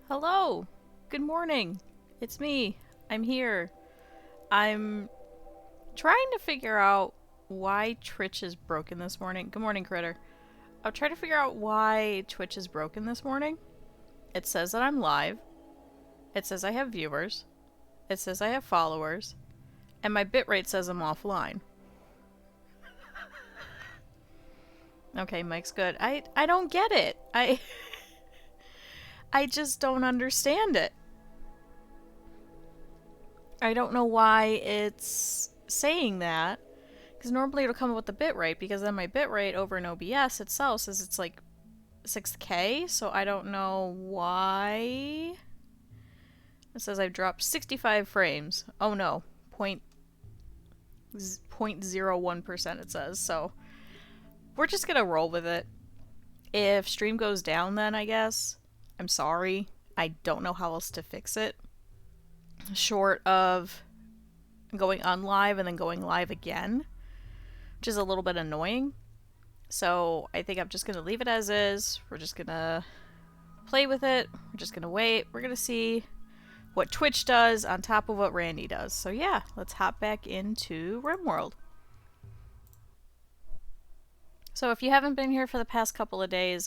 Hello! Good morning! It's me. I'm here. I'm trying to figure out why Twitch is broken this morning. Good morning, Critter. I'm trying to figure out why Twitch is broken this morning. It says that I'm live. It says I have viewers. It says I have followers. And my bitrate says I'm offline. Okay, Mike's good. I don't get it. I just don't understand it. I don't know why it's saying that, because normally it'll come up with the bitrate, because then my bitrate over in OBS itself says it's like 6K, so I don't know why. It says I've dropped 65 frames. Oh no, 0.01% it says, so we're just gonna roll with it. If stream goes down then, I guess, I'm sorry. I don't know how else to fix it. Short of going unlive and then going live again, which is a little bit annoying. So I think I'm just going to leave it as is. We're just going to play with it. We're just going to wait. We're going to see what Twitch does on top of what Randy does. So yeah, let's hop back into Rimworld. So if you haven't been here for the past couple of days,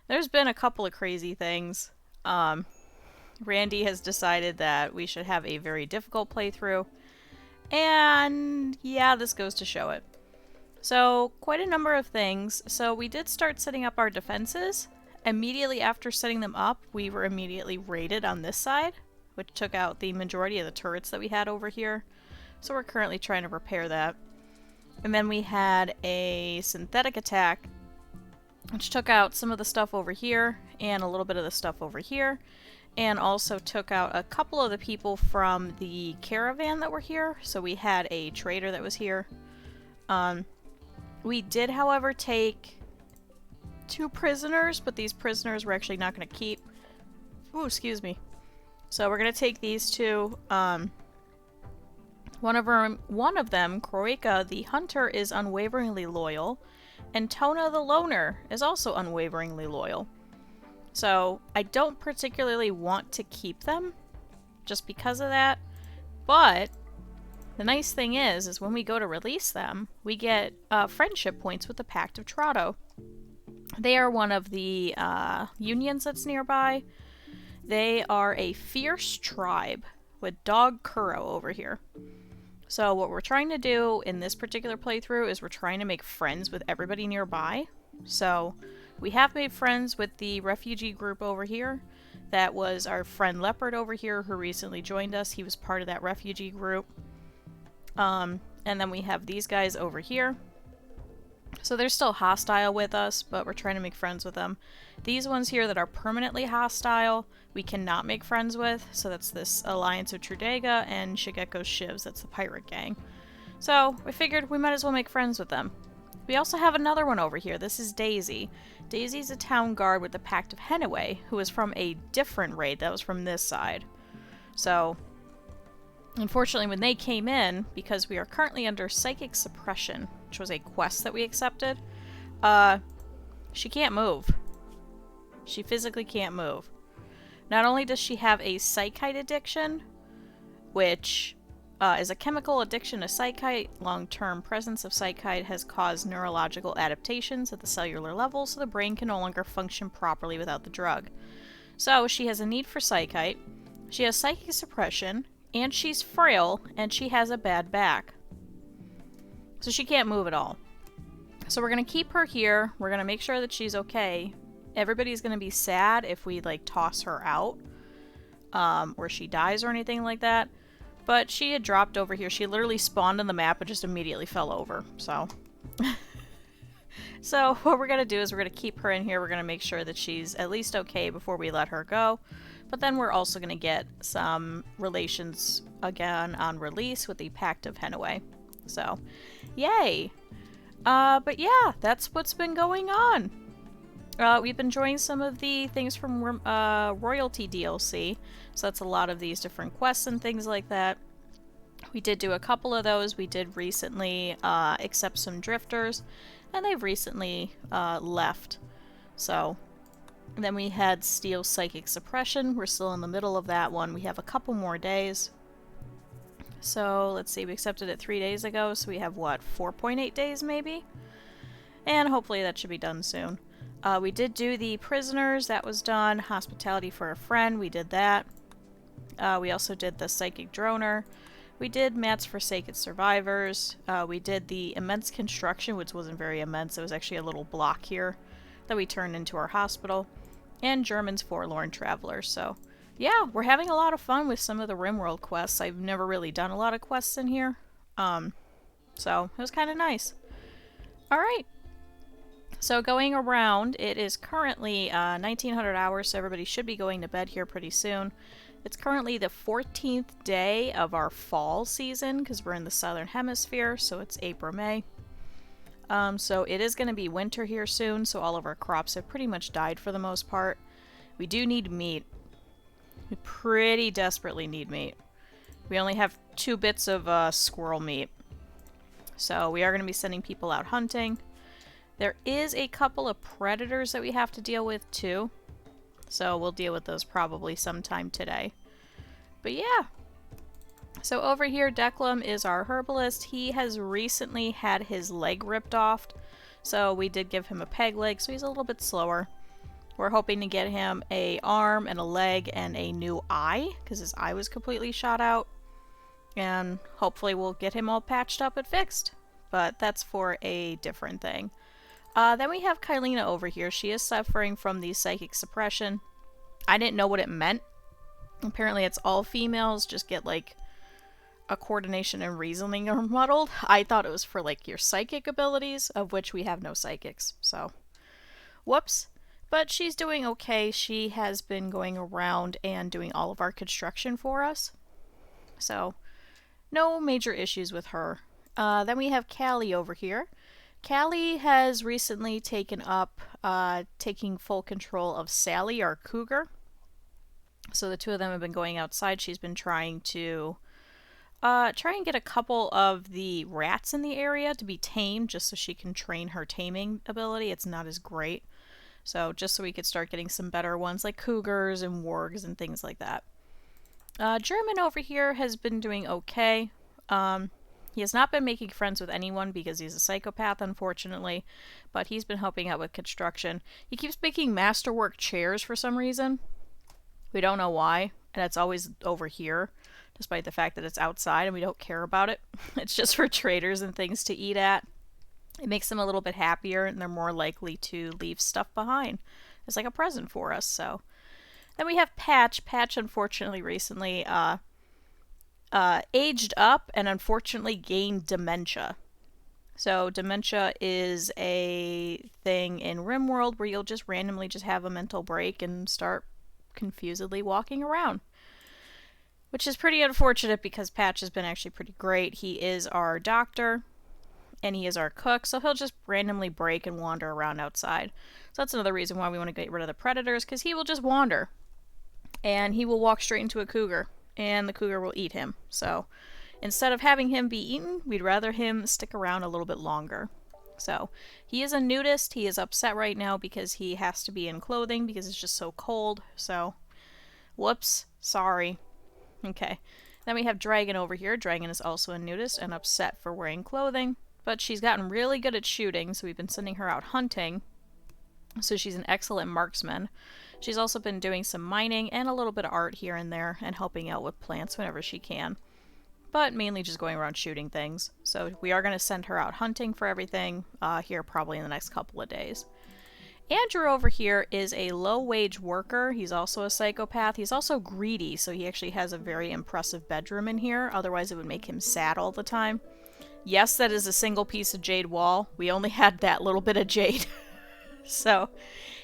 there's been a couple of crazy things. Randy has decided that we should have a very difficult playthrough, and yeah, this goes to show it. So, quite a number of things. So we did start setting up our defenses. Immediately after setting them up, we were immediately raided on this side, which took out the majority of the turrets that we had over here. So we're currently trying to repair that. And then we had a synthetic attack, which took out some of the stuff over here, and a little bit of the stuff over here. And also took out a couple of the people from the caravan that were here. So we had a trader that was here. We did, however, take 2 prisoners, but these prisoners we're actually not going to keep. Ooh, excuse me. So we're going to take these 2. One of them, Kroika the hunter, is unwaveringly loyal, and Tona the loner is also unwaveringly loyal. So, I don't particularly want to keep them, just because of that, but the nice thing is when we go to release them, we get friendship points with the Pact of Trotto. They are one of the unions that's nearby. They are a fierce tribe with KyuuKuro over here. So what we're trying to do in this particular playthrough is we're trying to make friends with everybody nearby. So we have made friends with the refugee group over here. That was our friend Leopard over here who recently joined us. He was part of that refugee group. And then we have these guys over here. So they're still hostile with us, but we're trying to make friends with them. These ones here that are permanently hostile, we cannot make friends with. So that's this Alliance of Trudega and Shigeko's Shivs. That's the pirate gang. So we figured we might as well make friends with them. We also have another one over here. This is Daisy. Daisy's a town guard with the Pact of Henaway, who is from a different raid that was from this side. So, unfortunately, when they came in, because we are currently under Psychic Suppression, which was a quest that we accepted, she can't move. She physically can't move. Not only does she have a psychite addiction, which is a chemical addiction to psychite. Long-term presence of psychite has caused neurological adaptations at the cellular level, so the brain can no longer function properly without the drug. So she has a need for psychite, she has psychic suppression, and she's frail, and she has a bad back. So she can't move at all. So we're going to keep her here, we're going to make sure that she's okay. Everybody's going to be sad if we, like, toss her out, or she dies or anything like that. But she had dropped over here. She literally spawned on the map and just immediately fell over. So, so what we're going to do is we're going to keep her in here. We're going to make sure that she's at least okay before we let her go. But then we're also going to get some relations again on release with the Pact of Henaway. So, yay! But yeah, that's what's been going on. We've been enjoying some of the things from Royalty DLC, so that's a lot of these different quests and things like that. We did do a couple of those. We did recently accept some drifters, and they've recently left. So And then we had Steel Psychic Suppression. We're still in the middle of that one. We have a couple more days. So, let's see, we accepted it 3 days ago, so we have, what, 4.8 days maybe? And hopefully that should be done soon. We did do the Prisoners, that was done. Hospitality for a Friend, we did that. We also did the Psychic Droner. We did Mats Forsaken Survivors. We did the Immense Construction, which wasn't very immense. It was actually a little block here that we turned into our hospital. And German's Forlorn Traveler. So, yeah, we're having a lot of fun with some of the Rimworld quests. I've never really done a lot of quests in here. So, it was kind of nice. Alright. So, going around, it is currently 1900 hours, so everybody should be going to bed here pretty soon. It's currently the 14th day of our fall season, because we're in the southern hemisphere, so it's April, May. So it is going to be winter here soon, so all of our crops have pretty much died for the most part. We do need meat. We pretty desperately need meat. We only have 2 bits of squirrel meat. So we are going to be sending people out hunting. There is a couple of predators that we have to deal with too. So we'll deal with those probably sometime today. But yeah. So over here, Declan is our herbalist. He has recently had his leg ripped off. So we did give him a peg leg, so he's a little bit slower. We're hoping to get him an arm and a leg and a new eye, because his eye was completely shot out. And hopefully we'll get him all patched up and fixed. But that's for a different thing. Then we have Kylina over here. She is suffering from the psychic suppression. I didn't know what it meant. Apparently it's all females, just get like a coordination and reasoning are muddled. I thought it was for like your psychic abilities, of which we have no psychics, so whoops. But she's doing okay. She has been going around and doing all of our construction for us, so no major issues with her. Then we have Callie over here. Callie has recently taken up taking full control of Sally, our cougar. So the two of them have been going outside. She's been trying to try and get a couple of the rats in the area to be tamed, just so she can train her taming ability. It's not as great. So just so we could start getting some better ones like cougars and wargs and things like that. German over here has been doing okay. He has not been making friends with anyone because he's a psychopath, unfortunately, but he's been helping out with construction. He keeps making masterwork chairs for some reason. We don't know why, and it's always over here, despite the fact that it's outside and we don't care about it. It's just for traders and things to eat at. It makes them a little bit happier, and they're more likely to leave stuff behind. It's like a present for us, so. Then we have Patch. Patch, unfortunately, recently aged up and unfortunately gained dementia. So dementia is a thing in Rimworld where you'll just randomly just have a mental break and start confusedly walking around. Which is pretty unfortunate because Patch has been actually pretty great. He is our doctor and he is our cook, so he'll just randomly break and wander around outside. So that's another reason why we want to get rid of the predators, because he will just wander. And he will walk straight into a cougar, and the cougar will eat him. So instead of having him be eaten, we'd rather him stick around a little bit longer. So he is a nudist. He is upset right now because he has to be in clothing because it's just so cold. So whoops, sorry. Okay. Then we have Dragon over here. Dragon is also a nudist and upset for wearing clothing. But she's gotten really good at shooting, so we've been sending her out hunting. So she's an excellent marksman. She's also been doing some mining and a little bit of art here and there and helping out with plants whenever she can. But mainly just going around shooting things. So we are going to send her out hunting for everything here probably in the next couple of days. Andrew over here is a low-wage worker. He's also a psychopath. He's also greedy, so he actually has a very impressive bedroom in here. Otherwise it would make him sad all the time. Yes, that is a single piece of jade wall. We only had that little bit of jade. So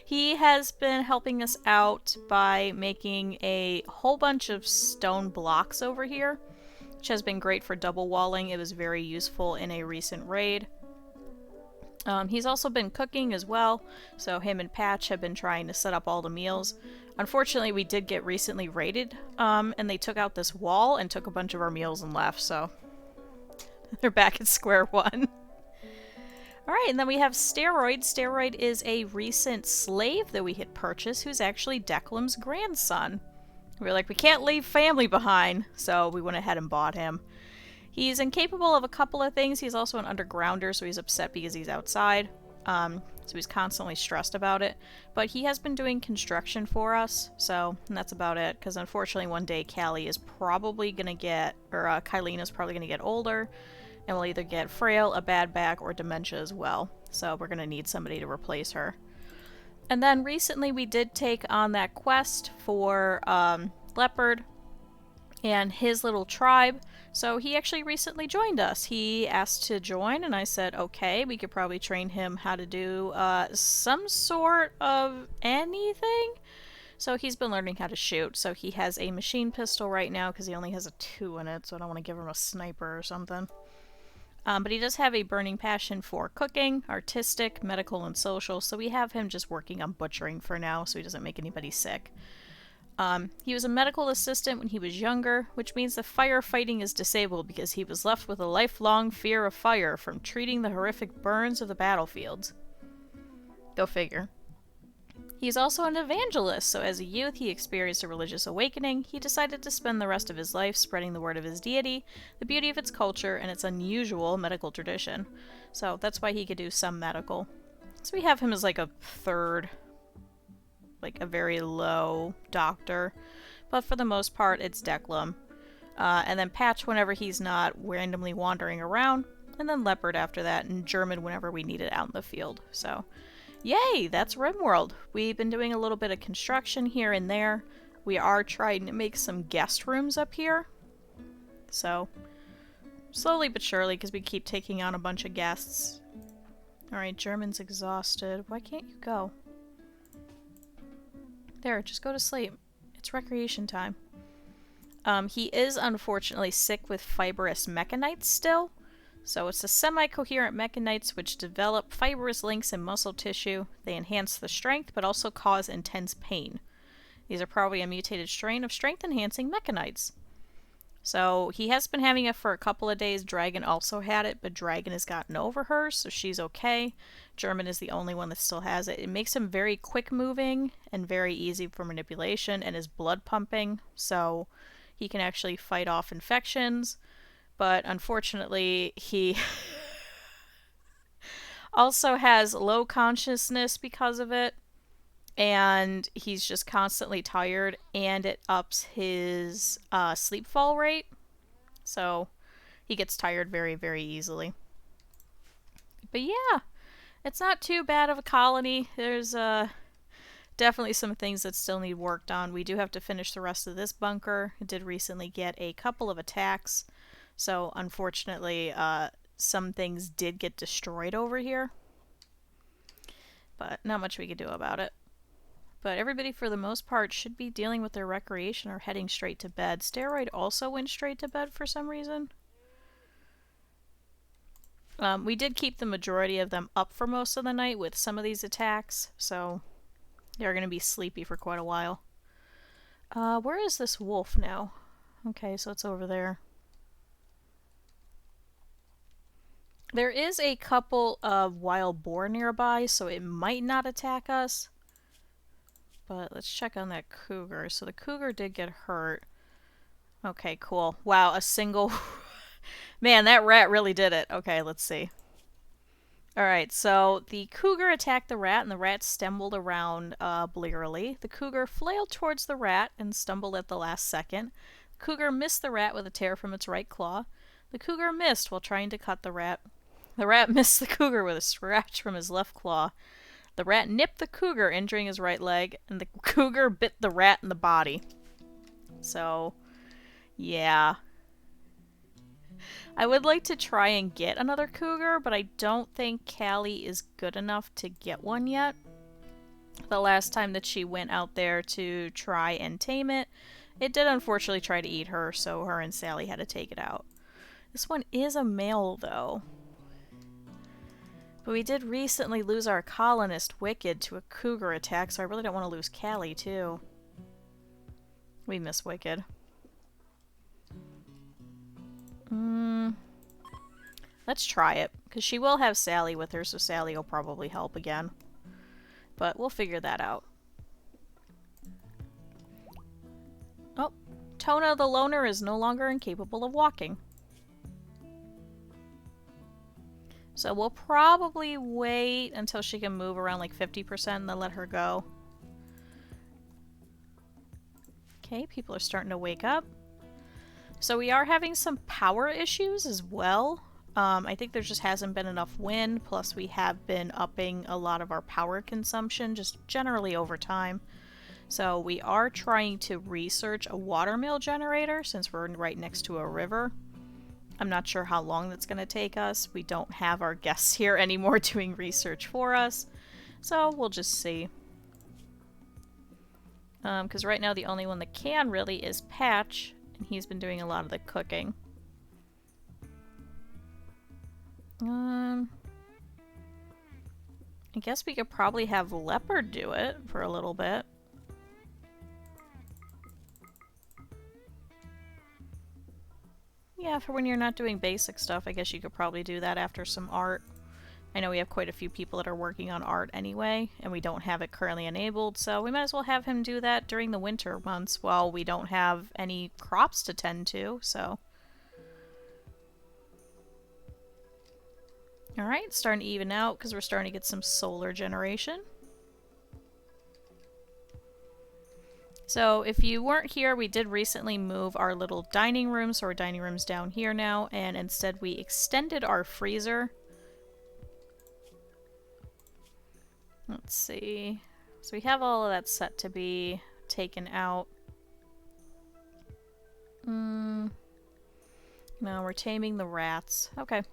he has been helping us out by making a whole bunch of stone blocks over here, which has been great for double walling. It was very useful in a recent raid. He's also been cooking as well, so him and Patch have been trying to set up all the meals. Unfortunately, we did get recently raided, and they took out this wall and took a bunch of our meals and left, so they're back at square one. Alright, and then we have Steroid. Steroid is a recent slave that we had purchased who's actually Declan's grandson. We were like, we can't leave family behind, so we went ahead and bought him. He's incapable of a couple of things. He's also an undergrounder, so he's upset because he's outside. So he's constantly stressed about it. But he has been doing construction for us, so and that's about it. Because unfortunately one day Callie is probably going to get, or Kylene is probably going to get older, and will either get frail, a bad back, or dementia as well. So we're going to need somebody to replace her. And then recently we did take on that quest for Leopard and his little tribe. So he actually recently joined us. He asked to join, and I said, okay, we could probably train him how to do some sort of anything. So he's been learning how to shoot. So he has a machine pistol right now because he only has a 2 in it, so I don't want to give him a sniper or something. But he does have a burning passion for cooking, artistic, medical, and social, so we have him just working on butchering for now so he doesn't make anybody sick. He was a medical assistant when he was younger, which means that firefighting is disabled because he was left with a lifelong fear of fire from treating the horrific burns of the battlefields. Go figure. He's also an evangelist, so as a youth he experienced a religious awakening. He decided to spend the rest of his life spreading the word of his deity, the beauty of its culture, and its unusual medical tradition. So that's why he could do some medical. So we have him as like a third, like a very low doctor, but for the most part it's Declan. And then Patch whenever he's not randomly wandering around, and then Leopard after that, and German whenever we need it out in the field. So, yay, that's Rimworld. We've been doing a little bit of construction here and there. We are trying to make some guest rooms up here. So, slowly but surely, because we keep taking on a bunch of guests. Alright, German's exhausted. Why can't you go? There, just go to sleep. It's recreation time. He is unfortunately sick with fibrous mechanites still. So it's the semi-coherent mechanites which develop fibrous links in muscle tissue. They enhance the strength but also cause intense pain. These are probably a mutated strain of strength-enhancing mechanites. So he has been having it for a couple of days. Dragon also had it, but Dragon has gotten over her, so she's okay. German is the only one that still has it. It makes him very quick moving and very easy for manipulation, and is blood pumping, so he can actually fight off infections. But unfortunately, he also has low consciousness because of it, and he's just constantly tired, and it ups his sleep fall rate, so he gets tired very, very easily. But yeah, it's not too bad of a colony. There's definitely some things that still need worked on. We do have to finish the rest of this bunker. It did recently get a couple of attacks, so unfortunately some things did get destroyed over here, but not much we could do about it. But everybody, for the most part, should be dealing with their recreation or heading straight to bed. Steroid also went straight to bed for some reason. We did keep the majority of them up for most of the night with some of these attacks, so they're going to be sleepy for quite a while. Where is this wolf now? Okay, so it's over there. There is a couple of wild boar nearby, so it might not attack us. But let's check on that cougar. So the cougar did get hurt. Okay, cool. Wow, a single... Man, that rat really did it. Okay, let's see. Alright, so the cougar attacked the rat, and the rat stumbled around blearily. The cougar flailed towards the rat and stumbled at the last second. The cougar missed the rat with a tear from its right claw. The cougar missed while trying to cut the rat. The rat missed the cougar with a scratch from his left claw. The rat nipped the cougar, injuring his right leg, and the cougar bit the rat in the body. So, yeah. I would like to try and get another cougar, but I don't think Callie is good enough to get one yet. The last time that she went out there to try and tame it, it did unfortunately try to eat her, so her and Sally had to take it out. This one is a male, though. But we did recently lose our colonist, Wicked, to a cougar attack, so I really don't want to lose Callie, too. We miss Wicked. Let's try it, Because she will have Sally with her, so Sally will probably help again. But we'll figure that out. Oh, Tona the loner is no longer incapable of walking. So we'll probably wait until she can move around like 50% and then let her go. Okay, people are starting to wake up. So we are having some power issues as well. I think there just hasn't been enough wind, plus we have been upping a lot of our power consumption just generally over time. So we are trying to research a watermill generator since we're right next to a river. I'm not sure how long that's going to take us. We don't have our guests here anymore doing research for us. So we'll just see. Because right now the only one that can really is Patch, and he's been doing a lot of the cooking. I guess we could probably have Leopard do it for a little bit. Yeah, for when you're not doing basic stuff, I guess you could probably do that after some art. I know we have quite a few people that are working on art anyway, and we don't have it currently enabled, so we might as well have him do that during the winter months while we don't have any crops to tend to, so. Alright, starting to even out because we're starting to get some solar generation. So if you weren't here, we did recently move our little dining room, so our dining room's down here now, and instead we extended our freezer. Let's see. So we have all of that set to be taken out. No, we're taming the rats. Okay.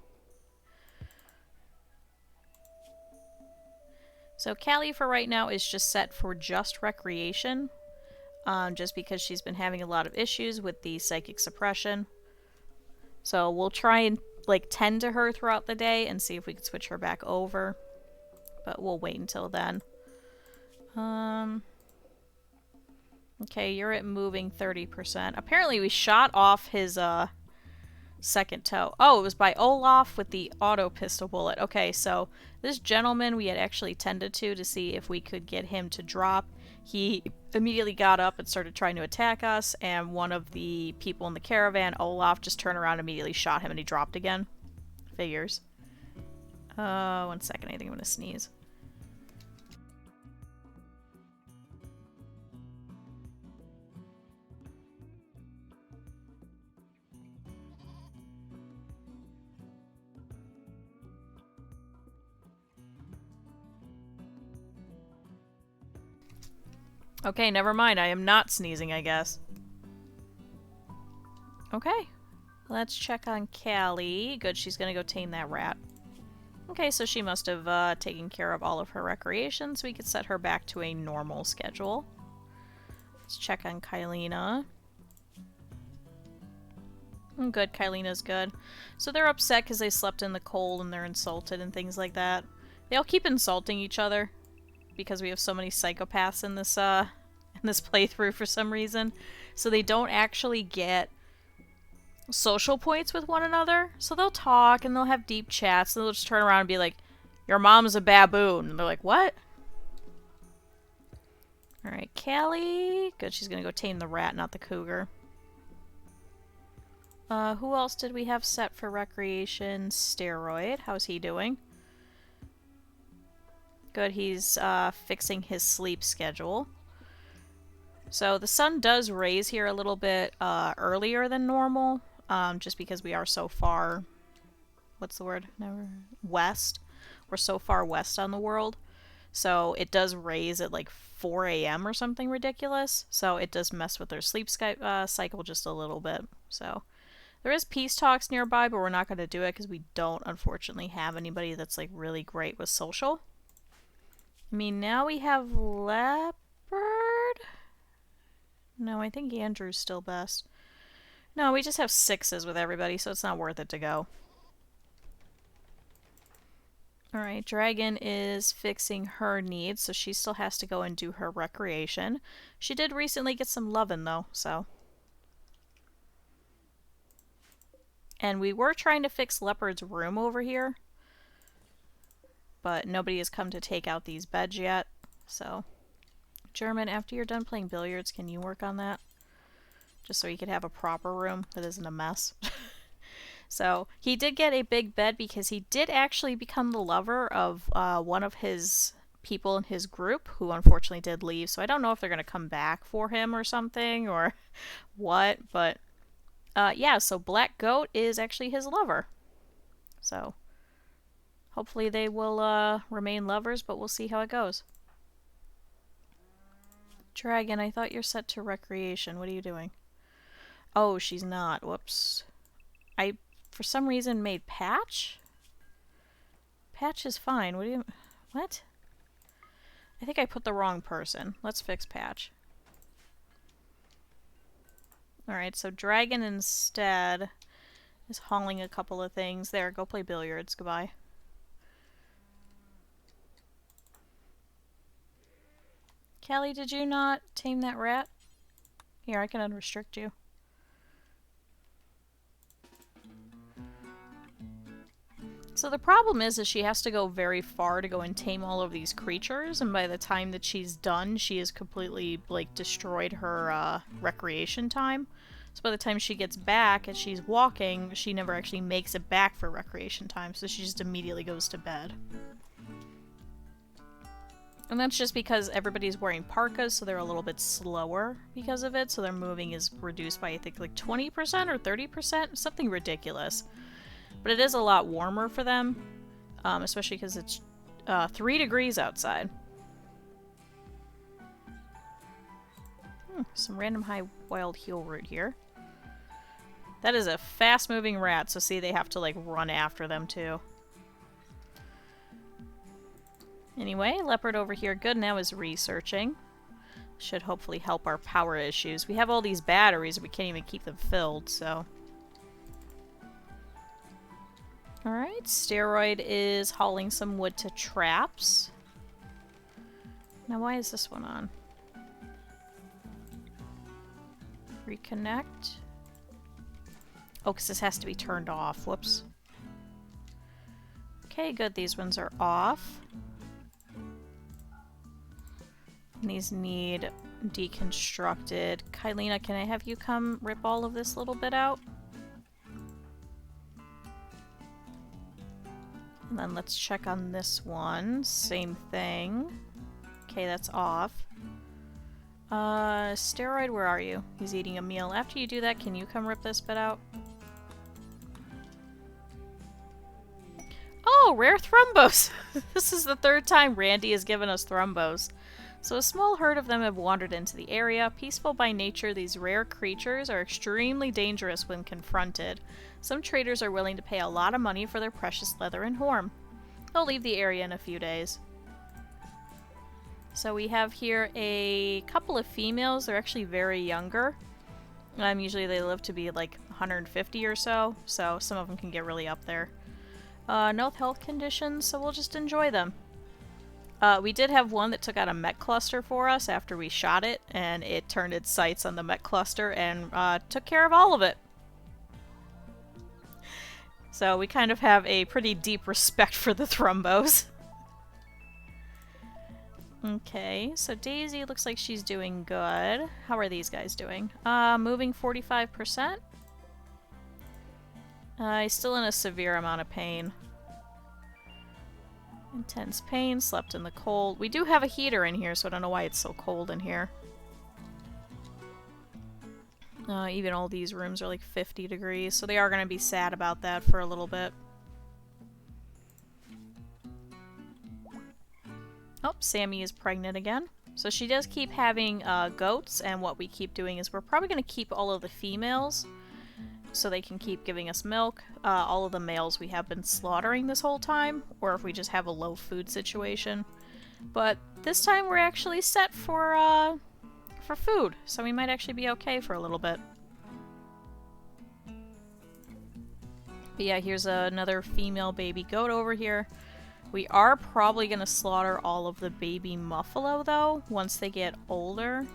So Callie for right now is just set for just recreation. Just because she's been having a lot of issues with the psychic suppression. So we'll try and like tend to her throughout the day and see if we can switch her back over. But we'll wait until then. Okay, you're at moving 30%. Apparently we shot off his second toe. Oh, it was by Olaf with the auto pistol bullet. Okay, so this gentleman we had actually tended to see if we could get him to drop. He immediately got up and started trying to attack us, and one of the people in the caravan, Olaf, just turned around and immediately shot him and he dropped again. Figures. 1 second, I think I'm gonna sneeze. Okay, never mind. I am not sneezing, I guess. Okay. Let's check on Callie. Good, she's gonna go tame that rat. Okay, so she must have taken care of all of her recreation, so we could set her back to a normal schedule. Let's check on Kylina. Good, Kylina's good. So they're upset because they slept in the cold and they're insulted and things like that. They all keep insulting each other because we have so many psychopaths in this playthrough for some reason. So they don't actually get social points with one another. So they'll talk and they'll have deep chats and they'll just turn around and be like, "Your mom's a baboon." And they're like, "What?" Alright, Callie. Good, she's gonna go tame the rat, not the cougar. Who else did we have set for recreation? Steroid. How's he doing? Good, he's fixing his sleep schedule. So the sun does raise here a little bit earlier than normal, just because we are so far, what's the word? West. We're so far west on the world. So it does raise at like 4 a.m. or something ridiculous. So it does mess with their sleep cycle just a little bit. So there is peace talks nearby, but we're not going to do it because we don't, unfortunately, have anybody that's like really great with social. I mean, now we have Leopard? No, I think Andrew's still best. No, we just have 6s with everybody, so it's not worth it to go. Alright, Dragon is fixing her needs, so she still has to go and do her recreation. She did recently get some lovin', though, so. And we were trying to fix Leopard's room over here. but nobody has come to take out these beds yet. So, German, after you're done playing billiards, can you work on that? Just so he could have a proper room that isn't a mess. So, he did get a big bed because he did actually become the lover of one of his people in his group who unfortunately did leave. So, I don't know if they're going to come back for him or something or what, but yeah, so Black Goat is actually his lover. So, hopefully they will remain lovers, but we'll see how it goes. Dragon, I thought you're set to recreation. What are you doing? Oh, she's not. Whoops. I, for some reason, made Patch? Patch is fine. What do you... What? I think I put the wrong person. Let's fix Patch. Alright, so Dragon instead is hauling a couple of things. There, go play billiards. Goodbye. Callie, did you not tame that rat? Here, I can unrestrict you. So the problem is she has to go very far to go and tame all of these creatures, and by the time that she's done, she has completely, like, destroyed her recreation time. So by the time she gets back and she's walking, she never actually makes it back for recreation time, so she just immediately goes to bed. And that's just because everybody's wearing parkas, so they're a little bit slower because of it, so their moving is reduced by, I think, like 20% or 30%, something ridiculous. But it is a lot warmer for them, especially because it's 3 degrees outside. Some random high wild heal root here. That is a fast-moving rat, so see, they have to, like, run after them, too. Anyway, Leopard over here, good now, is researching. Should hopefully help our power issues. We have all these batteries, we can't even keep them filled, so... Alright, Steroid is hauling some wood to traps. Now why is this one on? Reconnect. Oh, because this has to be turned off. Whoops. Okay, good. These ones are off. And these need deconstructed. Kylina, can I have you come rip all of this little bit out? And then let's check on this one. Same thing. Okay, that's off. Steroid, where are you? He's eating a meal. After you do that, can you come rip this bit out? Oh, rare thrumbos! This is the 3rd time Randy has given us thrumbos. So a small herd of them have wandered into the area. Peaceful by nature, these rare creatures are extremely dangerous when confronted. Some traders are willing to pay a lot of money for their precious leather and horn. They'll leave the area in a few days. So we have here a couple of females. They're actually very younger. Usually they live to be like 150 or so, so some of them can get really up there. No health conditions, so we'll just enjoy them. We did have one that took out a mech cluster for us after we shot it, and it turned its sights on the mech cluster and took care of all of it. So we kind of have a pretty deep respect for the thrumbos. Okay, so Daisy looks like she's doing good. How are these guys doing? Moving 45%. He's still in a severe amount of pain. Intense pain, slept in the cold. We do have a heater in here, so I don't know why it's so cold in here. Even all these rooms are like 50 degrees, so they are going to be sad about that for a little bit. Oh, Sammy is pregnant again. So she does keep having goats, and what we keep doing is we're probably going to keep all of the females so they can keep giving us milk. All of the males we have been slaughtering this whole time, or if we just have a low food situation. But this time we're actually set for food, so we might actually be okay for a little bit. But yeah, here's another female baby goat over here. We are probably going to slaughter all of the baby muffalo, though, once they get older.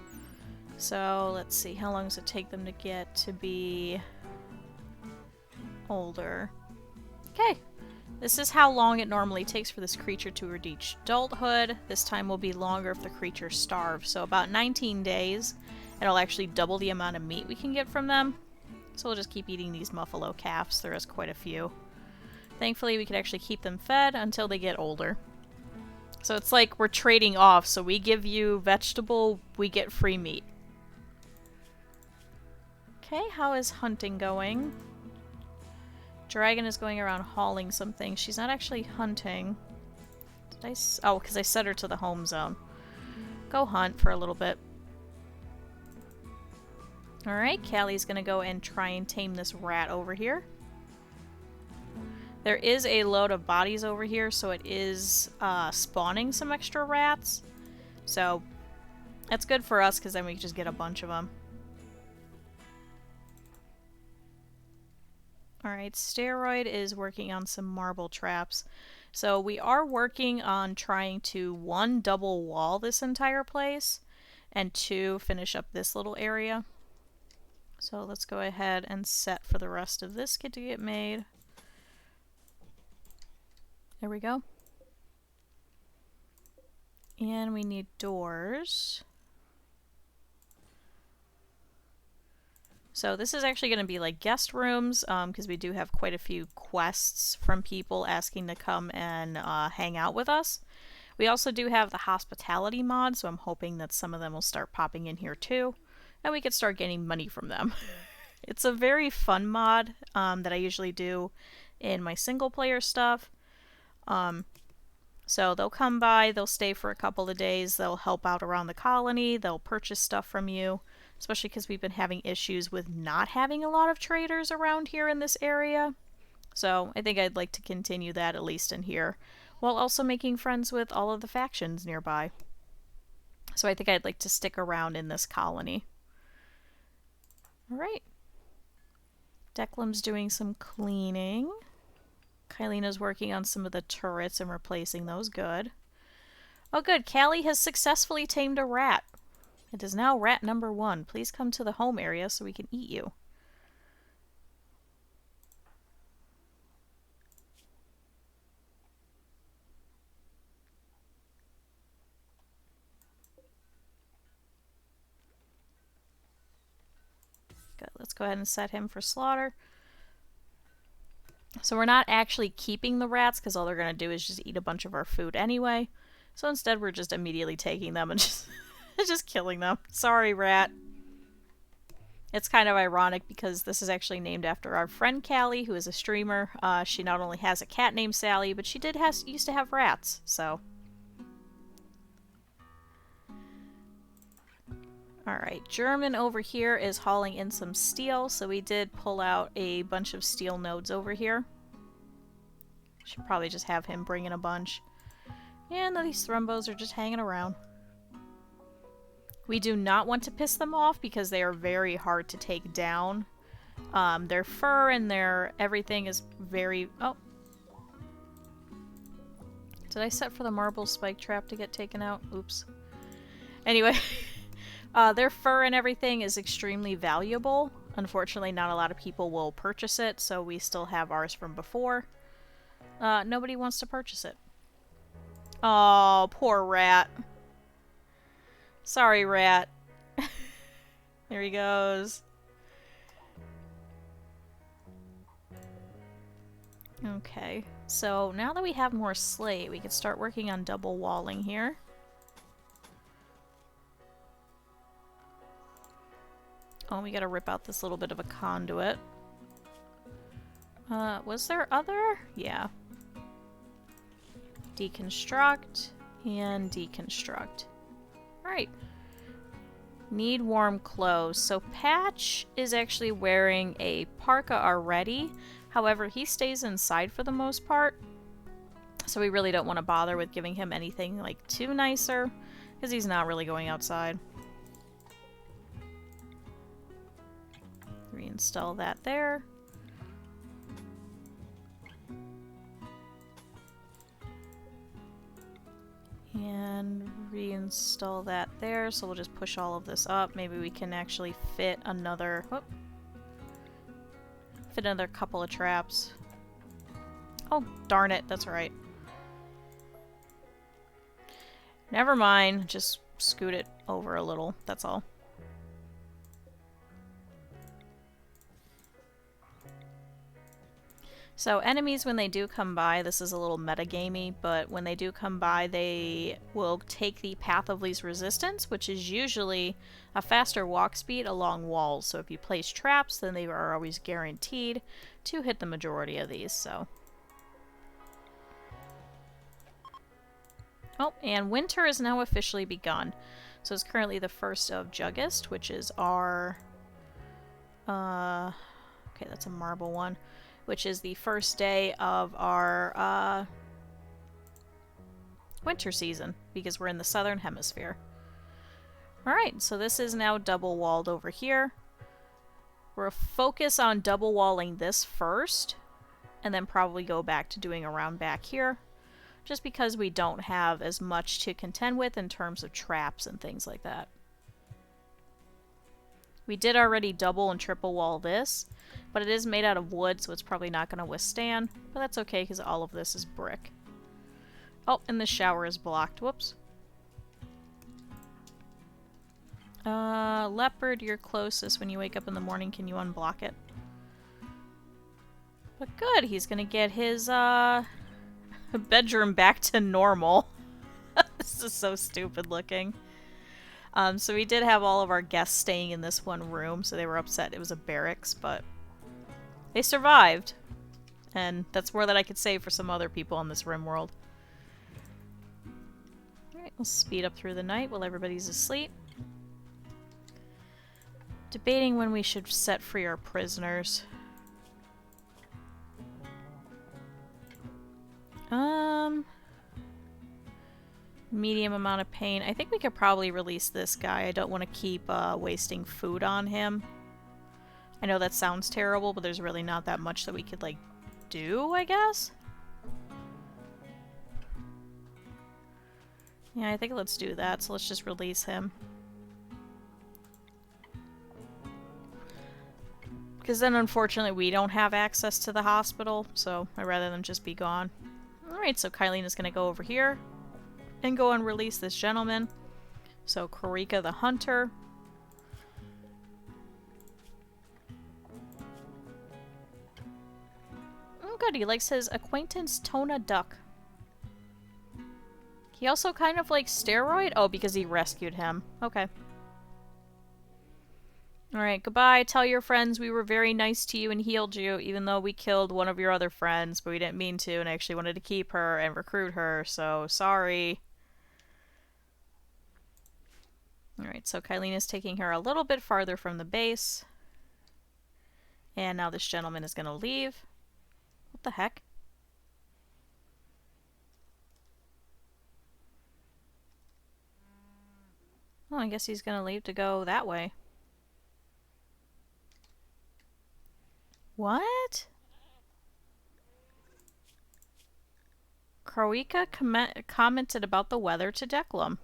So, let's see, how long does it take them to get to be older? Okay, This is how long it normally takes for this creature to reach adulthood. This time will be longer if the creature starves. So about 19 days, it'll actually double the amount of meat we can get from them. So we'll just keep eating these buffalo calves. There is quite a few. Thankfully, we can actually keep them fed until they get older. So it's like we're trading off. So we give you vegetable, we get free meat. Okay, how is hunting going? Dragon is going around hauling something. She's not actually hunting. Oh, because I set her to the home zone. Go hunt for a little bit. Alright, Callie's gonna go and try and tame this rat over here. There is a load of bodies over here, so it is spawning some extra rats. So that's good for us, because then we can just get a bunch of them. Alright, Steroid is working on some marble traps. So we are working on trying to, 1, double wall this entire place, and 2, finish up this little area. So let's go ahead and set for the rest of this kit to get made. There we go. And we need doors. So this is actually going to be like guest rooms, because we do have quite a few quests from people asking to come and hang out with us. We also do have the hospitality mod, so I'm hoping that some of them will start popping in here too, and we can start getting money from them. It's a very fun mod that I usually do in my single player stuff. So they'll come by, they'll stay for a couple of days, they'll help out around the colony, they'll purchase stuff from you. Especially because we've been having issues with not having a lot of traders around here in this area. So I think I'd like to continue that, at least in here, while also making friends with all of the factions nearby. So I think I'd like to stick around in this colony. Alright. Declan's doing some cleaning. Kylina's working on some of the turrets and replacing those. Good. Oh good, Callie has successfully tamed a rat. It is now rat number 1. Please come to the home area so we can eat you. Good. Let's go ahead and set him for slaughter. So we're not actually keeping the rats because all they're going to do is just eat a bunch of our food anyway. So instead we're just immediately taking them and just... just killing them. Sorry, rat. It's kind of ironic because this is actually named after our friend Callie, who is a streamer. She not only has a cat named Sally, but she used to have rats, so. Alright, German over here is hauling in some steel, so we did pull out a bunch of steel nodes over here. Should probably just have him bring in a bunch. And these thrombos are just hanging around. We do not want to piss them off because they are very hard to take down. Their fur and their everything is very... Oh. Did I set for the marble spike trap to get taken out? Oops. Anyway, their fur and everything is extremely valuable. Unfortunately, not a lot of people will purchase it, so we still have ours from before. Nobody wants to purchase it. Oh, poor rat. Sorry, rat. There he goes. Okay, so now that we have more slate, we can start working on double walling here. Oh, we gotta rip out this little bit of a conduit. Was there other? Yeah. Deconstruct and deconstruct. Alright. Need warm clothes. So Patch is actually wearing a parka already. However, he stays inside for the most part. So we really don't want to bother with giving him anything like too nicer, because he's not really going outside. Reinstall that there. And reinstall that there, so we'll just push all of this up. Maybe we can actually fit another... Whoop, fit another couple of traps. Oh, darn it. That's right. Never mind. Just scoot it over a little. That's all. So enemies, when they do come by, this is a little metagamey, but when they do come by, they will take the path of least resistance, which is usually a faster walk speed along walls. So if you place traps, then they are always guaranteed to hit the majority of these, so. Oh, and winter is now officially begun. So it's currently the 1st of Juggist, which is our... okay, that's a marble one. Which is the first day of our winter season, because we're in the southern hemisphere. Alright, so this is now double walled over here. We'll focus on double walling this first, and then probably go back to doing around back here, just because we don't have as much to contend with in terms of traps and things like that. We did already double and triple wall this, but it is made out of wood, so it's probably not going to withstand. But that's okay, because all of this is brick. Oh, and the shower is blocked. Whoops. Leopard, you're closest. When you wake up in the morning, can you unblock it? But good, he's going to get his bedroom back to normal. This is so stupid looking. So we did have all of our guests staying in this one room, so they were upset it was a barracks, but they survived. And that's more than I could say for some other people on this Rimworld. Alright, we'll speed up through the night while everybody's asleep. Debating when we should set free our prisoners. Medium amount of pain. I think we could probably release this guy. I don't want to keep wasting food on him. I know that sounds terrible, but there's really not that much that we could, like, do, I guess? Yeah, I think let's do that, so let's just release him. Because then, unfortunately, we don't have access to the hospital, so I'd rather them just be gone. Alright, so Kylene is going to go over here and go and release this gentleman. So, Korika the Hunter. Oh, good. He likes his acquaintance, Tona Duck. He also kind of likes steroid? Oh, because he rescued him. Okay. Alright, goodbye. Tell your friends we were very nice to you and healed you, even though we killed one of your other friends, but we didn't mean to, and I actually wanted to keep her and recruit her, so sorry. Alright, so Kylene is taking her a little bit farther from the base. And now this gentleman is going to leave. What the heck? Oh, I guess he's going to leave to go that way. What? Kroika commented about the weather to Declan.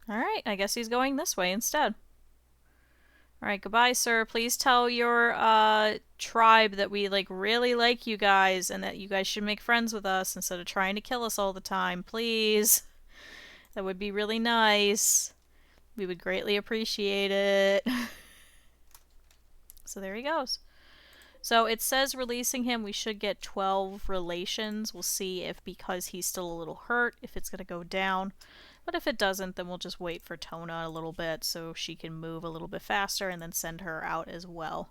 Alright, I guess he's going this way instead. Alright, goodbye, sir. Please tell your tribe that we really like you guys and that you guys should make friends with us instead of trying to kill us all the time. Please. That would be really nice. We would greatly appreciate it. So there he goes. So it says releasing him, we should get 12 relations. We'll see if, because he's still a little hurt, if it's going to go down. But if it doesn't, then we'll just wait for Tona a little bit so she can move a little bit faster and then send her out as well.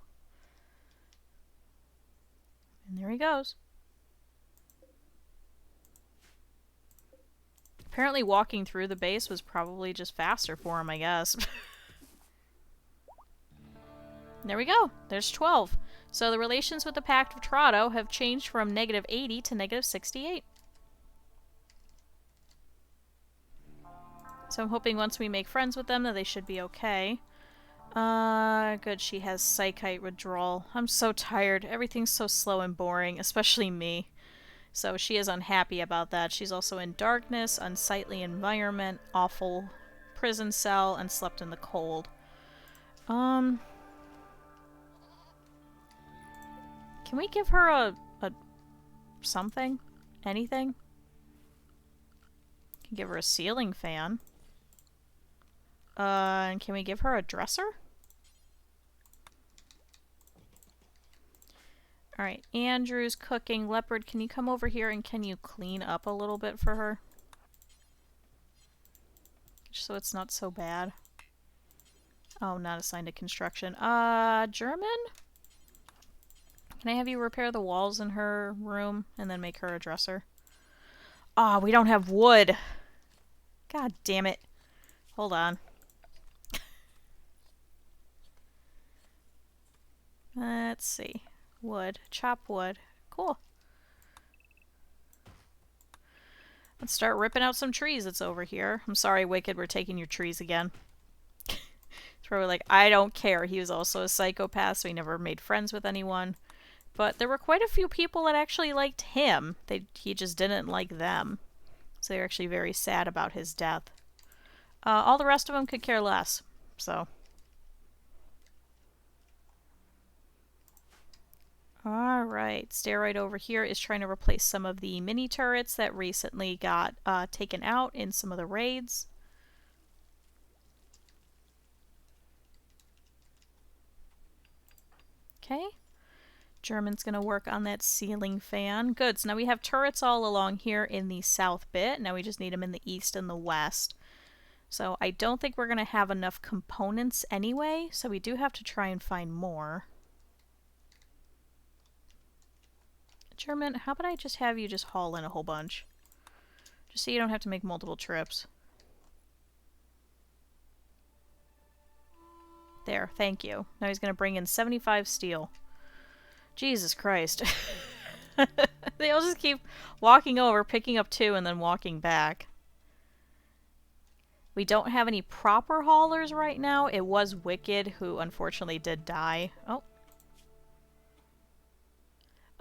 And there he goes. Apparently walking through the base was probably just faster for him, I guess. There we go. There's 12. So the relations with the Pact of Trado have changed from -80 to -68. So I'm hoping once we make friends with them that they should be okay. Good, she has psychite withdrawal. I'm so tired. Everything's so slow and boring, especially me. So she is unhappy about that. She's also in darkness, unsightly environment, awful prison cell, and slept in the cold. Can we give her a something? Anything? Can give her a ceiling fan. And can we give her a dresser? Alright, Andrew's cooking. Leopard, can you come over here and can you clean up a little bit for her? Just so it's not so bad. Oh, not assigned to construction. German? Can I have you repair the walls in her room and then make her a dresser? Ah, we don't have wood. God damn it. Hold on. Let's see. Wood. Chop wood. Cool. Let's start ripping out some trees that's over here. I'm sorry, Wicked, we're taking your trees again. Throw like, I don't care. He was also a psychopath, so he never made friends with anyone. But there were quite a few people that actually liked him. He just didn't like them. So they were actually very sad about his death. All the rest of them could care less. So. Alright, Steroid over here is trying to replace some of the mini turrets that recently got taken out in some of the raids. Okay. German's going to work on that ceiling fan. Good, so now we have turrets all along here in the south bit. Now we just need them in the east and the west. So I don't think we're going to have enough components anyway, so we do have to try and find more. German, how about I just have you just haul in a whole bunch? Just so you don't have to make multiple trips. There, thank you. Now he's going to bring in 75 steel. Jesus Christ. They all just keep walking over, picking up 2, and then walking back. We don't have any proper haulers right now. It was Wicked, who unfortunately did die. Oh.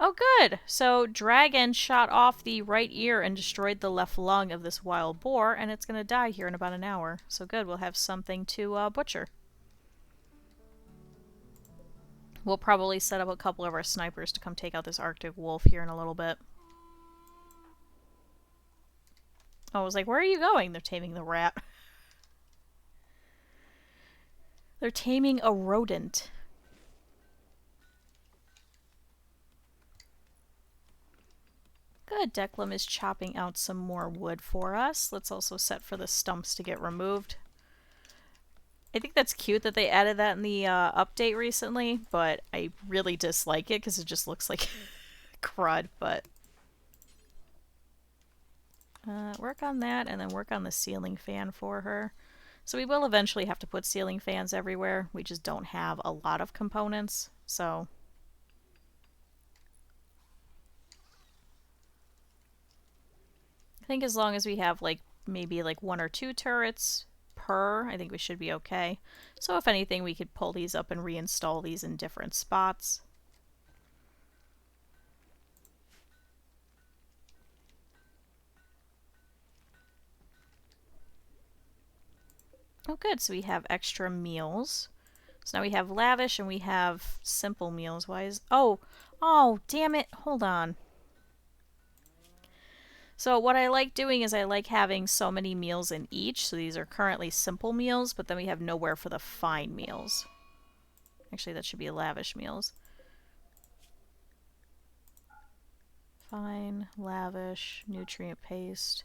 Oh, good! So, Dragon shot off the right ear and destroyed the left lung of this wild boar, and it's going to die here in about an hour. So good, we'll have something to butcher. We'll probably set up a couple of our snipers to come take out this Arctic wolf here in a little bit. Oh, I was like, where are you going? They're taming the rat. They're taming a rodent. Good, Declan is chopping out some more wood for us. Let's also set for the stumps to get removed. I think that's cute that they added that in the update recently, but I really dislike it because it just looks like crud, but... work on that and then work on the ceiling fan for her. So we will eventually have to put ceiling fans everywhere. We just don't have a lot of components, so... I think as long as we have like maybe like 1 or 2 turrets per, I think we should be okay. So if anything, we could pull these up and reinstall these in different spots. Oh good, so we have extra meals. So now we have lavish and we have simple meals. Why is... Oh! Oh, damn it! Hold on. So what I like doing is I like having so many meals in each. So these are currently simple meals, but then we have nowhere for the fine meals. Actually, that should be lavish meals. Fine, lavish, nutrient paste.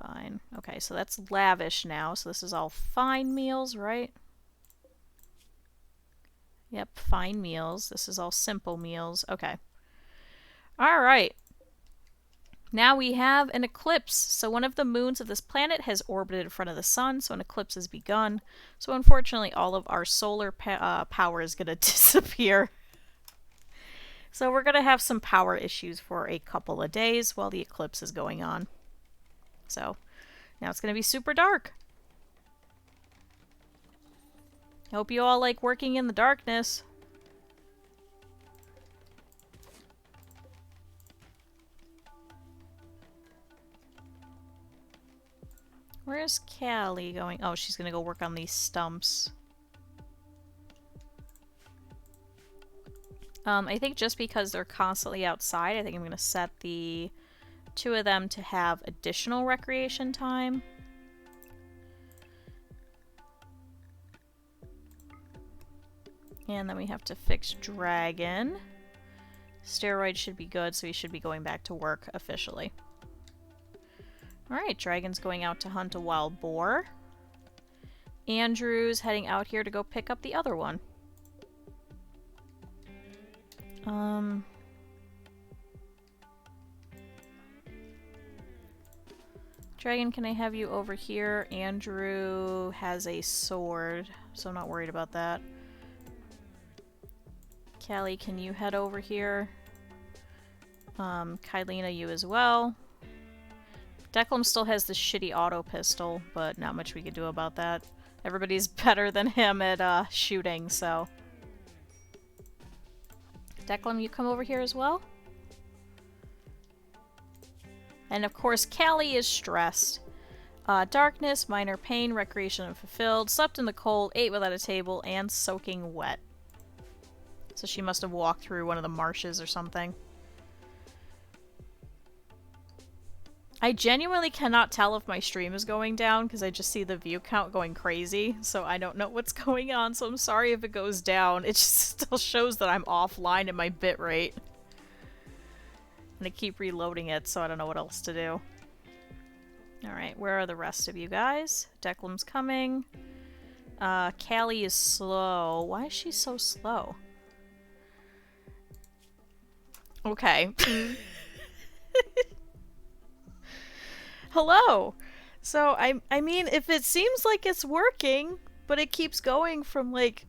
Fine. Okay, so that's lavish now. So this is all fine meals, right? Yep, fine meals. This is all simple meals. Okay. Alright. Now we have an eclipse. So one of the moons of this planet has orbited in front of the sun, so an eclipse has begun. So unfortunately all of our solar power is going to disappear. So we're going to have some power issues for a couple of days while the eclipse is going on. So now it's going to be super dark. I hope you all like working in the darkness. Where's Callie going? Oh, she's going to go work on these stumps. I think just because they're constantly outside, I think I'm going to set the two of them to have additional recreation time. And then we have to fix Dragon. Steroids should be good, so he should be going back to work officially. Alright, Dragon's going out to hunt a wild boar. Andrew's heading out here to go pick up the other one. Dragon, can I have you over here? Andrew has a sword, so I'm not worried about that. Callie, can you head over here? Kylina, you as well. Declan still has the shitty auto pistol, but not much we could do about that. Everybody's better than him at shooting, so... Declan, you come over here as well? And of course, Callie is stressed. Darkness, minor pain, recreation unfulfilled, slept in the cold, ate without a table, and soaking wet. So she must have walked through one of the marshes or something. I genuinely cannot tell if my stream is going down because I just see the view count going crazy, so I don't know what's going on, so I'm sorry if it goes down. It just still shows that I'm offline in my bitrate. And I keep reloading it, so I don't know what else to do. Alright, where are the rest of you guys? Declan's coming. Callie is slow. Why is she so slow? Okay. Hello! So, I mean, if it seems like it's working, but it keeps going from, like,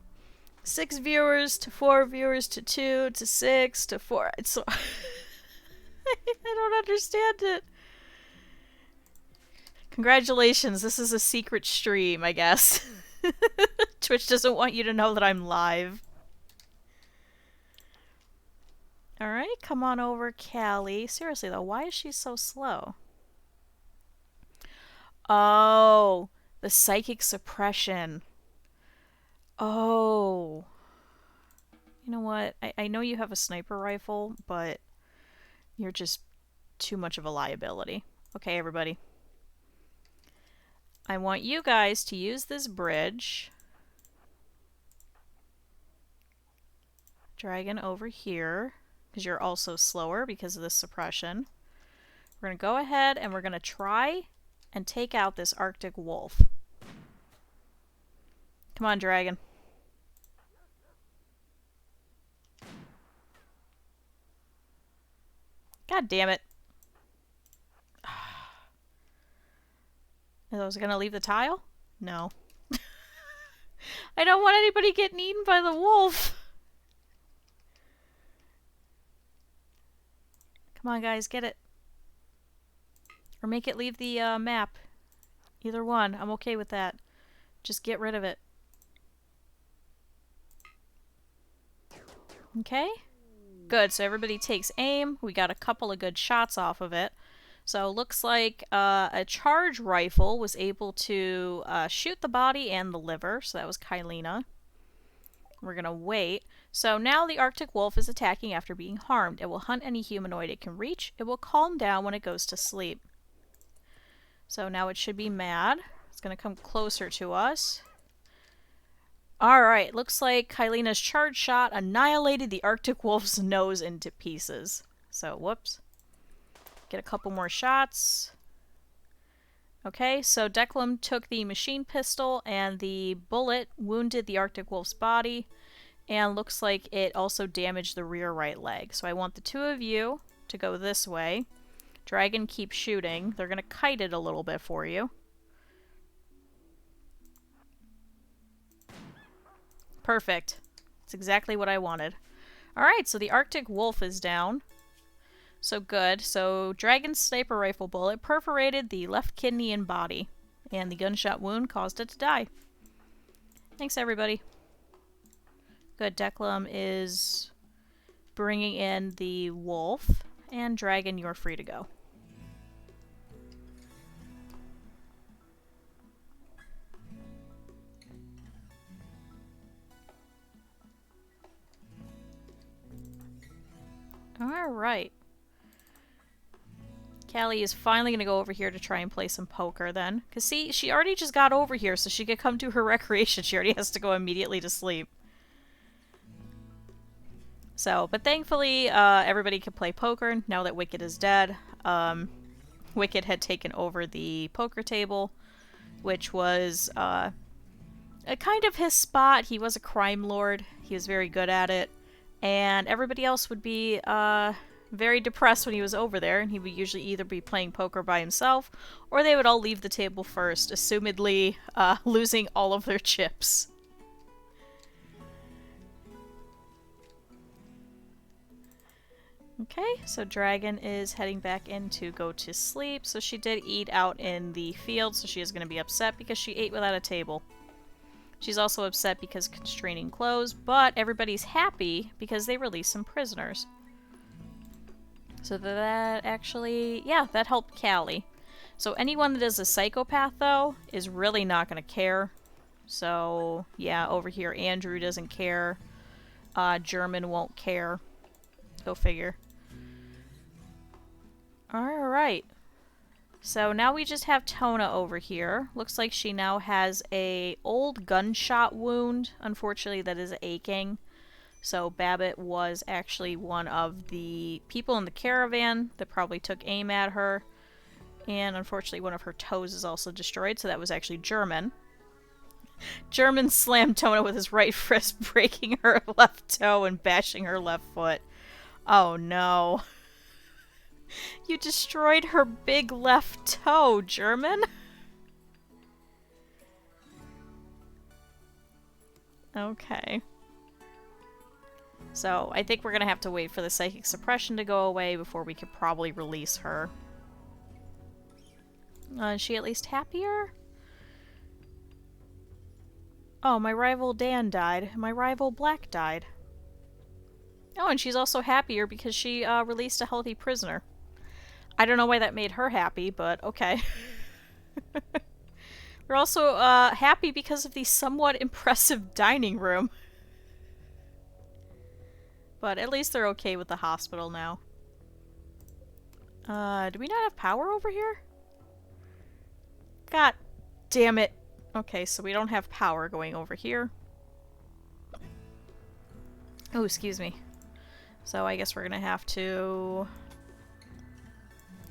6 viewers to 4 viewers to 2 to 6 to 4... It's... I don't understand it. Congratulations, this is a secret stream, I guess. Twitch doesn't want you to know that I'm live. Alright, come on over, Callie. Seriously though, why is she so slow? Oh, the psychic suppression. Oh. You know what? I know you have a sniper rifle, but you're just too much of a liability. Okay, everybody. I want you guys to use this bridge. Dragon over here, because you're also slower because of this suppression. We're going to go ahead and we're going to try and take out this Arctic wolf. Come on, Dragon. God damn it. I was gonna leave the tile? No. I don't want anybody getting eaten by the wolf. Come on, guys, get it. Or make it leave the map. Either one. I'm okay with that. Just get rid of it. Okay? Good, so everybody takes aim. We got a couple of good shots off of it. So looks like a charge rifle was able to shoot the body and the liver. So that was Kylina. We're going to wait. So now the Arctic wolf is attacking after being harmed. It will hunt any humanoid it can reach. It will calm down when it goes to sleep. So now it should be mad. It's going to come closer to us. Alright, looks like Kylina's charge shot annihilated the Arctic wolf's nose into pieces. So, whoops. Get a couple more shots. Okay, so Declan took the machine pistol and the bullet wounded the Arctic wolf's body. And looks like it also damaged the rear right leg. So I want the two of you to go this way. Dragon, keep shooting. They're going to kite it a little bit for you. Perfect. That's exactly what I wanted. Alright, so the Arctic wolf is down. So good. So Dragon's sniper rifle bullet perforated the left kidney and body. And the gunshot wound caused it to die. Thanks, everybody. Good. Declan is bringing in the wolf. And Dragon, you're free to go. Alright. Callie is finally going to go over here to try and play some poker then. Because see, she already just got over here so she could come do her recreation. She already has to go immediately to sleep. So, but thankfully, everybody can play poker now that Wicked is dead. Wicked had taken over the poker table, which was a kind of his spot. He was a crime lord. He was very good at it. And everybody else would be very depressed when he was over there, and he would usually either be playing poker by himself, or they would all leave the table first, assumedly losing all of their chips. Okay, so Dragon is heading back in to go to sleep. So she did eat out in the field, so she is going to be upset because she ate without a table. She's also upset because constraining clothes, but everybody's happy because they released some prisoners. So that actually, yeah, that helped Callie. So anyone that is a psychopath, though, is really not going to care. So, yeah, over here, Andrew doesn't care. German won't care. Go figure. Alright. So now we just have Tona over here. Looks like she now has a old gunshot wound. Unfortunately, that is aching. So Babbitt was actually one of the people in the caravan that probably took aim at her. And unfortunately, one of her toes is also destroyed, so that was actually German. German slammed Tona with his right fist, breaking her left toe and bashing her left foot. Oh no. You destroyed her big left toe, German. Okay. So, I think we're gonna have to wait for the psychic suppression to go away before we could probably release her. Is she at least happier? Oh, my rival Dan died. My rival Black died. Oh, and she's also happier because she released a healthy prisoner. I don't know why that made her happy, but okay. We're also happy because of the somewhat impressive dining room. But at least they're okay with the hospital now. Do we not have power over here? God damn it. Okay, so we don't have power going over here. Oh, excuse me. So I guess we're gonna have to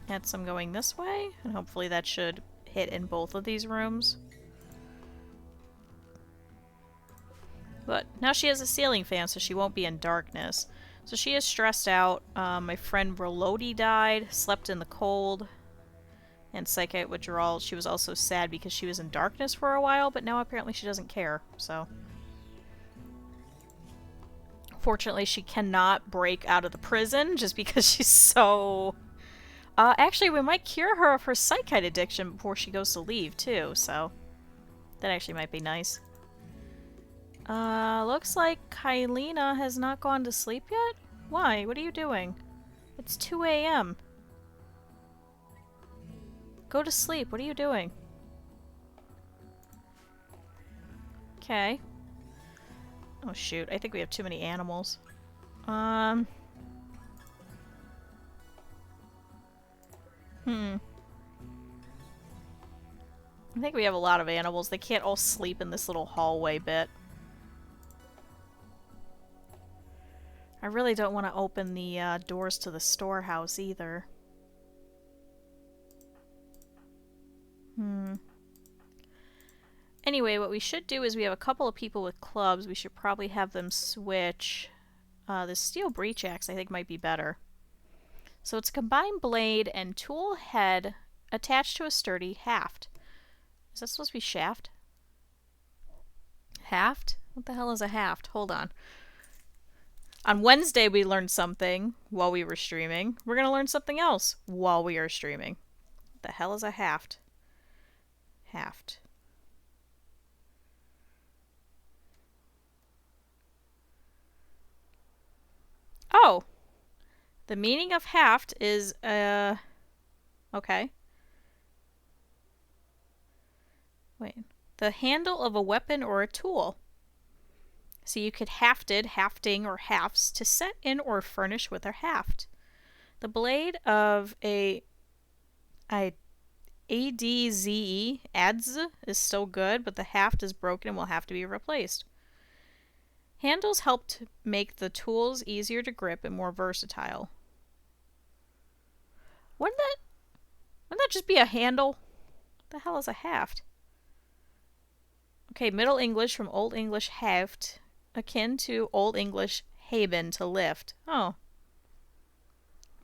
add some going this way, and hopefully that should hit in both of these rooms. But now she has a ceiling fan, so she won't be in darkness. So she is stressed out. My friend Rolodi died, slept in the cold, and psychic withdrawal. She was also sad because she was in darkness for a while, but now apparently she doesn't care, so. Fortunately, she cannot break out of the prison just because she's so... actually, we might cure her of her psychite addiction before she goes to leave, too, so... That actually might be nice. Looks like Kylina has not gone to sleep yet? Why? What are you doing? It's 2 a.m. Go to sleep. What are you doing? Okay. Oh shoot, I think we have too many animals. I think we have a lot of animals. They can't all sleep in this little hallway bit. I really don't want to open the doors to the storehouse either. Anyway, what we should do is we have a couple of people with clubs. We should probably have them switch. The steel breach axe I think might be better. So it's a combined blade and tool head attached to a sturdy haft. Is that supposed to be shaft? Haft? What the hell is a haft? Hold on. On Wednesday we learned something while we were streaming. We're gonna learn something else while we are streaming. What the hell is a haft? Haft. Oh! The meaning of haft is, okay. Wait. The handle of a weapon or a tool. So you could hafting, or hafts to set in or furnish with a haft. The blade of a ADZE, ADZ, is still good, but the haft is broken and will have to be replaced. Handles help to make the tools easier to grip and more versatile. Wouldn't that just be a handle? What the hell is a haft? Okay, Middle English from Old English haft, akin to Old English haben, to lift. Oh.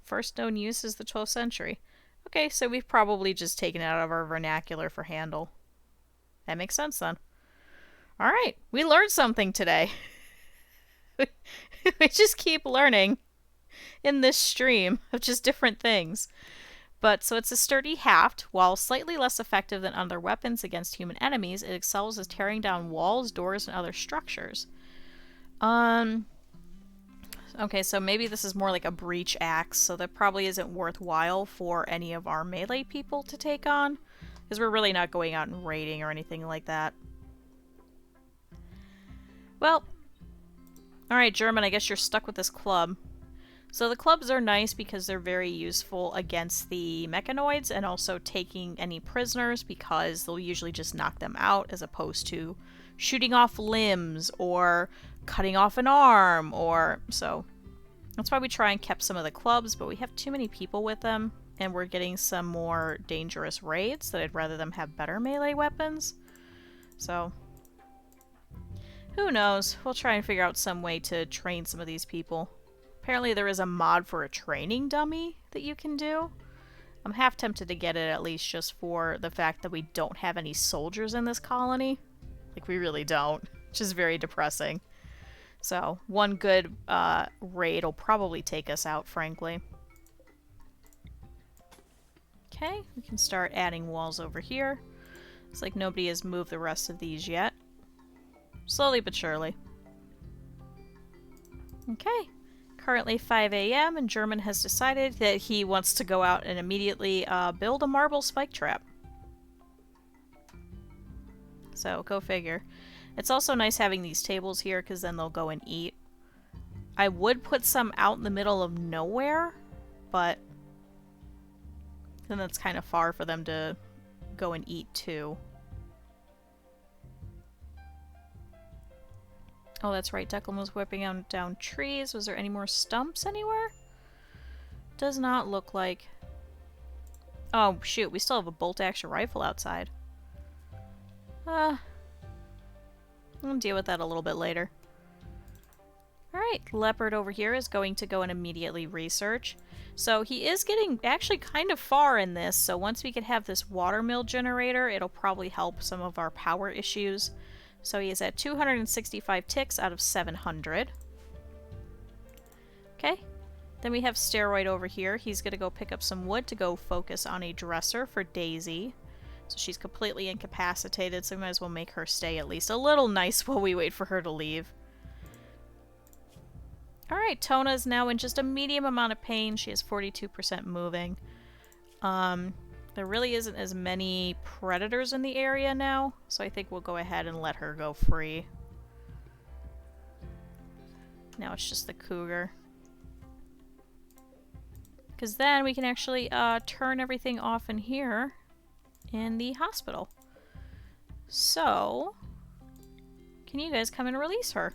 First known use is the 12th century. Okay, so we've probably just taken it out of our vernacular for handle. That makes sense then. Alright, we learned something today. We just keep learning in this stream of just different things. But so it's a sturdy haft. While slightly less effective than other weapons against human enemies, it excels as tearing down walls, doors, and other structures. Okay, so maybe this is more like a breach axe, so that probably isn't worthwhile for any of our melee people to take on, because we're really not going out and raiding or anything like that. Well, alright, German, I guess you're stuck with this club. So the clubs are nice because they're very useful against the mechanoids and also taking any prisoners, because they'll usually just knock them out as opposed to shooting off limbs or cutting off an arm, or so. That's why we try and keep some of the clubs, but we have too many people with them and we're getting some more dangerous raids that I'd rather them have better melee weapons. So who knows? We'll try and figure out some way to train some of these people. Apparently there is a mod for a training dummy that you can do. I'm half tempted to get it, at least just for the fact that we don't have any soldiers in this colony. Like, we really don't, which is very depressing. So, one good raid will probably take us out, frankly. Okay, we can start adding walls over here. Looks like nobody has moved the rest of these yet. Slowly but surely. Okay. Currently 5 a.m. and German has decided that he wants to go out and immediately build a marble spike trap. So, go figure. It's also nice having these tables here because then they'll go and eat. I would put some out in the middle of nowhere, but then that's kind of far for them to go and eat too. Oh, that's right. Declan was whipping down trees. Was there any more stumps anywhere? Does not look like... Oh, shoot. We still have a bolt-action rifle outside. I'll deal with that a little bit later. Alright, Leopard over here is going to go and immediately research. So he is getting actually kind of far in this, so once we could have this watermill generator, it'll probably help some of our power issues. So he is at 265 ticks out of 700. Okay. Then we have Steroid over here. He's going to go pick up some wood to go focus on a dresser for Daisy. So she's completely incapacitated, so we might as well make her stay at least a little nice while we wait for her to leave. Alright, Tona is now in just a medium amount of pain. She has 42% moving. There really isn't as many predators in the area now, so I think we'll go ahead and let her go free. Now it's just the cougar. Because then we can actually turn everything off in here in the hospital. So, can you guys come and release her?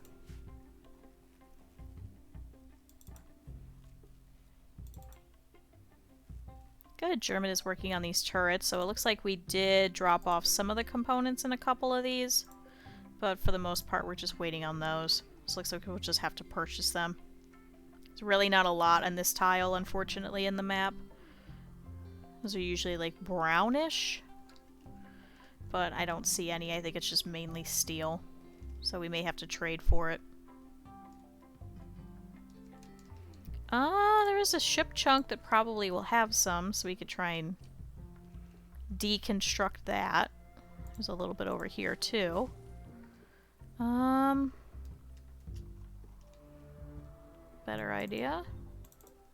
Good. German is working on these turrets, so it looks like we did drop off some of the components in a couple of these, but for the most part we're just waiting on those. So it looks like we'll just have to purchase them. There's really not a lot on this tile, unfortunately, in the map. Those are usually like brownish, but I don't see any. I think it's just mainly steel, so we may have to trade for it. There is a ship chunk that probably will have some, so we could try and deconstruct that. There's a little bit over here, too. Better idea.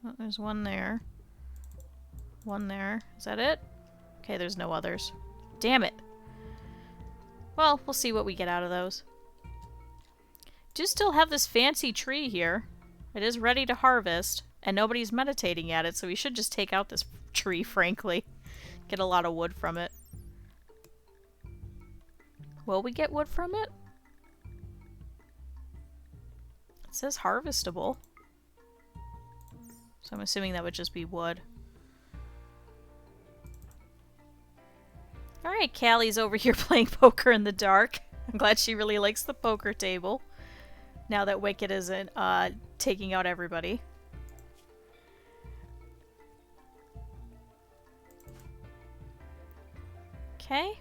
Oh, there's one there. One there. Is that it? Okay, there's no others. Damn it! Well, we'll see what we get out of those. Do still have this fancy tree here. It is ready to harvest, and nobody's meditating at it, so we should just take out this tree, frankly. Get a lot of wood from it. Will we get wood from it? It says harvestable. So I'm assuming that would just be wood. Alright, Callie's over here playing poker in the dark. I'm glad she really likes the poker table. Now that Wicked isn't taking out everybody. Okay.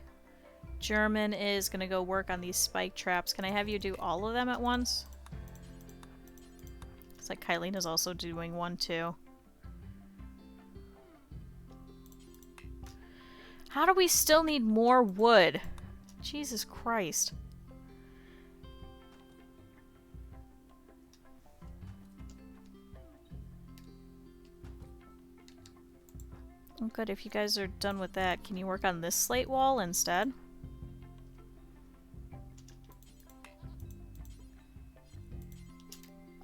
German is gonna go work on these spike traps. Can I have you do all of them at once? It's like Kylene is also doing one too. How do we still need more wood? Jesus Christ. Oh, good. If you guys are done with that, can you work on this slate wall instead?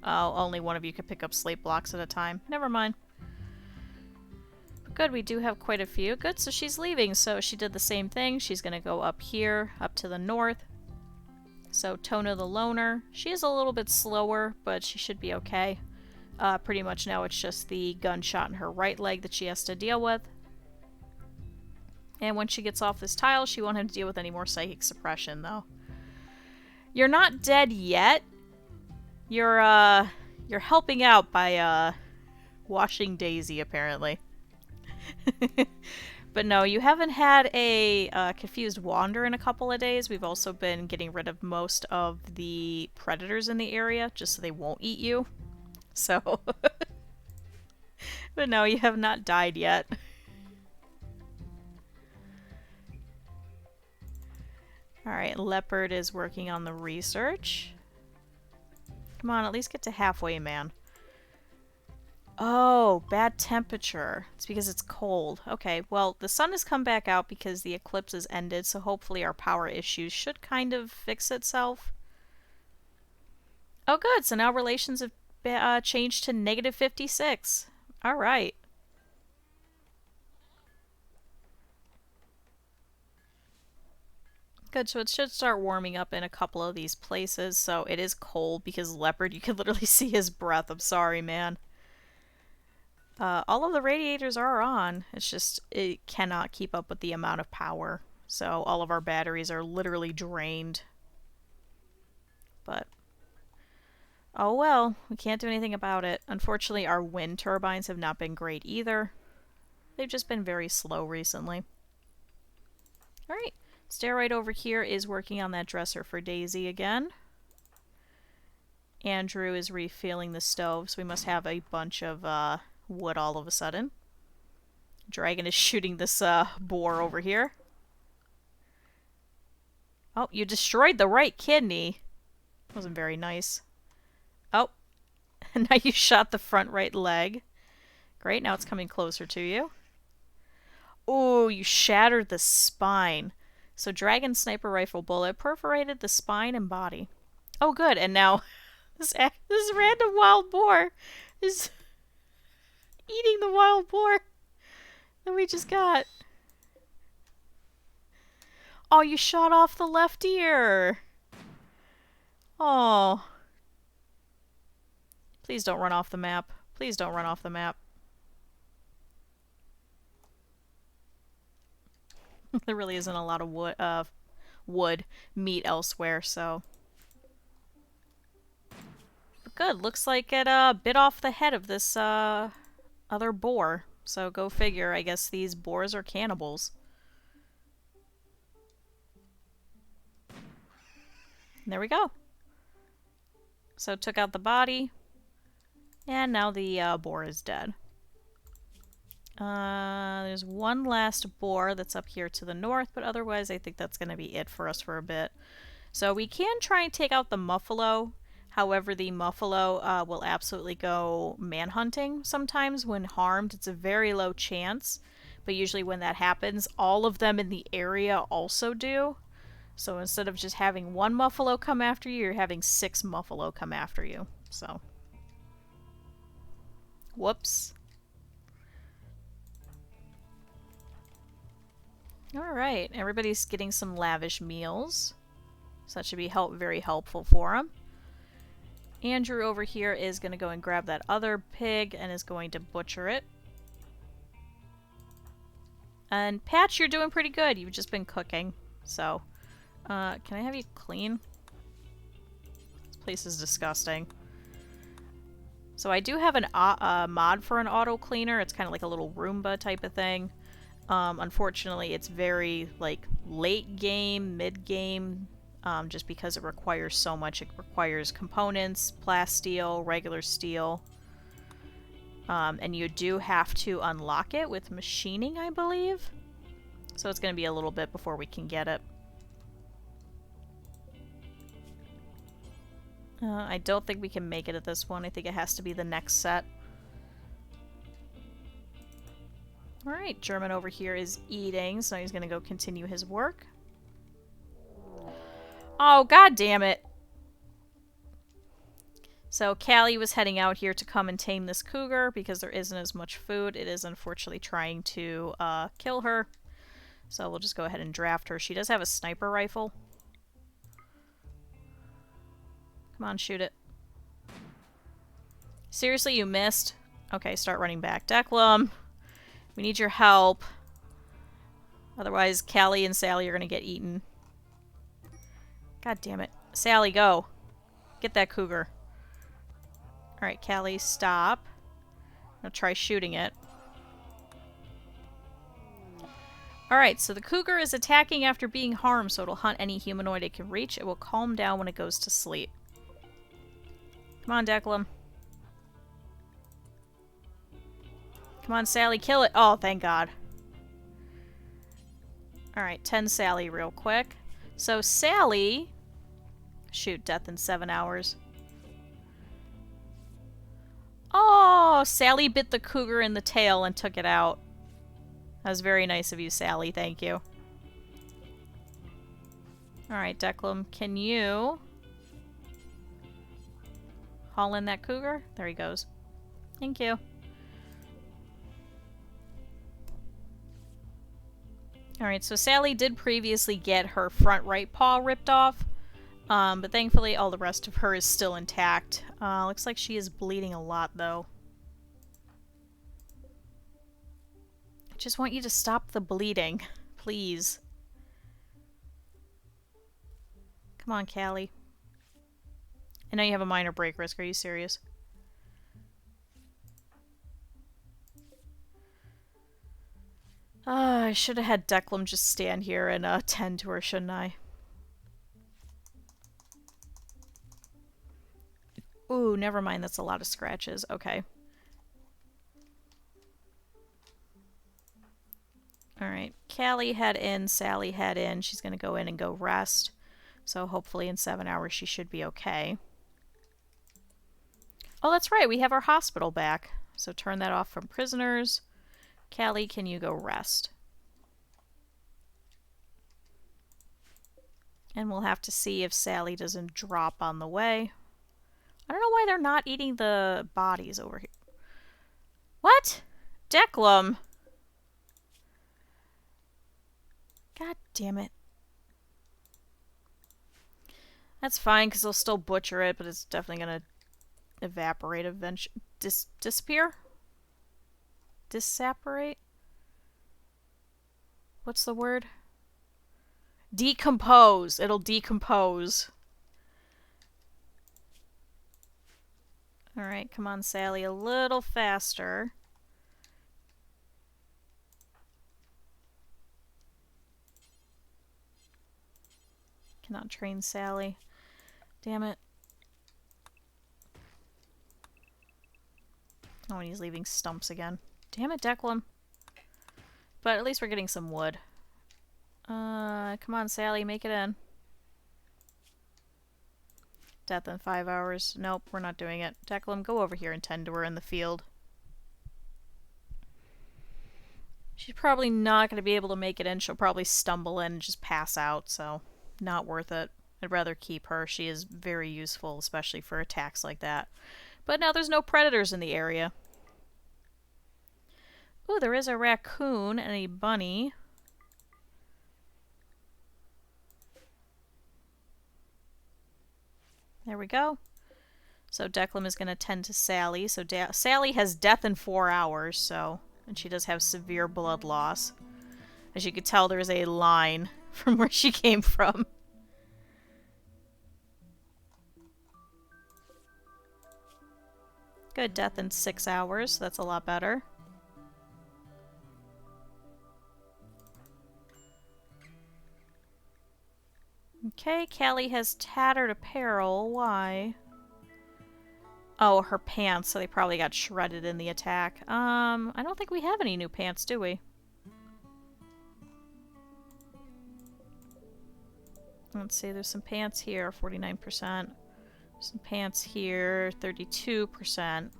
Oh, only one of you could pick up slate blocks at a time. Never mind. But good, we do have quite a few. Good, so she's leaving. So she did the same thing. She's going to go up here, up to the north. So Tona the Loner. She is a little bit slower, but she should be okay. Pretty much now it's just the gunshot in her right leg that she has to deal with. And when she gets off this tile, she won't have to deal with any more psychic suppression, though. You're not dead yet. You're helping out by, washing Daisy, apparently. But no, you haven't had a confused wander in a couple of days. We've also been getting rid of most of the predators in the area, just so they won't eat you. So, but no, you have not died yet. Alright, Leopard is working on the research. Come on, at least get to halfway, man. Oh, bad temperature. It's because it's cold. Okay, well, the sun has come back out because the eclipse has ended, so hopefully our power issues should kind of fix itself. Oh, good. So now relations have changed to -56. All right. Good, so it should start warming up in a couple of these places. So it is cold because Leopard, you can literally see his breath. I'm sorry, man. All of the radiators are on. It's just, it cannot keep up with the amount of power. So all of our batteries are literally drained. But, oh well, we can't do anything about it. Unfortunately, our wind turbines have not been great either. They've just been very slow recently. Alright, Steroid over here is working on that dresser for Daisy again. Andrew is refilling the stove, so we must have a bunch of wood all of a sudden. Dragon is shooting this boar over here. Oh, you destroyed the right kidney. Wasn't very nice. Oh, now you shot the front right leg. Great, now it's coming closer to you. Oh, you shattered the spine. So Dragon Sniper Rifle bullet perforated the spine and body. Oh, good, and now this random wild boar is eating the wild boar that we just got. Oh, you shot off the left ear. Oh. Please don't run off the map. Please don't run off the map. There really isn't a lot of wood meat elsewhere, so. But good. Looks like it bit off the head of this other boar. So go figure. I guess these boars are cannibals. And there we go. So took out the body. And now the boar is dead. There's one last boar that's up here to the north, but otherwise I think that's going to be it for us for a bit. So we can try and take out the muffalo. However, the muffalo will absolutely go manhunting sometimes when harmed. It's a very low chance, but usually when that happens, all of them in the area also do. So instead of just having one muffalo come after you, you're having 6 muffalo come after you. So. Whoops. Alright, everybody's getting some lavish meals. So that should be very helpful for them. Andrew over here is going to go and grab that other pig and is going to butcher it. And Patch, you're doing pretty good. You've just been cooking. So, can I have you clean? This place is disgusting. So I do have a mod for an auto cleaner. It's kind of like a little Roomba type of thing. Unfortunately, it's very, like, late game, mid game, just because it requires so much. It requires components, plasteel, regular steel. And you do have to unlock it with machining, I believe. So it's going to be a little bit before we can get it. I don't think we can make it at this one. I think it has to be the next set. Alright, German over here is eating, so he's going to go continue his work. Oh, god damn it! So Callie was heading out here to come and tame this cougar because there isn't as much food. It is unfortunately trying to kill her. So we'll just go ahead and draft her. She does have a sniper rifle. Come on, shoot it. Seriously, you missed? Okay, start running back. Declan, we need your help. Otherwise, Callie and Sally are going to get eaten. God damn it. Sally, go. Get that cougar. Alright, Callie, stop. Now try shooting it. Alright, so the cougar is attacking after being harmed, so it'll hunt any humanoid it can reach. It will calm down when it goes to sleep. Come on, Declan. Come on, Sally, kill it. Oh, thank God. Alright, 10 Sally real quick. So Sally... Shoot, death in 7 hours. Oh, Sally bit the cougar in the tail and took it out. That was very nice of you, Sally. Thank you. Alright, Declan, can you haul in that cougar? There he goes. Thank you. Alright, so Sally did previously get her front right paw ripped off. But thankfully all the rest of her is still intact. Looks like she is bleeding a lot, though. I just want you to stop the bleeding. Please. Come on, Callie. I know you have a minor break risk. Are you serious? I should have had Declan just stand here and tend to her, shouldn't I? Ooh, never mind. That's a lot of scratches. Okay. Alright. Callie head in. Sally head in. She's going to go in and go rest. So hopefully in 7 hours she should be okay. Oh, that's right. We have our hospital back. So turn that off from prisoners. Callie, can you go rest? And we'll have to see if Sally doesn't drop on the way. I don't know why they're not eating the bodies over here. What? Declan! God damn it. That's fine, because they'll still butcher it, but it's definitely going to evaporate eventually. Disappear? Disapparate? What's the word? Decompose. It'll decompose. Alright, come on, Sally. A little faster. Cannot train Sally. Damn it. Oh, and he's leaving stumps again. Damn it, Declan. But at least we're getting some wood. Come on, Sally, make it in. Death in 5 hours. Nope, we're not doing it. Declan, go over here and tend to her in the field. She's probably not going to be able to make it in. She'll probably stumble in and just pass out, so Not worth it. I'd rather keep her. She is very useful, especially for attacks like that. But now there's no predators in the area. Ooh, there is a raccoon and a bunny. There we go. So Declan is going to tend to Sally. So Sally has death in 4 hours, so... And she does have severe blood loss. As you can tell, there's a line from where she came from. Good, death in 6 hours. That's a lot better. Okay, Callie has tattered apparel. Why? Oh, her pants, so they probably got shredded in the attack. I don't think we have any new pants, do we? Let's see, there's some pants here, 49%. Some pants here, 32%.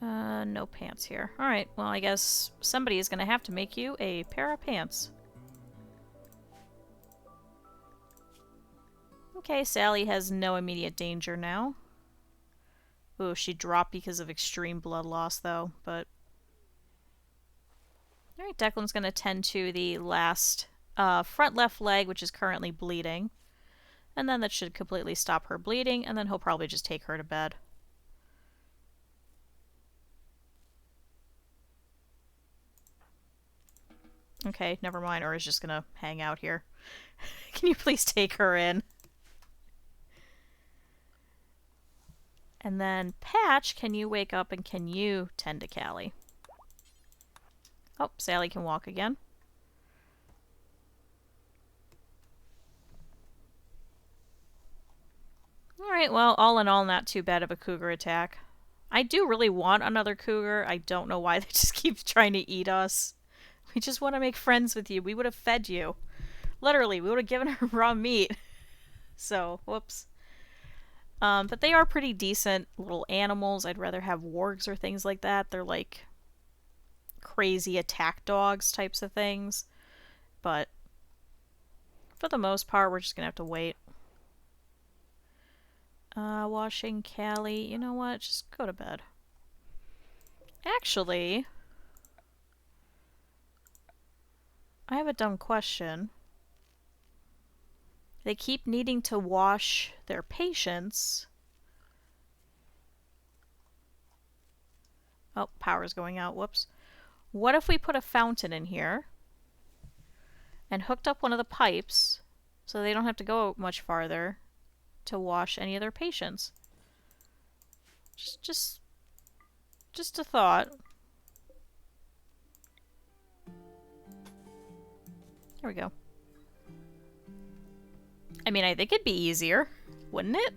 No pants here. Alright, well, I guess somebody is going to have to make you a pair of pants. Okay, Sally has no immediate danger now. Ooh, she dropped because of extreme blood loss, though, but... Alright, Declan's going to tend to the last front left leg, which is currently bleeding. And then that should completely stop her bleeding, and then he'll probably just take her to bed. Okay, never mind, or is just going to hang out here. Can you please take her in? And then, Patch, can you wake up and can you tend to Callie? Oh, Sally can walk again. Alright, well, all in all, not too bad of a cougar attack. I do really want another cougar. I don't know why they just keep trying to eat us. We just want to make friends with you. We would have fed you. Literally, we would have given her raw meat. So, whoops. But they are pretty decent little animals. I'd rather have wargs or things like that. They're like crazy attack dogs types of things. But for the most part, we're just going to have to wait. Washing Callie. You know what? Just go to bed. Actually, I have a dumb question. They keep needing to wash their patients. Oh, power's going out. Whoops. What if we put a fountain in here and hooked up one of the pipes so they don't have to go much farther to wash any of their patients? Just a thought. Here we go. I mean, I think it'd be easier, wouldn't it?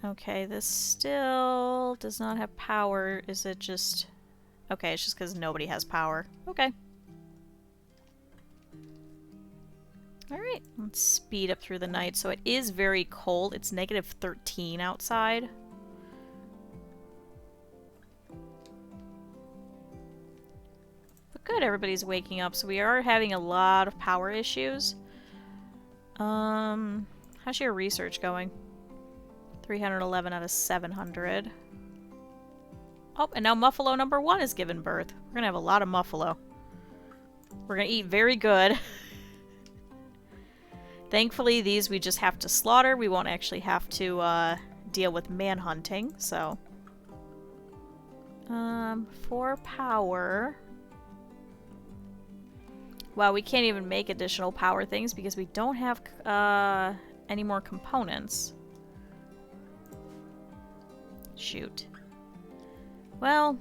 Okay, this still does not have power. Is it just... Okay, it's just because nobody has power. Okay. Alright, let's speed up through the night. So it is very cold. It's negative 13 outside. But good, everybody's waking up. So we are having a lot of power issues. How's your research going? 311 out of 700. Oh, and now Muffalo number 1 is given birth. We're gonna have a lot of Muffalo. We're gonna eat very good. Thankfully, these we just have to slaughter. We won't actually have to deal with manhunting, so... for power... Well, we can't even make additional power things because we don't have any more components. Shoot. Well...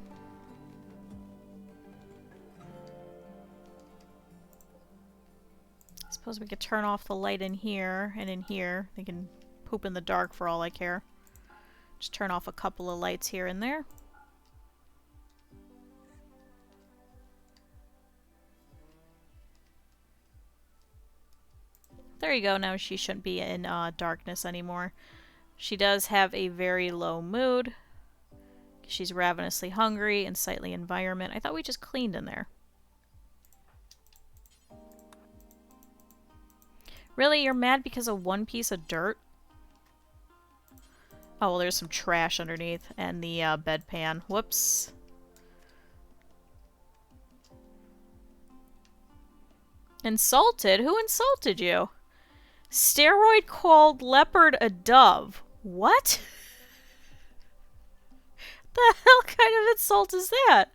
I suppose we could turn off the light in here and in here. They can poop in the dark for all I care. Just turn off a couple of lights here and there. There you go. Now she shouldn't be in darkness anymore. She does have a very low mood. She's ravenously hungry, unsightly environment. I thought we just cleaned in there. Really? You're mad because of one piece of dirt? Oh, well, there's some trash underneath and the bedpan. Whoops. Insulted? Who insulted you? Steroid called leopard a dove. What? The hell kind of insult is that?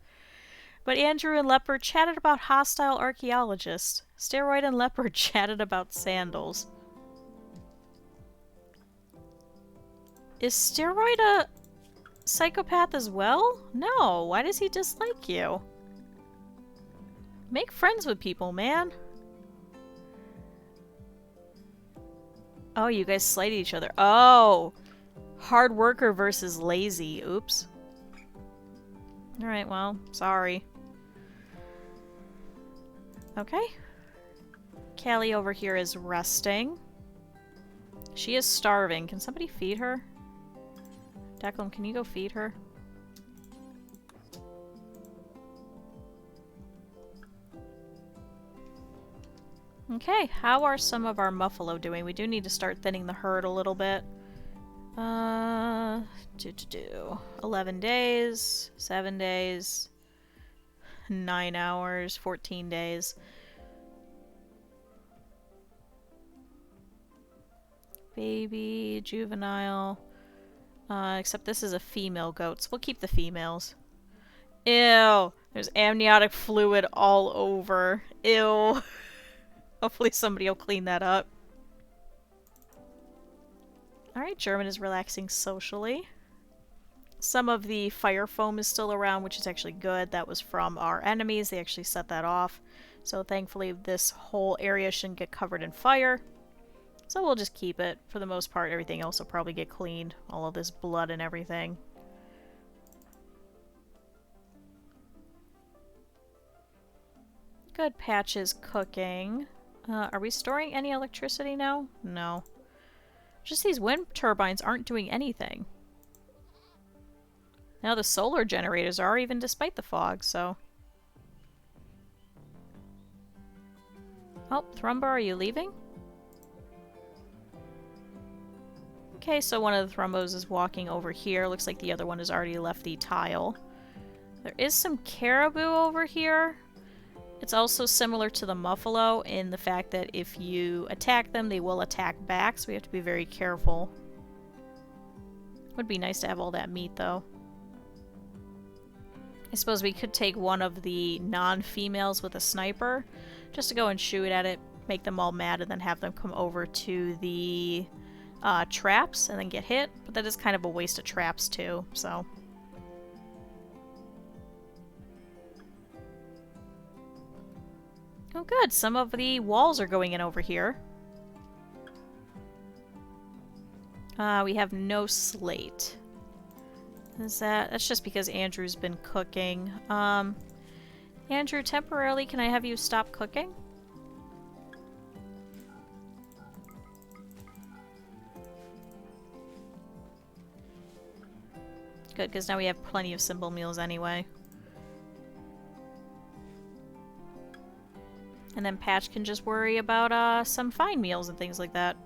But Andrew and Leopard chatted about hostile archaeologists. Steroid and Leopard chatted about sandals. Is Steroid a psychopath as well? No. Why does he dislike you? Make friends with people, man. Oh, you guys slighted each other. Oh. Hard worker versus lazy. Oops. Alright, well, sorry. Okay. Callie over here is resting. She is starving. Can somebody feed her? Declan, can you go feed her? Okay, how are some of our muffalo doing? We do need to start thinning the herd a little bit. 11 days, 7 days, 9 hours, 14 days. Baby, juvenile. Except this is a female goat, so we'll keep the females. Ew! There's amniotic fluid all over. Ew. Hopefully somebody will clean that up. Alright, German is relaxing socially. Some of the fire foam is still around, which is actually good. That was from our enemies. They actually set that off. So thankfully this whole area shouldn't get covered in fire. So we'll just keep it. For the most part, everything else will probably get cleaned. All of this blood and everything. Good. Patch is cooking. Are we storing any electricity now? No. Just these wind turbines aren't doing anything. Now the solar generators are, even despite the fog, so... Oh, Thrumba, are you leaving? Okay, so one of the Thrumbos is walking over here. Looks like the other one has already left the tile. There is some caribou over here. It's also similar to the muffalo in the fact that if you attack them, they will attack back, so we have to be very careful. Would be nice to have all that meat, though. I suppose we could take one of the non-females with a sniper, just to go and shoot at it, make them all mad, and then have them come over to the traps and then get hit. But that is kind of a waste of traps, too, so... Oh good, some of the walls are going in over here. We have no slate. That's just because Andrew's been cooking. Andrew, temporarily, can I have you stop cooking? Good, because now we have plenty of simple meals anyway. And then Patch can just worry about some fine meals and things like that.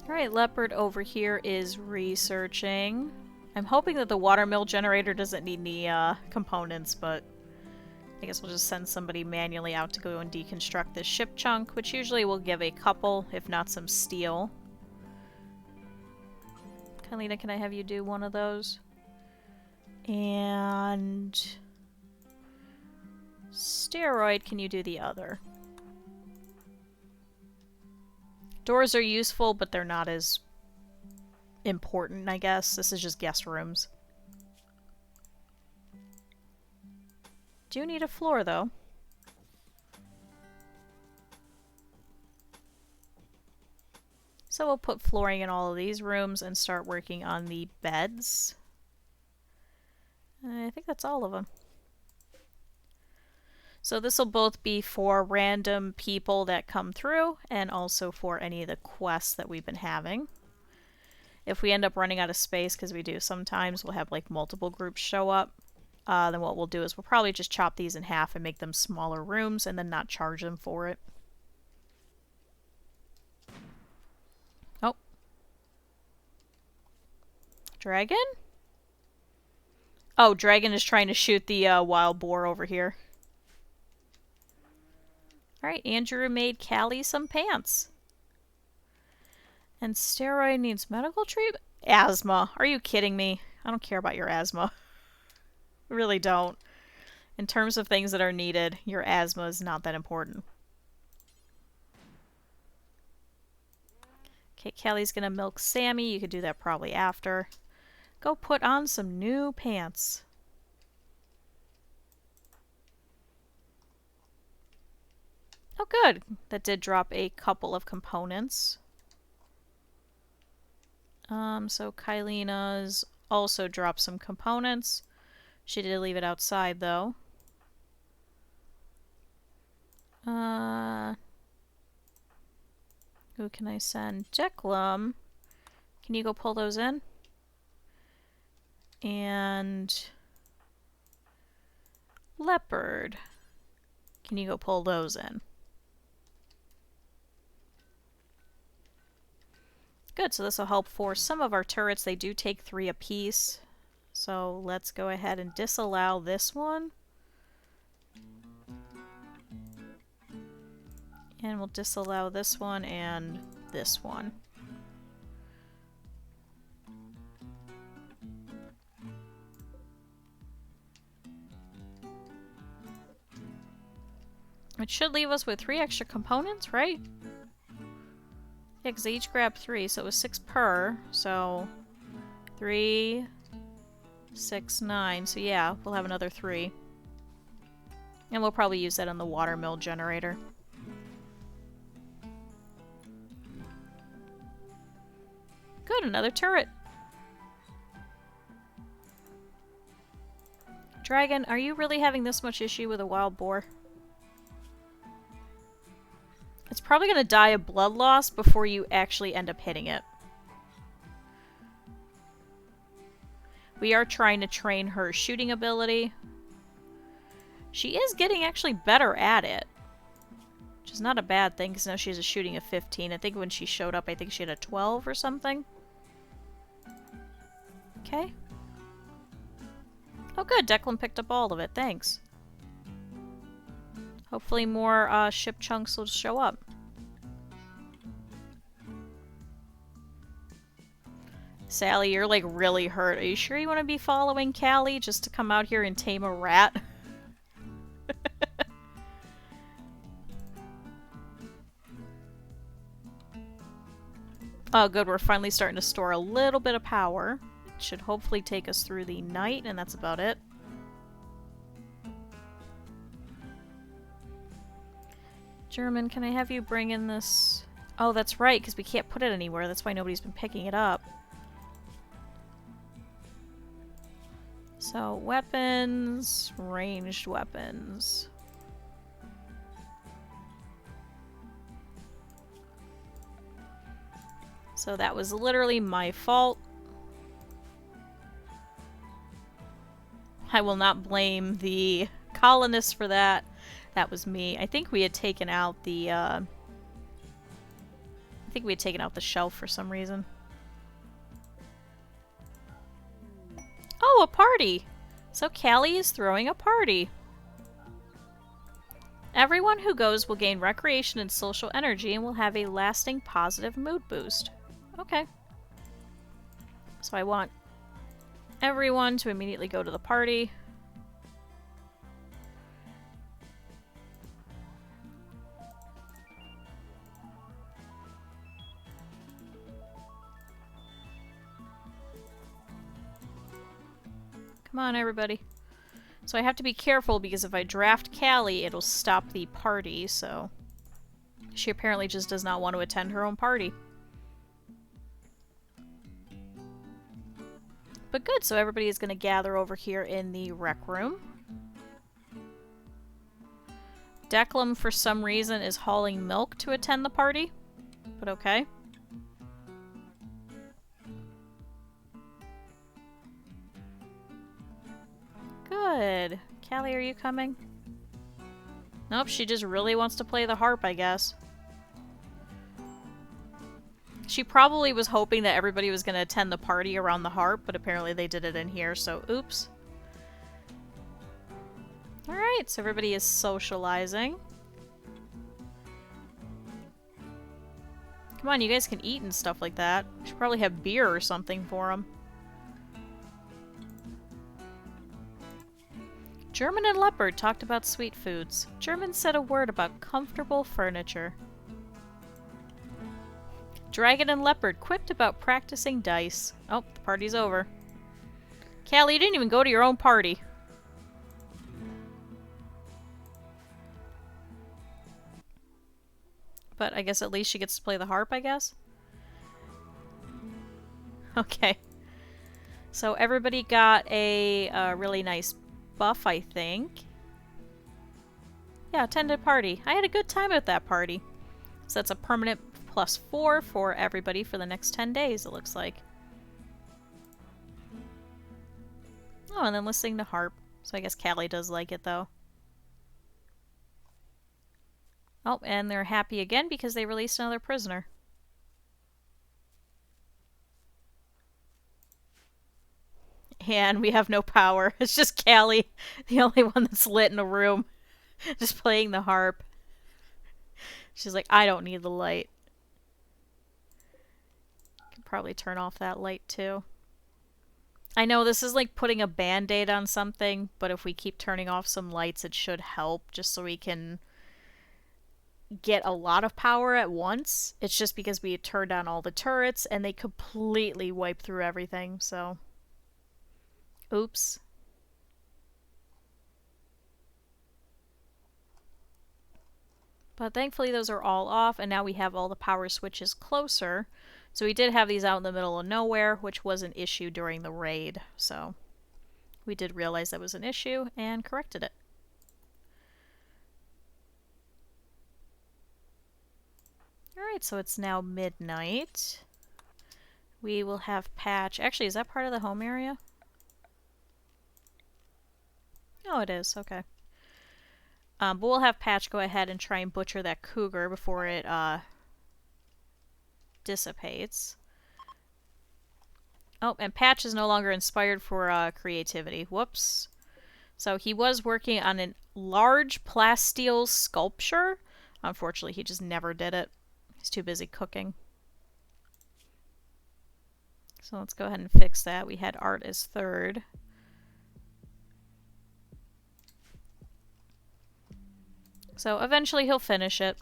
Alright, Leopard over here is researching. I'm hoping that the watermill generator doesn't need any components, but I guess we'll just send somebody manually out to go and deconstruct this ship chunk, which usually will give a couple, if not some steel. Kylina, can I have you do one of those? And... Steroid, can you do the other? Doors are useful, but they're not as important, I guess. This is just guest rooms. Do need a floor, though. So we'll put flooring in all of these rooms and start working on the beds. I think that's all of them. So this will both be for random people that come through and also for any of the quests that we've been having. If we end up running out of space, because we do sometimes, we'll have like multiple groups show up. then what we'll do is we'll probably just chop these in half and make them smaller rooms and then not charge them for it. Oh. Dragon? Oh, Dragon is trying to shoot the wild boar over here. Alright, Andrew made Callie some pants. And Steroid needs medical treatment? Asthma. Are you kidding me? I don't care about your asthma. I really don't. In terms of things that are needed, your asthma is not that important. Okay, Callie's gonna milk Sammy. You could do that probably after. Go put on some new pants. Oh good. That did drop a couple of components. So Kylina's also dropped some components. She did leave it outside though. Who can I send? Declan. Can you go pull those in? And Leopard. Can you go pull those in? Good, so this will help for some of our turrets. They do take 3 apiece. So let's go ahead and disallow this one. And we'll disallow this one and this one. It should leave us with 3 extra components, right? Yeah, because they each grabbed 3, so it was 6 per. So 3, 6, 9. So yeah, we'll have another 3. And we'll probably use that on the watermill generator. Good, another turret. Dragon, are you really having this much issue with a wild boar? It's probably going to die of blood loss before you actually end up hitting it. We are trying to train her shooting ability. She is getting actually better at it. Which is not a bad thing, because now she has a shooting of 15. I think when she showed up, I think she had a 12 or something. Okay. Oh good, Declan picked up all of it. Thanks. Hopefully more ship chunks will show up. Sally, you're like really hurt. Are you sure you want to be following Callie just to come out here and tame a rat? Oh good, we're finally starting to store a little bit of power. It should hopefully take us through the night, and that's about it. German, can I have you bring in this? Oh, that's right, because we can't put it anywhere. That's why nobody's been picking it up. So, weapons, ranged weapons. So that was literally my fault. I will not blame the colonists for that. That was me. I think we had taken out the, shelf for some reason. Oh, a party! So Callie is throwing a party. Everyone who goes will gain recreation and social energy and will have a lasting positive mood boost. Okay. So I want everyone to immediately go to the party. Come on, everybody. So I have to be careful because if I draft Callie, it'll stop the party, so... She apparently just does not want to attend her own party. But good, so everybody is going to gather over here in the rec room. Declan, for some reason, is hauling milk to attend the party. But okay. Good. Callie, are you coming? Nope, she just really wants to play the harp, I guess. She probably was hoping that everybody was going to attend the party around the harp, but apparently they did it in here, so oops. Alright, so everybody is socializing. Come on, you guys can eat and stuff like that. We should probably have beer or something for them. German and Leopard talked about sweet foods. German said a word about comfortable furniture. Dragon and Leopard quipped about practicing dice. Oh, the party's over. Callie, you didn't even go to your own party. But I guess at least she gets to play the harp, I guess? Okay. So everybody got a really nice buff, I think. Yeah, attended party. I had a good time at that party. So that's a permanent +4 for everybody for the next 10 days, it looks like. Oh, and then listening to harp. So I guess Callie does like it, though. Oh, and they're happy again because they released another prisoner. And we have no power. It's just Callie, the only one that's lit in the room. Just playing the harp. She's like, I don't need the light. Could probably turn off that light too. I know this is like putting a band-aid on something, but if we keep turning off some lights, it should help just so we can get a lot of power at once. It's just because we turned on all the turrets and they completely wiped through everything, so... Oops. But thankfully those are all off, and now we have all the power switches closer. So we did have these out in the middle of nowhere, which was an issue during the raid. So we did realize that was an issue and corrected it. Alright, so it's now midnight. We will have Patch. Actually, is that part of the home area? Oh, it is. Okay. But we'll have Patch go ahead and try and butcher that cougar before it dissipates. Oh, and Patch is no longer inspired for creativity. Whoops. So he was working on a large plasteel sculpture. Unfortunately, he just never did it. He's too busy cooking. So let's go ahead and fix that. We had art as third. So eventually he'll finish it.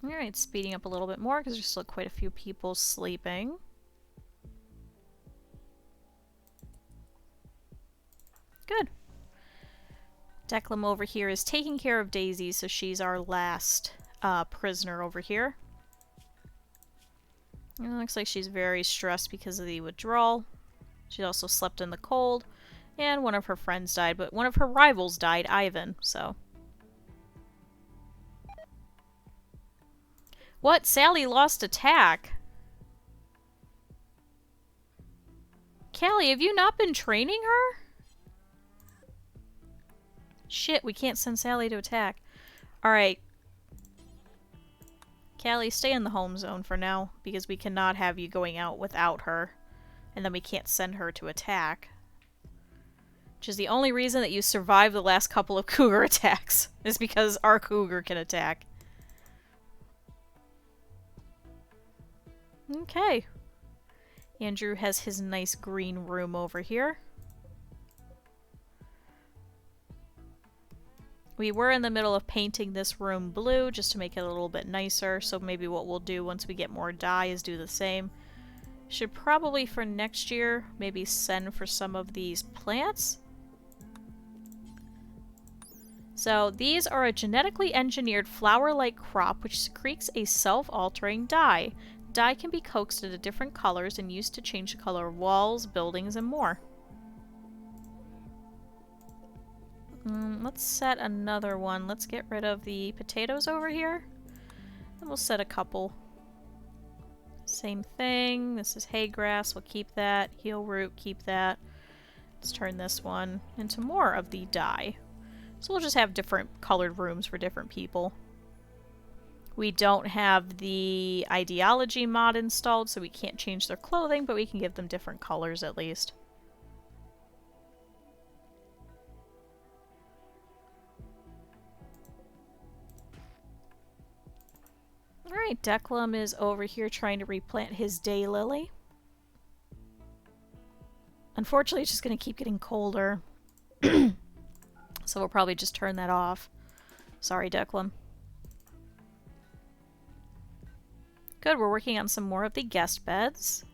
Alright, speeding up a little bit more because there's still quite a few people sleeping. Good. Declan over here is taking care of Daisy, so she's our last prisoner over here. It looks like she's very stressed because of the withdrawal. She also slept in the cold, and one of her friends died, but one of her rivals died, Ivan, so... What? Sally lost attack? Callie, have you not been training her? Shit, we can't send Sally to attack. Alright. Callie, stay in the home zone for now, because we cannot have you going out without her. And then we can't send her to attack. Which is the only reason that you survived the last couple of cougar attacks. Is because our cougar can attack. Okay. Andrew has his nice green room over here. We were in the middle of painting this room blue just to make it a little bit nicer, so maybe what we'll do once we get more dye is do the same. Should probably for next year maybe send for some of these plants. So these are a genetically engineered flower-like crop which secretes a self-altering dye. Dye can be coaxed into different colors and used to change the color of walls, buildings, and more. Let's set another one. Let's get rid of the potatoes over here. And we'll set a couple. Same thing. This is hay grass. We'll keep that. Heel root, keep that. Let's turn this one into more of the dye. So we'll just have different colored rooms for different people. We don't have the ideology mod installed, so we can't change their clothing, but we can give them different colors at least. Alright, Declan is over here trying to replant his daylily. Unfortunately, it's just going to keep getting colder. So we'll probably just turn that off. Sorry, Declan. Good, we're working on some more of the guest beds.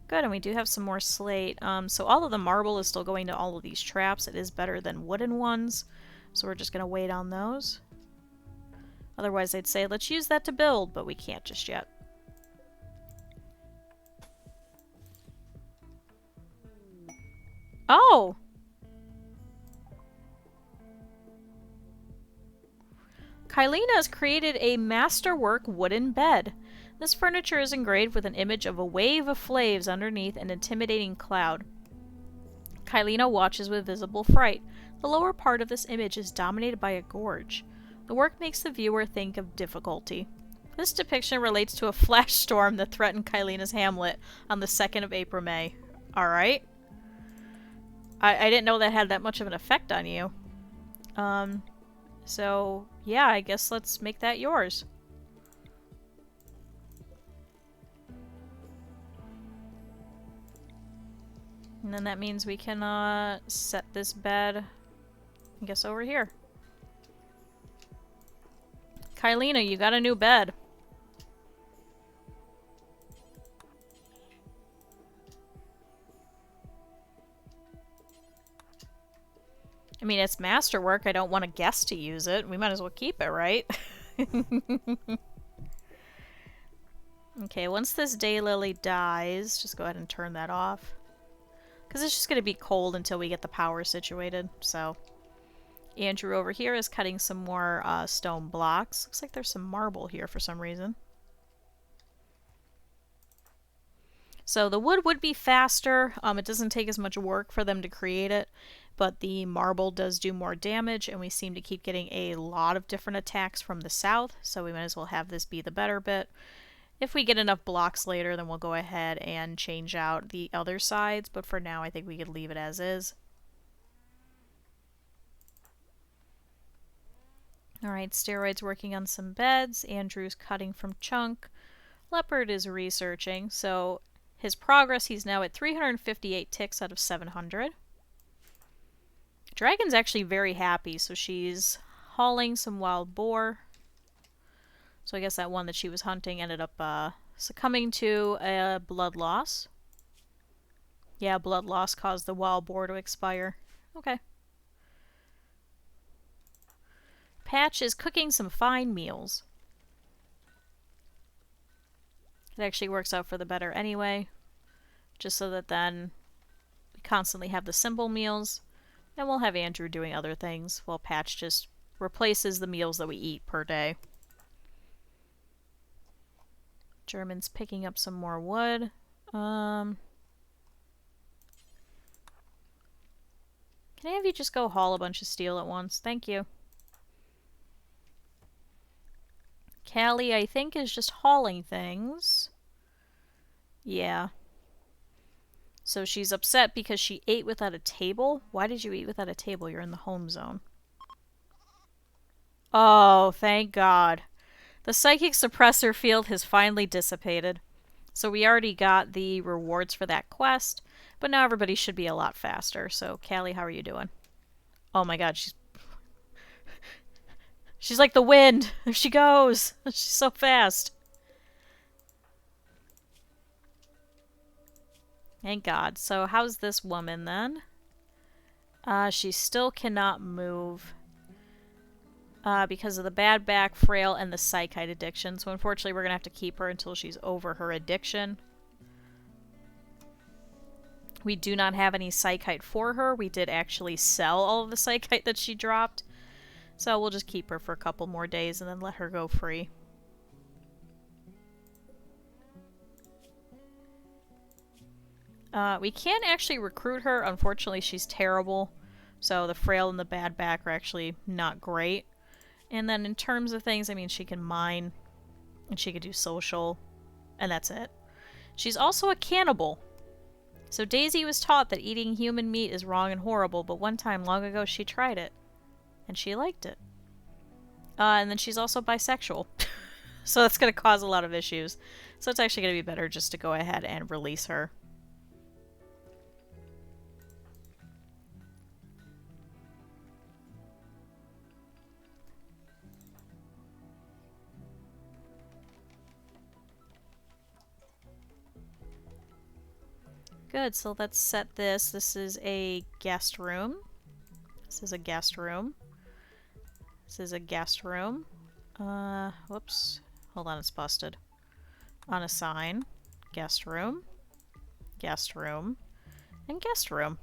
Good, and we do have some more slate. So all of the marble is still going to all of these traps. It is better than wooden ones. So we're just going to wait on those. Otherwise, I'd say let's use that to build, but we can't just yet. Oh! Kylina has created a masterwork wooden bed. This furniture is engraved with an image of a wave of flaves underneath an intimidating cloud. Kylina watches with visible fright. The lower part of this image is dominated by a gorge. The work makes the viewer think of difficulty. This depiction relates to a flash storm that threatened Kylina's hamlet on the 2nd of April-May. Alright. I didn't know that had that much of an effect on you. So, yeah, I guess let's make that yours. And then that means we can set this bed, I guess, over here. Kylina, you got a new bed. I mean, it's masterwork. I don't want a guest to use it. We might as well keep it, right? Okay, once this daylily dies, just go ahead and turn that off. Because it's just going to be cold until we get the power situated, so... Andrew over here is cutting some more stone blocks. Looks like there's some marble here for some reason. So the wood would be faster. It doesn't take as much work for them to create it, but the marble does do more damage, and we seem to keep getting a lot of different attacks from the south, so we might as well have this be the better bit. If we get enough blocks later, then we'll go ahead and change out the other sides, but for now I think we could leave it as is. Alright, Steroid's working on some beds. Andrew's cutting from chunk. Leopard is researching, so his progress, he's now at 358 ticks out of 700. Dragon's actually very happy, so she's hauling some wild boar. So I guess that one that she was hunting ended up succumbing to a blood loss. Yeah, blood loss caused the wild boar to expire. Okay. Patch is cooking some fine meals. It actually works out for the better anyway. Just so that then we constantly have the simple meals. And we'll have Andrew doing other things while Patch just replaces the meals that we eat per day. German's picking up some more wood. Can I have you just go haul a bunch of steel at once? Thank you. Callie, I think, is just hauling things. Yeah. So she's upset because she ate without a table? Why did you eat without a table? You're in the home zone. Oh, thank God. The psychic suppressor field has finally dissipated. So we already got the rewards for that quest, but now everybody should be a lot faster. So, Callie, how are you doing? Oh my God, she's like the wind. There she goes. She's so fast. Thank God. So how's this woman then? She still cannot move. Because of the bad back, frail, and the psychite addiction. So unfortunately we're going to have to keep her until she's over her addiction. We do not have any psychite for her. We did actually sell all of the psychite that she dropped. So we'll just keep her for a couple more days and then let her go free. We can't actually recruit her. Unfortunately, she's terrible. So the frail and the bad back are actually not great. And then in terms of things, I mean, she can mine. And she could do social. And that's it. She's also a cannibal. So Daisy was taught that eating human meat is wrong and horrible, but one time long ago she tried it. And she liked it. And then she's also bisexual. So that's going to cause a lot of issues. So it's actually going to be better just to go ahead and release her. Good, so let's set this. This is a guest room. This is a guest room. This is a guest room. Whoops. Hold on, it's busted. Unassign. Guest room. Guest room. And guest room.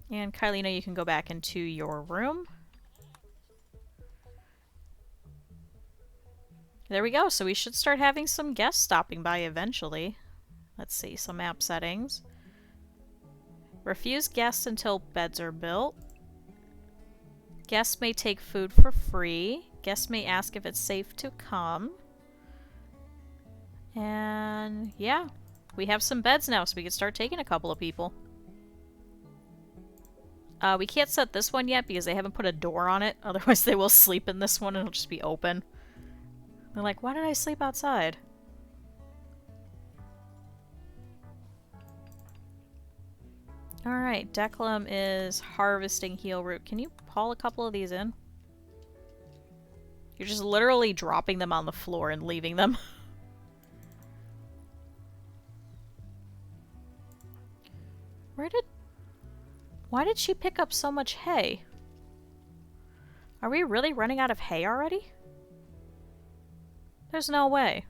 And Kyleena, you can go back into your room. There we go, so we should start having some guests stopping by eventually. Let's see, some map settings. Refuse guests until beds are built. Guests may take food for free. Guests may ask if it's safe to come. And yeah, we have some beds now, so we can start taking a couple of people. We can't set this one yet because they haven't put a door on it. Otherwise they will sleep in this one and it'll just be open. They're like, why did I sleep outside? Alright, Declum is harvesting heal root. Can you haul a couple of these in? You're just literally dropping them on the floor and leaving them. Why did she pick up so much hay? Are we really running out of hay already? There's no way.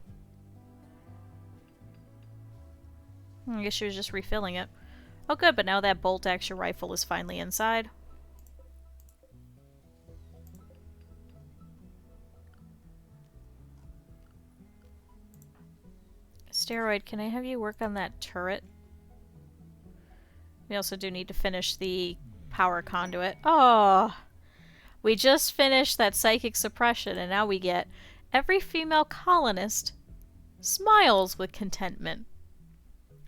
I guess she was just refilling it. Oh good, but now that bolt-action rifle is finally inside. Steroid, can I have you work on that turret? We also do need to finish the power conduit. Oh! We just finished that psychic suppression and now we get every female colonist smiles with contentment.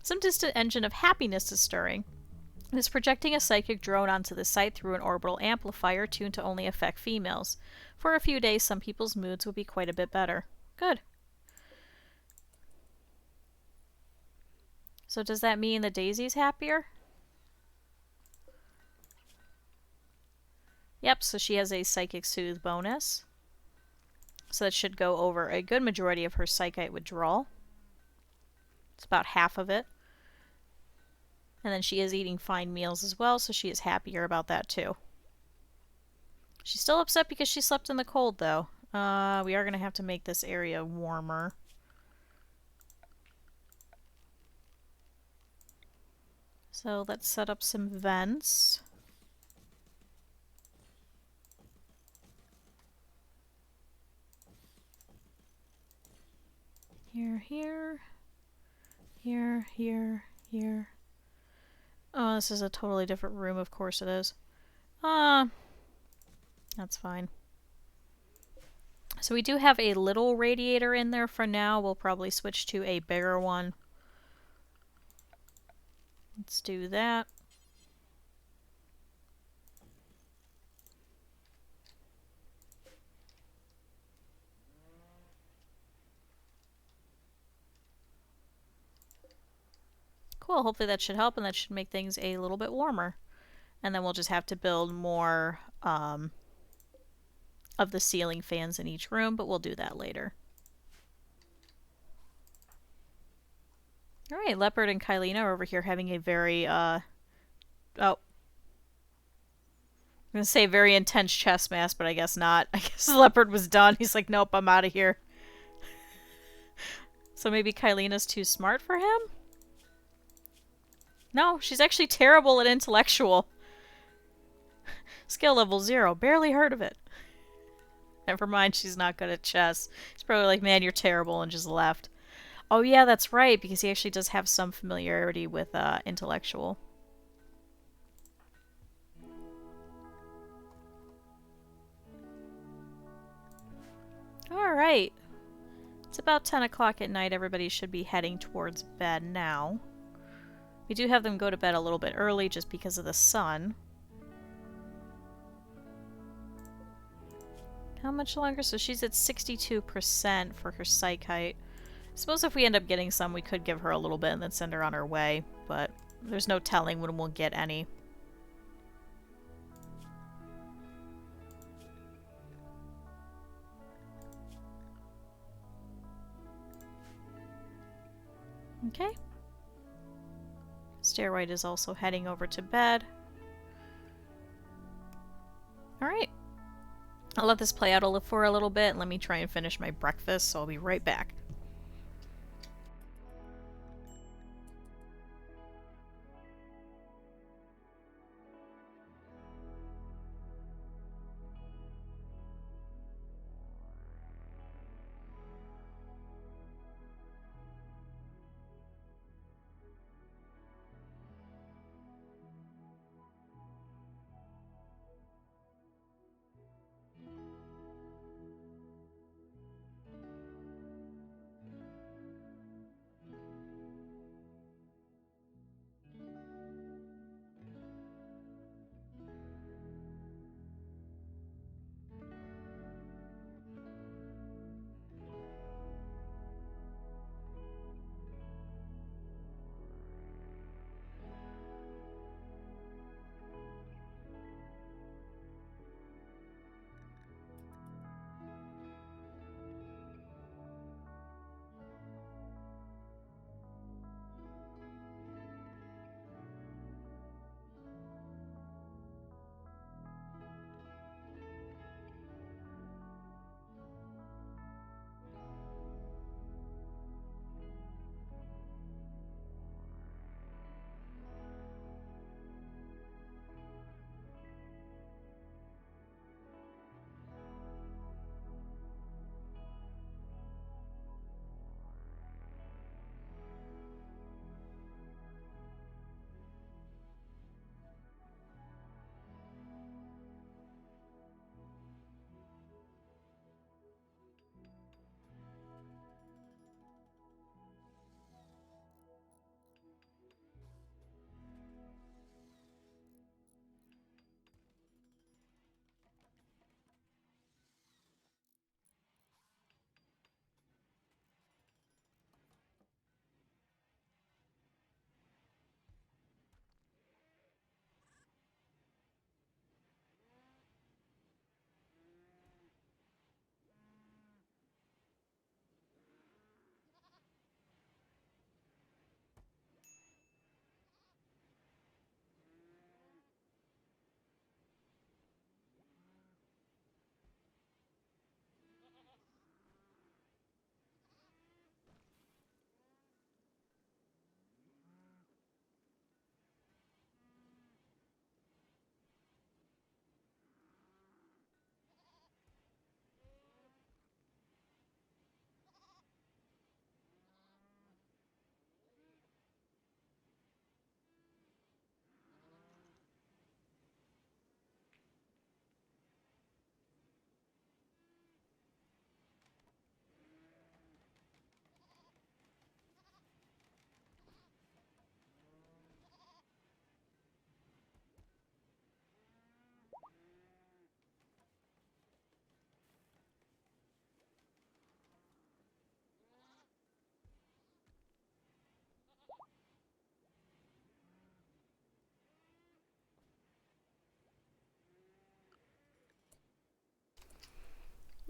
Some distant engine of happiness is stirring. It is projecting a psychic drone onto the site through an orbital amplifier tuned to only affect females. For a few days, some people's moods will be quite a bit better. Good. So does that mean that Daisy's happier? Yep, so she has a Psychic Soothe bonus. So that should go over a good majority of her Psychite withdrawal. It's about half of it. And then she is eating fine meals as well, so she is happier about that too. She's still upset because she slept in the cold though. We are going to have to make this area warmer. So let's set up some vents. Here, here. Here, here, here. Oh, this is a totally different room, of course it is. That's fine. So we do have a little radiator in there for now. We'll probably switch to a bigger one. Let's do that. Cool, hopefully that should help and that should make things a little bit warmer. And then we'll just have to build more of the ceiling fans in each room, but we'll do that later. Alright, Leopard and Kyleena are over here having a very, I'm gonna say very intense chest mask, but I guess not. I guess Leopard was done. He's like, nope, I'm out of here. So maybe Kyleena's too smart for him? No, she's actually terrible at intellectual. Skill level 0. Barely heard of it. Never mind, she's not good at chess. He's probably like, man, you're terrible, and just left. Oh yeah, that's right, because he actually does have some familiarity with intellectual. Alright. It's about 10 o'clock at night. Everybody should be heading towards bed now. We do have them go to bed a little bit early just because of the sun. How much longer? So she's at 62% for her psych height. I suppose if we end up getting some, we could give her a little bit and then send her on her way, but there's no telling when we'll get any. Okay. Steroid is also heading over to bed. Alright. I'll let this play out for a little bit and let me try and finish my breakfast, so I'll be right back.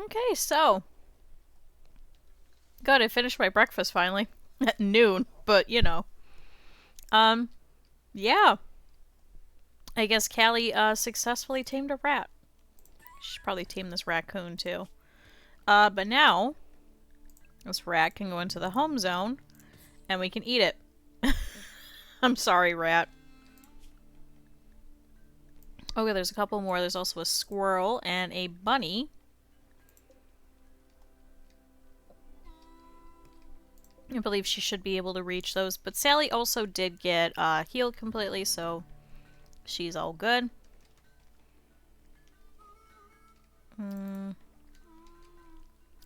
Okay, so. God, I finished my breakfast finally. At noon, but you know. Yeah. I guess Callie successfully tamed a rat. She should probably tame this raccoon too. But now this rat can go into the home zone and we can eat it. I'm sorry, rat. Okay, there's a couple more. There's also a squirrel and a bunny. I believe she should be able to reach those. But Sally also did get healed completely, so she's all good.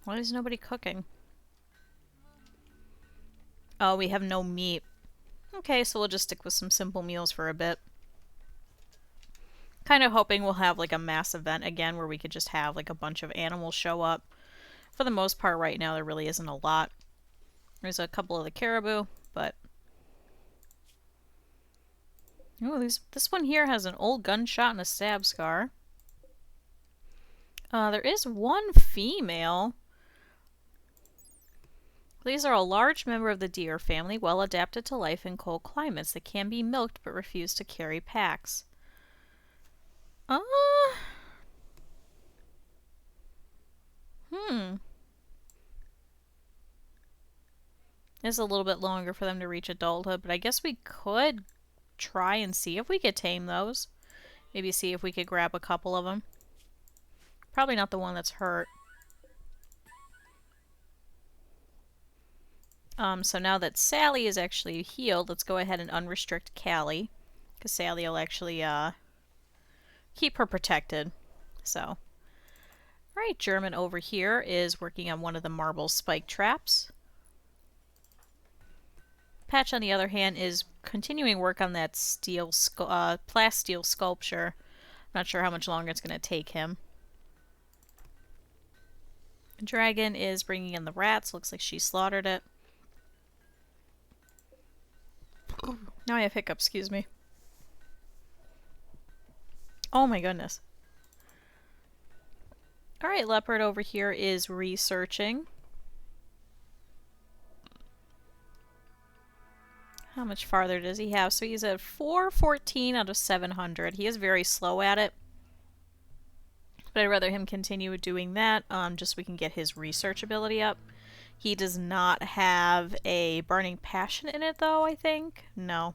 Why is nobody cooking? Oh, we have no meat. Okay, so we'll just stick with some simple meals for a bit. Kind of hoping we'll have like a mass event again where we could just have like a bunch of animals show up. For the most part right now there really isn't a lot. There's a couple of the caribou, but... Oh, this one here has an old gunshot and a stab scar. There is one female. These are a large member of the deer family, well adapted to life in cold climates that can be milked but refuse to carry packs. It's a little bit longer for them to reach adulthood, but I guess we could try and see if we could tame those. Maybe see if we could grab a couple of them. Probably not the one that's hurt. So now that Sally is actually healed, let's go ahead and unrestrict Callie. Because Sally will actually, keep her protected. So. Alright, German over here is working on one of the marble spike traps. Patch, on the other hand, is continuing work on that steel, plasteel sculpture. Not sure how much longer it's going to take him. Dragon is bringing in the rats. Looks like she slaughtered it. Now I have hiccups, excuse me. Oh my goodness. Alright, Leopard over here is researching. How much farther does he have? So he's at 414 out of 700. He is very slow at it. But I'd rather him continue doing that, just so we can get his research ability up. He does not have a burning passion in it, though, I think. No.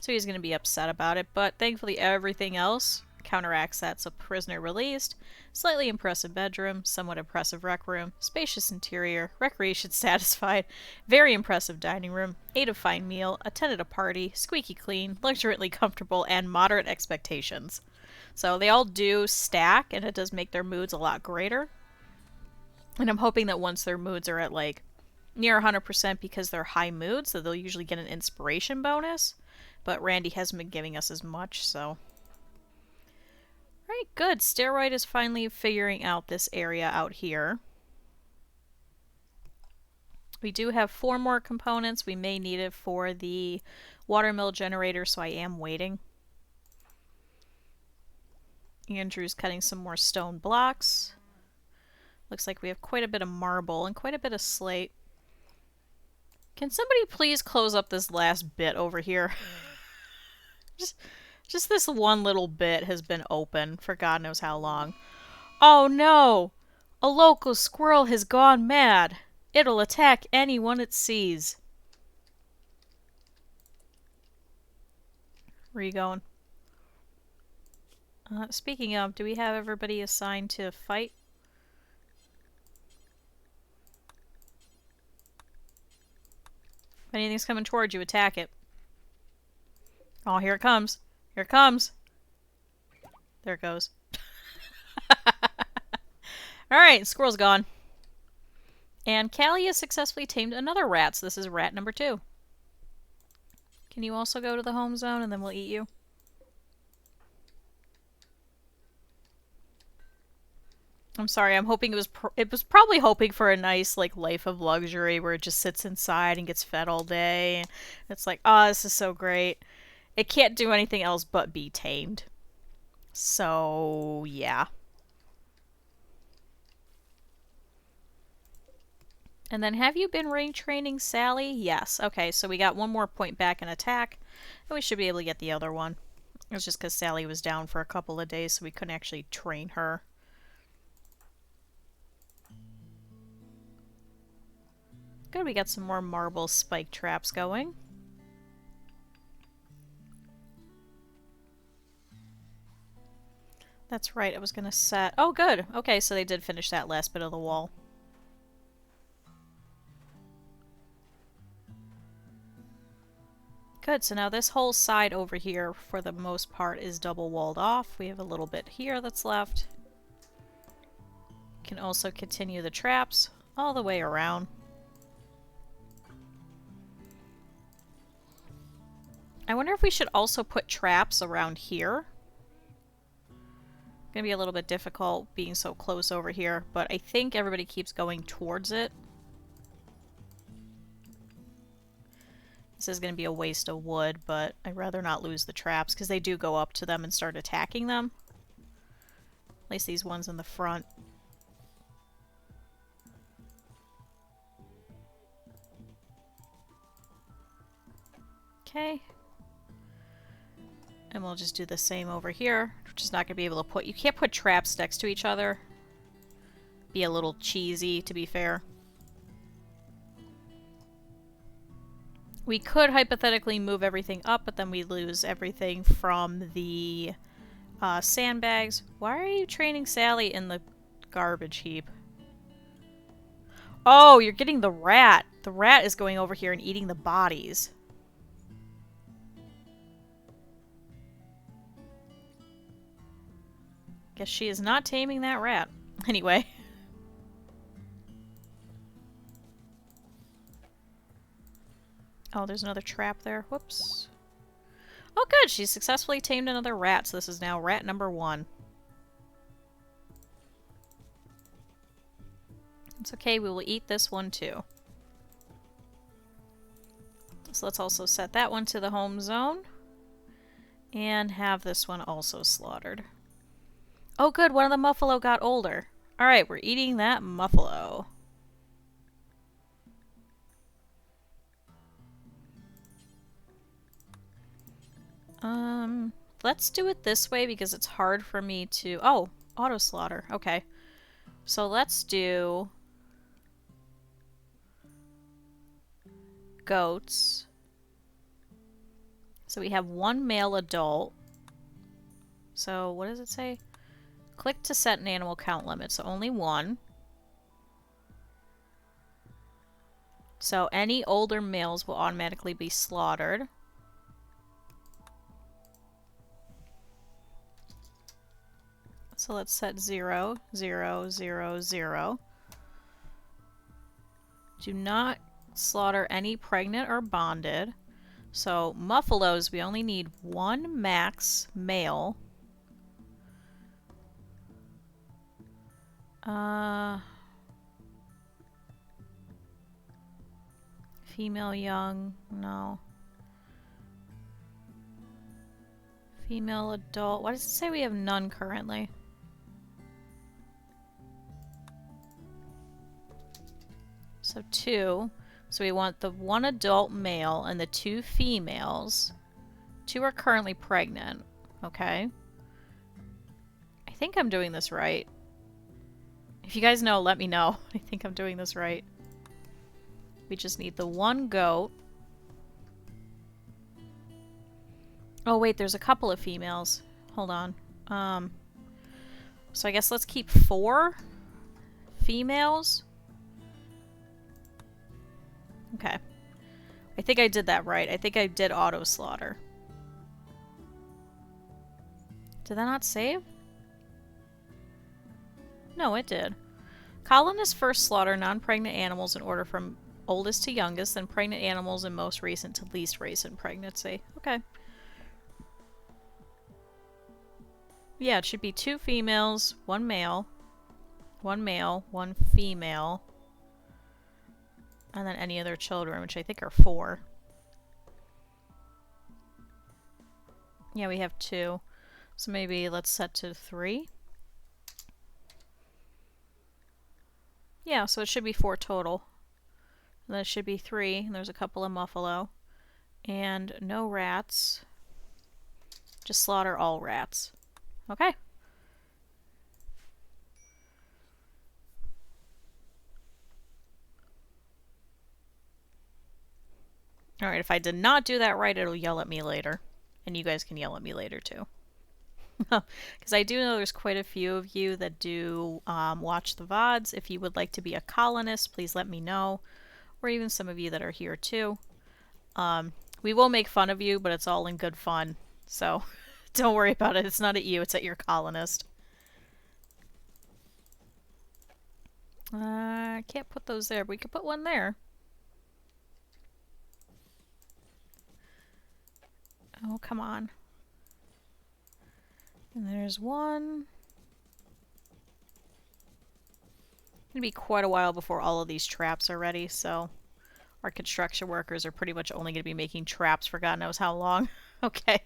So he's going to be upset about it, but thankfully everything else counteracts that. So prisoner released, slightly impressive bedroom, somewhat impressive rec room, spacious interior, recreation satisfied, very impressive dining room, ate a fine meal, attended a party, squeaky clean, luxuriantly comfortable, and moderate expectations. So they all do stack, and it does make their moods a lot greater. And I'm hoping that once their moods are at like near 100% because they're high moods, so they'll usually get an inspiration bonus. But Randy hasn't been giving us as much, so... Alright, good. Steroid is finally figuring out this area out here. We do have 4 more components. We may need it for the watermill generator, so I am waiting. Andrew's cutting some more stone blocks. Looks like we have quite a bit of marble and quite a bit of slate. Can somebody please close up this last bit over here? Just this one little bit has been open for God knows how long. Oh no! A local squirrel has gone mad. It'll attack anyone it sees. Where are you going? Speaking of, do we have everybody assigned to fight? If anything's coming towards you, attack it. Oh, here it comes. Here it comes. There it goes. Alright, squirrel's gone. And Callie has successfully tamed another rat, so this is rat number 2. Can you also go to the home zone and then we'll eat you? I'm sorry, I'm hoping it was probably hoping for a nice like life of luxury where it just sits inside and gets fed all day. And it's like, oh, this is so great. It can't do anything else but be tamed. So, yeah. And then, have you been ring training Sally? Yes. Okay, so we got 1 more point back in attack. And we should be able to get the other one. It was just because Sally was down for a couple of days, so we couldn't actually train her. Good, we got some more marble spike traps going. That's right, I was gonna set... Oh, good! Okay, so they did finish that last bit of the wall. Good, so now this whole side over here, for the most part, is double walled off. We have a little bit here that's left. Can also continue the traps all the way around. I wonder if we should also put traps around here. Gonna be a little bit difficult being so close over here, but I think everybody keeps going towards it. This is gonna be a waste of wood, but I'd rather not lose the traps because they do go up to them and start attacking them. At least these ones in the front. Okay. And we'll just do the same over here. We're just not going to be able to put... You can't put traps next to each other. Be a little cheesy, to be fair. We could hypothetically move everything up, but then we lose everything from the sandbags. Why are you training Sally in the garbage heap? Oh, you're getting the rat. The rat is going over here and eating the bodies. Guess she is not taming that rat. Anyway. Oh, there's another trap there. Whoops. Oh, good. She successfully tamed another rat, so this is now rat number 1. It's okay. We will eat this one, too. So let's also set that one to the home zone. And have this one also slaughtered. Oh, good. One of the muffalo got older. Alright, we're eating that muffalo. Let's do it this way because it's hard for me to... Oh, auto slaughter. Okay. So let's do... goats. So we have 1 male adult. So what does it say? Click to set an animal count limit. So only 1. So any older males will automatically be slaughtered. So let's set 0, 0, 0, 0. Do not slaughter any pregnant or bonded. So muffalos, we only need 1 max male. Female young, no. Female adult. Why does it say we have none currently? So 2. So we want the 1 adult male and the 2 females. 2 are currently pregnant. Okay. I think I'm doing this right. If you guys know, let me know. I think I'm doing this right. We just need the 1 goat. Oh wait, there's a couple of females. Hold on. So I guess let's keep 4 females. Okay. I think I did that right. I think I did auto slaughter. Did that not save? No, it did. Colonists first slaughter non-pregnant animals in order from oldest to youngest, then pregnant animals in most recent to least recent pregnancy. Okay. Yeah, it should be 2 females, 1 male, 1 male, 1 female, and then any other children, which I think are 4. Yeah, we have 2. So maybe let's set to 3. Yeah, so it should be 4 total. And then it should be 3, and there's a couple of muffalo. And no rats. Just slaughter all rats. Okay. Alright, if I did not do that right, it'll yell at me later. And you guys can yell at me later, too. Because I do know there's quite a few of you that do watch the VODs. If you would like to be a colonist, please let me know. Or even some of you that are here too. We will make fun of you, but it's all in good fun. So don't worry about it. It's not at you, it's at your colonist. I can't put those there, but we could put one there. Oh, come on. And there's one. It's gonna be quite a while before all of these traps are ready, so our construction workers are pretty much only gonna be making traps for God knows how long. Okay.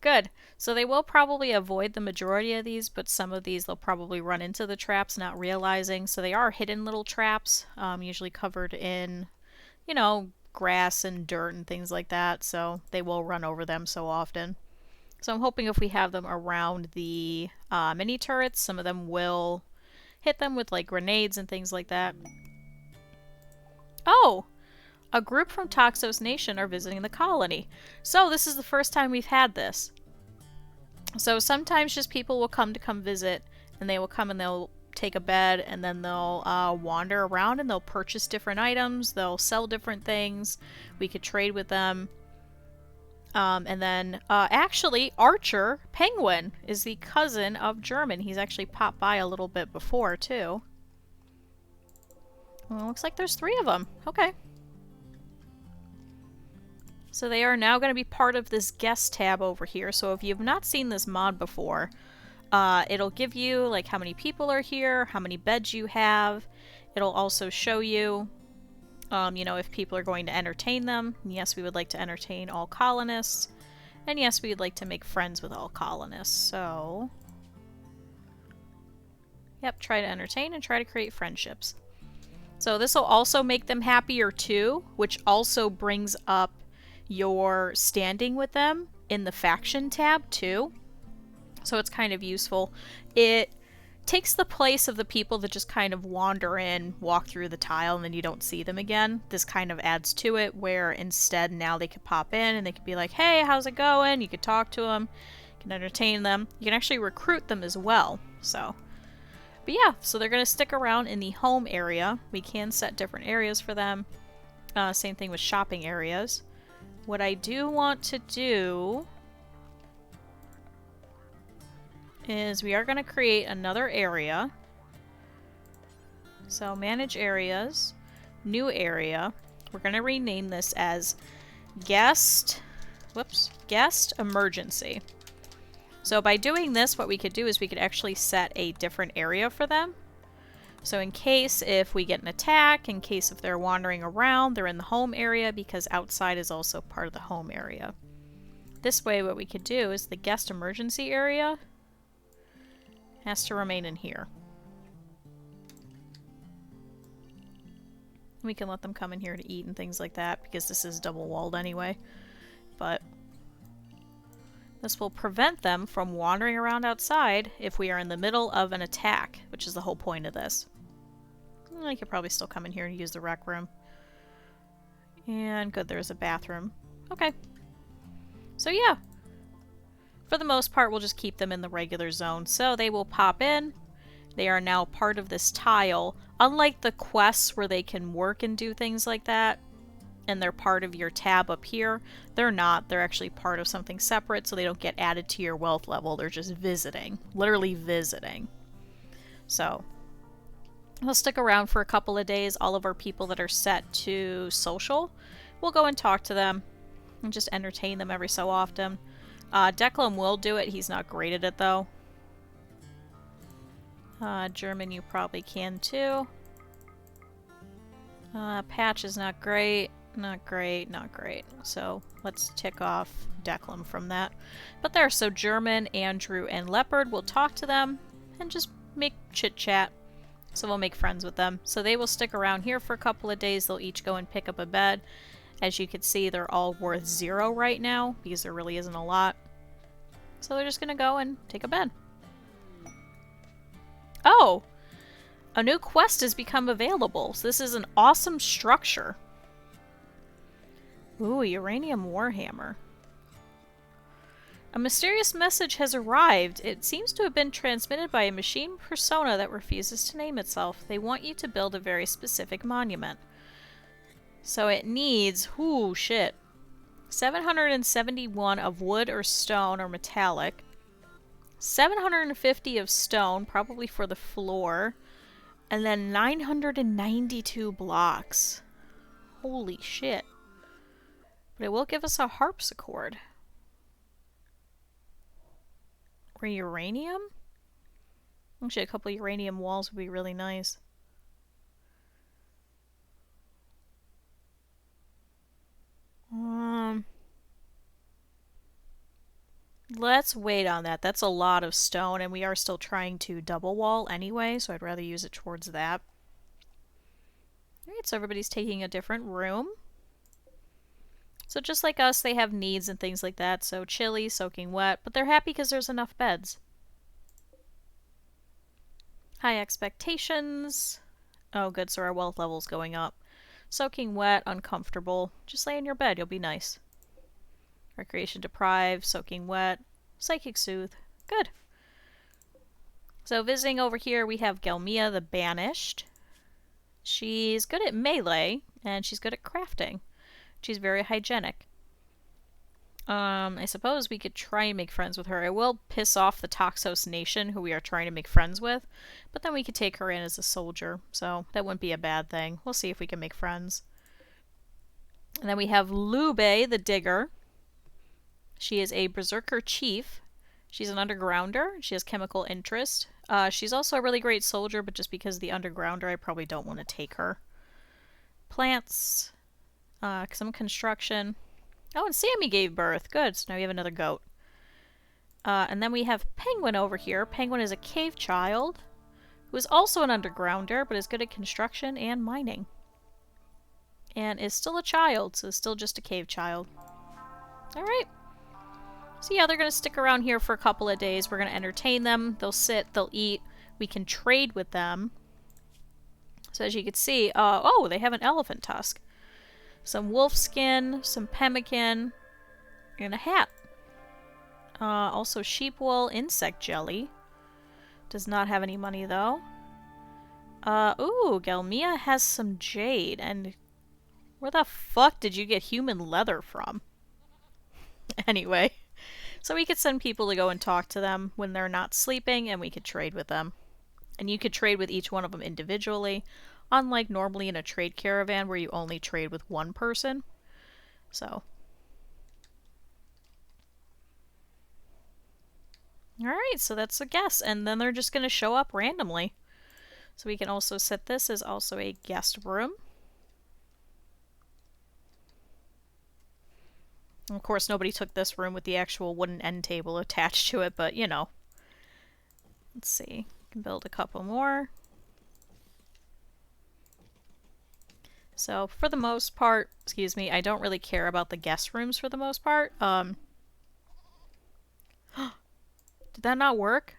Good. So they will probably avoid the majority of these, but some of these they'll probably run into the traps not realizing. So they are hidden little traps, usually covered in, you know, grass and dirt and things like that. So they will run over them so often. So I'm hoping if we have them around the mini turrets, some of them will hit them with like grenades and things like that. Oh! A group from Toxos Nation are visiting the colony. So this is the first time we've had this. So sometimes just people will come visit, and they will come and they'll take a bed, and then they'll wander around and they'll purchase different items, they'll sell different things, we could trade with them. And then actually Archer Penguin is the cousin of German. He's actually popped by a little bit before too. Well, looks like there's 3 of them. Okay. So they are now going to be part of this guest tab over here. So if you've not seen this mod before, it'll give you like how many people are here, how many beds you have. It'll also show you, you know, if people are going to entertain them. And yes, we would like to entertain all colonists. And yes, we would like to make friends with all colonists. So, yep, try to entertain and try to create friendships. So this will also make them happier too, which also brings up your standing with them in the faction tab too. So it's kind of useful. It takes the place of the people that just kind of wander in, walk through the tile, and then you don't see them again. This kind of adds to it, where instead now they could pop in and they could be like, hey, how's it going? You could talk to them, you can entertain them. You can actually recruit them as well. So, but yeah, so they're going to stick around in the home area. We can set different areas for them. Same thing with shopping areas. What I do want to do is we are going to create another area. So manage areas, new area. We're going to rename this as guest emergency. So by doing this, what we could do is we could actually set a different area for them. So in case if we get an attack, in case if they're wandering around, they're in the home area, because outside is also part of the home area. This way what we could do is the guest emergency area has to remain in here. We can let them come in here to eat and things like that, because this is double walled anyway. But this will prevent them from wandering around outside if we are in the middle of an attack, which is the whole point of this. I could probably still come in here and use the rec room. And good, there's a bathroom. Okay. So yeah. For the most part, we'll just keep them in the regular zone. So they will pop in. They are now part of this tile. Unlike the quests where they can work and do things like that, and they're part of your tab up here, they're not. They're actually part of something separate, so they don't get added to your wealth level. They're just visiting. Literally visiting. So we'll stick around for a couple of days. All of our people that are set to social, we'll go and talk to them and just entertain them every so often. Declan will do it. He's not great at it, though. German, you probably can, too. Patch is not great. Not great, not great. So let's tick off Declan from that. But there, so German, Andrew, and Leopard will talk to them and just make chit-chat. So we'll make friends with them. So they will stick around here for a couple of days. They'll each go and pick up a bed. As you can see, they're all worth 0 right now, because there really isn't a lot. So they're just going to go and take a bed. Oh! A new quest has become available. So this is an awesome structure. Ooh, Uranium Warhammer. A mysterious message has arrived. It seems to have been transmitted by a machine persona that refuses to name itself. They want you to build a very specific monument. So it needs, ooh, shit, 771 of wood or stone or metallic. 750 of stone, probably for the floor. And then 992 blocks. Holy shit. But it will give us a harpsichord. Or uranium? Actually, a couple uranium walls would be really nice. Let's wait on that. That's a lot of stone, and we are still trying to double wall anyway, so I'd rather use it towards that. Alright, so everybody's taking a different room. So just like us, they have needs and things like that. So chilly, soaking wet, but they're happy because there's enough beds. High expectations. Oh good, so our wealth level's going up. Soaking wet, uncomfortable. Just lay in your bed, you'll be nice. Recreation deprived, soaking wet, psychic soothe. Good. So visiting over here we have Gelmia the Banished. She's good at melee, and she's good at crafting. She's very hygienic. I suppose we could try and make friends with her. It will piss off the Toxos Nation, who we are trying to make friends with, but then we could take her in as a soldier, so that wouldn't be a bad thing. We'll see if we can make friends. And then we have Lube the Digger. She is a Berserker Chief. She's an Undergrounder. She has chemical interest. She's also a really great soldier, but just because of the Undergrounder, I probably don't want to take her. Plants. Some construction. Oh, and Sammy gave birth. Good, so now we have another goat. And then we have Penguin over here. Penguin is a cave child, who is also an Undergrounder, but is good at construction and mining. And is still a child, so is still just a cave child. Alright. So yeah, they're going to stick around here for a couple of days. We're going to entertain them. They'll sit, they'll eat. We can trade with them. So as you can see, oh, they have an elephant tusk. Some wolf skin, some pemmican, and a hat. Also sheep wool, insect jelly. Does not have any money though. Ooh, Gelmia has some jade, and where the fuck did you get human leather from? Anyway, so we could send people to go and talk to them when they're not sleeping, and we could trade with them. And you could trade with each one of them individually, unlike normally in a trade caravan where you only trade with one person. So. Alright, so that's a guess, and then they're just going to show up randomly. So we can also set this as also a guest room. Of course, nobody took this room with the actual wooden end table attached to it, but you know. Let's see. We can build a couple more. So, for the most part, excuse me, I don't really care about the guest rooms for the most part. Did that not work?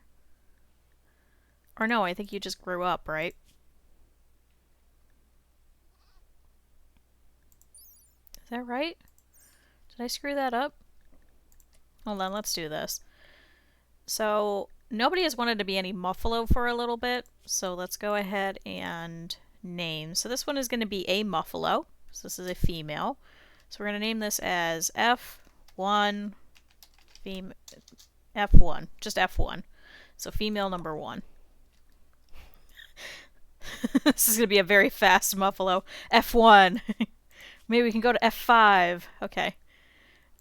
Or no, I think you just grew up, right? Is that right? Did I screw that up? Hold on, let's do this. So, nobody has wanted to be any Muffalo for a little bit, so let's go ahead and name. So this one is going to be a Muffalo. So this is a female. So we're going to name this as F1, F1, just F1. So female number 1. This is going to be a very fast Muffalo. F1. Maybe we can go to F5. Okay.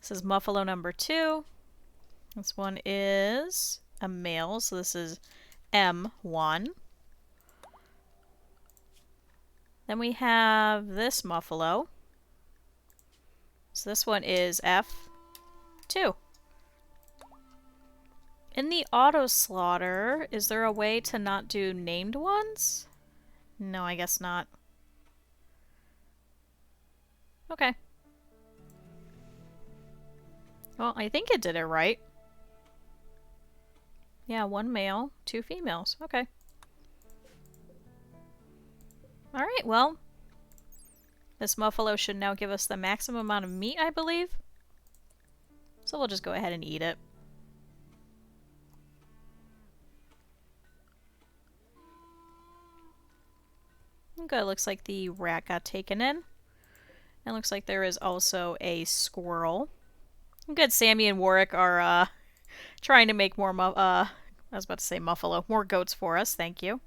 This is Muffalo number 2. This one is a male, so this is M1. Then we have this Muffalo. So this one is F2. In the auto slaughter, is there a way to not do named ones? No, I guess not. Okay. Well, I think it did it right. Yeah, 1 male, 2 females. Okay. Alright, well. This Muffalo should now give us the maximum amount of meat, I believe. So we'll just go ahead and eat it. Good, looks like the rat got taken in. And looks like there is also a squirrel. Good, Sammy and Warwick are trying to make more, I was about to say muffalo, more goats for us, thank you.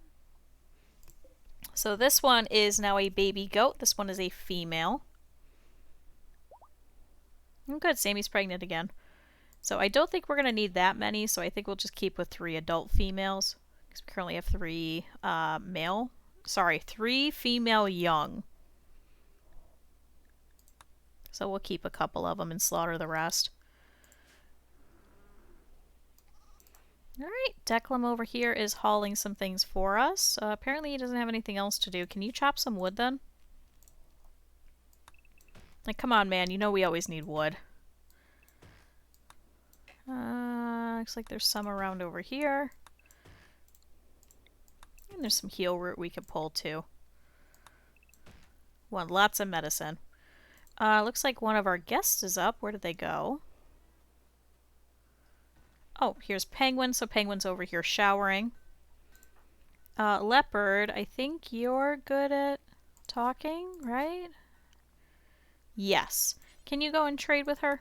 So this one is now a baby goat. This one is a female. Good, Sammy's pregnant again. So I don't think we're going to need that many, so I think we'll just keep with 3 adult females. Because we currently have 3 3 female young. So we'll keep a couple of them and slaughter the rest. Alright, Declan over here is hauling some things for us. Apparently he doesn't have anything else to do. Can you chop some wood then? Like, come on, man. You know we always need wood. Looks like there's some around over here. And there's some heal root we could pull too. Want lots of medicine. Looks like one of our guests is up. Where did they go? Oh, here's Penguin. So Penguin's over here showering. Leopard, I think you're good at talking, right? Yes. Can you go and trade with her?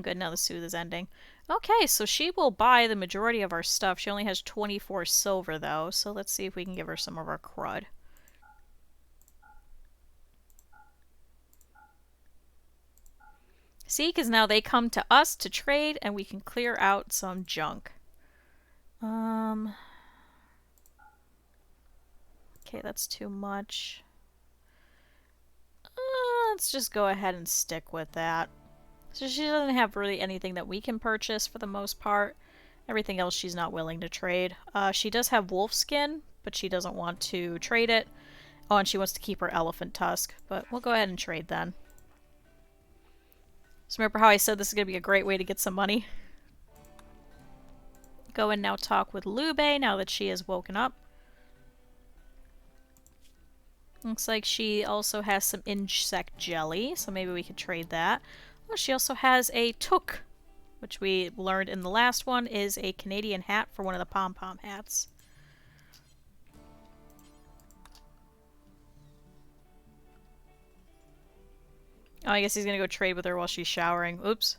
Good, now the soothe is ending. Okay, so she will buy the majority of our stuff. She only has 24 silver, though, so let's see if we can give her some of our crud. See, because now they come to us to trade, and we can clear out some junk. Okay, that's too much. Let's just go ahead and stick with that. So she doesn't have really anything that we can purchase for the most part. Everything else she's not willing to trade. She does have wolf skin, but she doesn't want to trade it. Oh, and she wants to keep her elephant tusk, but we'll go ahead and trade then. So remember how I said this is going to be a great way to get some money? Go and now talk with Lube now that she has woken up. Looks like she also has some insect jelly, so maybe we could trade that. Oh, she also has a toque, which we learned in the last one is a Canadian hat for one of the pom-pom hats. Oh, I guess he's gonna go trade with her while she's showering. Oops.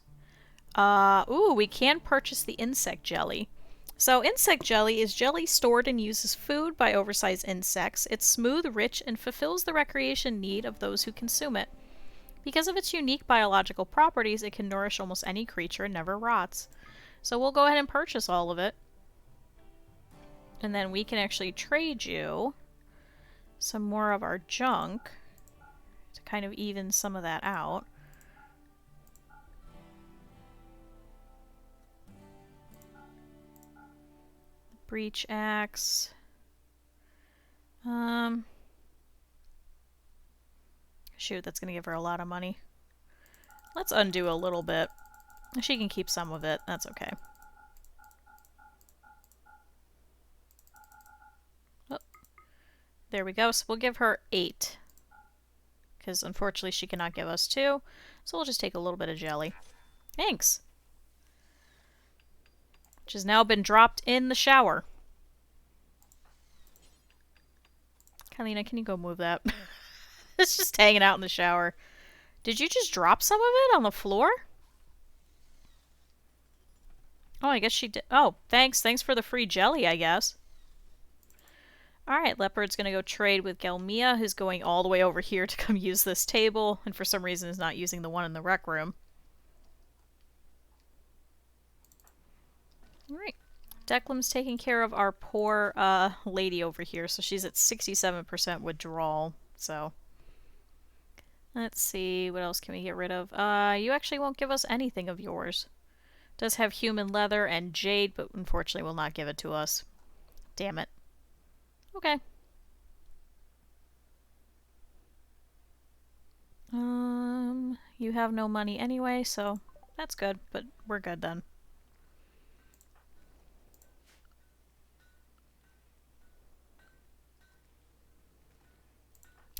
Ooh, we can purchase the insect jelly. So insect jelly is jelly stored and used as food by oversized insects. It's smooth, rich, and fulfills the recreation need of those who consume it. Because of its unique biological properties, it can nourish almost any creature and never rots. So we'll go ahead and purchase all of it. And then we can actually trade you some more of our junk to kind of even some of that out. Breach axe. Shoot, that's gonna give her a lot of money. Let's undo a little bit. She can keep some of it. That's okay. Oh, there we go. So we'll give her 8. Because unfortunately she cannot give us 2. So we'll just take a little bit of jelly. Thanks. Which has now been dropped in the shower. Kalina, can you go move that? It's just hanging out in the shower. Did you just drop some of it on the floor? Oh, I guess she did. Oh, thanks. Thanks for the free jelly, I guess. Alright, Leopard's gonna go trade with Gelmia, who's going all the way over here to come use this table, and for some reason is not using the one in the rec room. Alright. Declan's taking care of our poor lady over here, so she's at 67% withdrawal, so... Let's see, what else can we get rid of? You actually won't give us anything of yours. Does have human leather and jade, but unfortunately will not give it to us. Damn it. Okay. You have no money anyway, so that's good, but we're good then.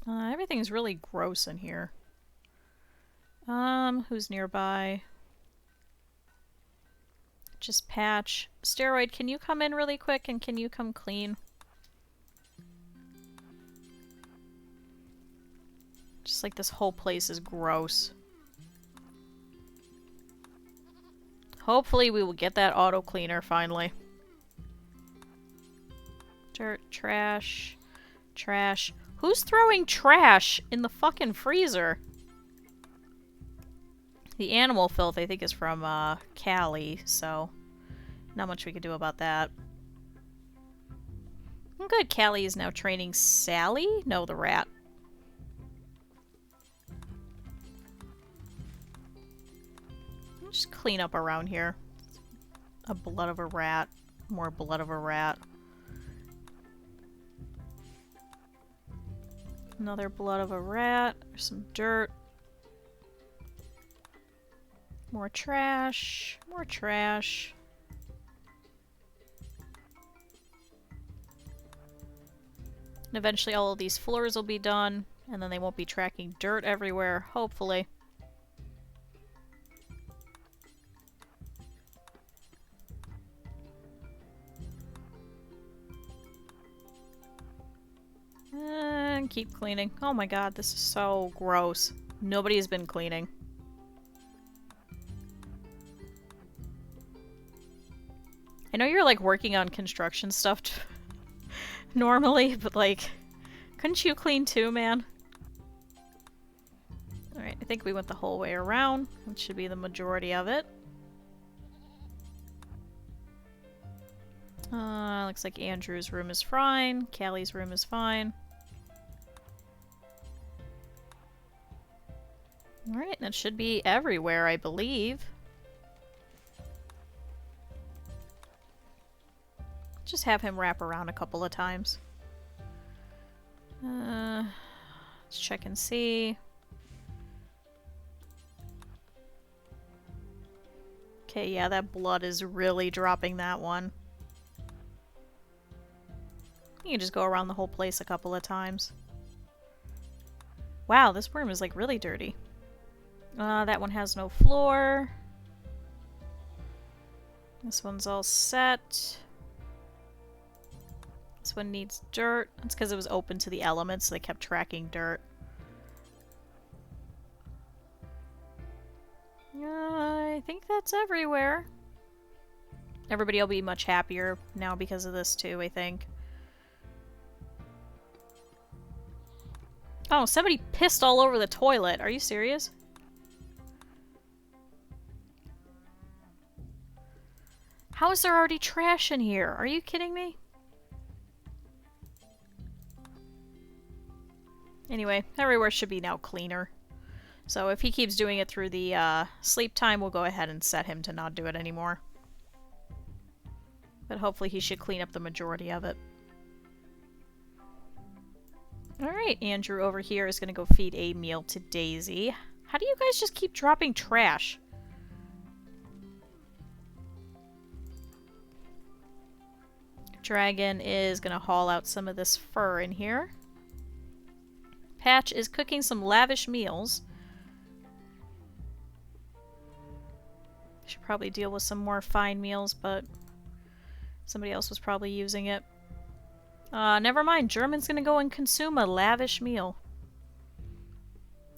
Everything's really gross in here. Who's nearby? Just Patch. Steroid, can you come in really quick and can you come clean? Just like this whole place is gross. Hopefully we will get that auto cleaner finally. Dirt, trash, trash. Who's throwing trash in the fucking freezer? The animal filth, I think, is from Callie, so not much we could do about that. Good, Callie is now training Sally? No, the rat. Just clean up around here. A blood of a rat. More blood of a rat. Another blood of a rat. There's some dirt. More trash. More trash. And eventually all of these floors will be done, and then they won't be tracking dirt everywhere, hopefully. And keep cleaning. Oh my god, this is so gross. Nobody has been cleaning. I know you're like working on construction stuff normally, but like, couldn't you clean too, man? Alright, I think we went the whole way around, which should be the majority of it. Looks like Andrew's room is fine. Callie's room is fine. Alright, that should be everywhere, I believe. Just have him wrap around a couple of times. Let's check and see. Okay, yeah, that blood is really dropping that one. You can just go around the whole place a couple of times. Wow, this room is like really dirty. That one has no floor. This one's all set. This one needs dirt. That's because it was open to the elements, so they kept tracking dirt. I think that's everywhere. Everybody will be much happier now because of this too, I think. Oh, somebody pissed all over the toilet. Are you serious? How is there already trash in here? Are you kidding me? Anyway, everywhere should be now cleaner. So if he keeps doing it through the sleep time, we'll go ahead and set him to not do it anymore. But hopefully he should clean up the majority of it. Alright, Andrew over here is going to go feed a meal to Daisy. How do you guys just keep dropping trash? Dragon is going to haul out some of this fur in here. Patch is cooking some lavish meals. Should probably deal with some more fine meals, but somebody else was probably using it. Never mind. German's gonna go and consume a lavish meal.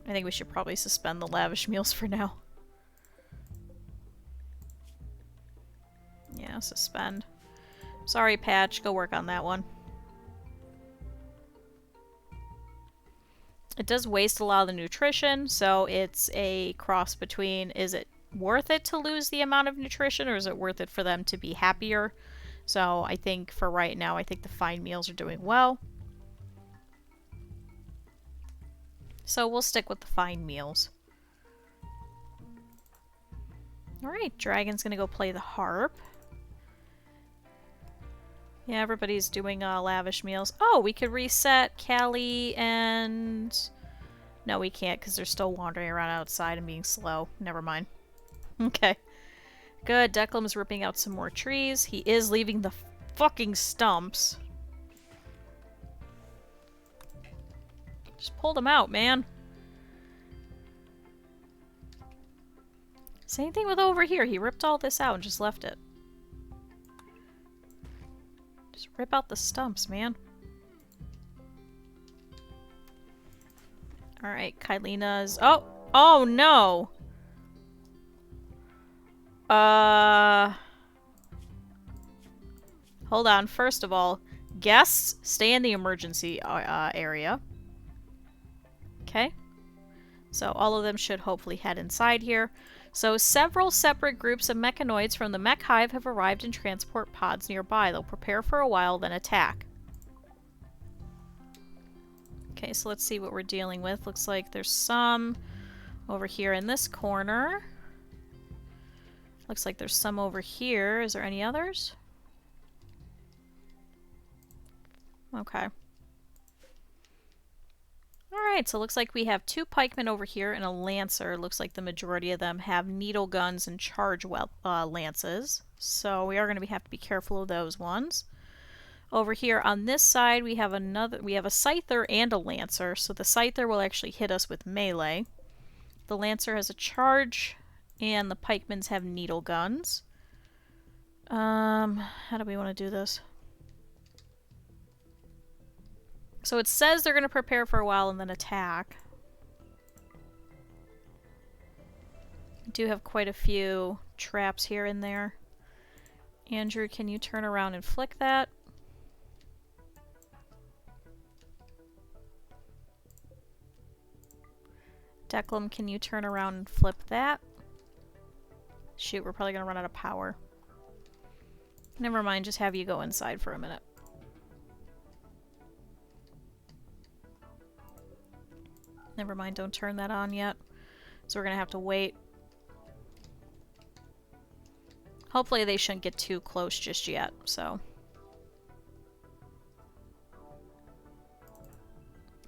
I think we should probably suspend the lavish meals for now. Yeah, suspend. Sorry, Patch. Go work on that one. It does waste a lot of the nutrition, so it's a cross between, is it worth it to lose the amount of nutrition, or is it worth it for them to be happier? So I think for right now, I think the fine meals are doing well. So we'll stick with the fine meals. Alright, Dragon's gonna go play the harp. Yeah, everybody's doing lavish meals. Oh, we could reset Callie and... No, we can't because they're still wandering around outside and being slow. Never mind. Okay. Good. Declan's ripping out some more trees. He is leaving the fucking stumps. Just pull them out, man. Same thing with over here. He ripped all this out and just left it. Just rip out the stumps, man. Alright, Kylina's... Oh! Oh no! Hold on. First of all, guests, stay in the emergency area. Okay. So all of them should hopefully head inside here. So several separate groups of mechanoids from the mech hive have arrived in transport pods nearby. They'll prepare for a while, then attack. Okay, so let's see what we're dealing with. Looks like there's some over here in this corner. Looks like there's some over here. Is there any others? Okay. Alright, so it looks like we have 2 pikemen over here and a lancer. Looks like the majority of them have needle guns and charge lances. So we are going to have to be careful of those ones. Over here on this side we have a scyther and a lancer. So the scyther will actually hit us with melee. The lancer has a charge and the pikemans have needle guns. How do we want to do this? So it says they're going to prepare for a while and then attack. I do have quite a few traps here and there. Andrew, can you turn around and flick that? Declan, can you turn around and flip that? Shoot, we're probably going to run out of power. Never mind, just have you go inside for a minute. Never mind, don't turn that on yet. So we're gonna have to wait. Hopefully they shouldn't get too close just yet, so.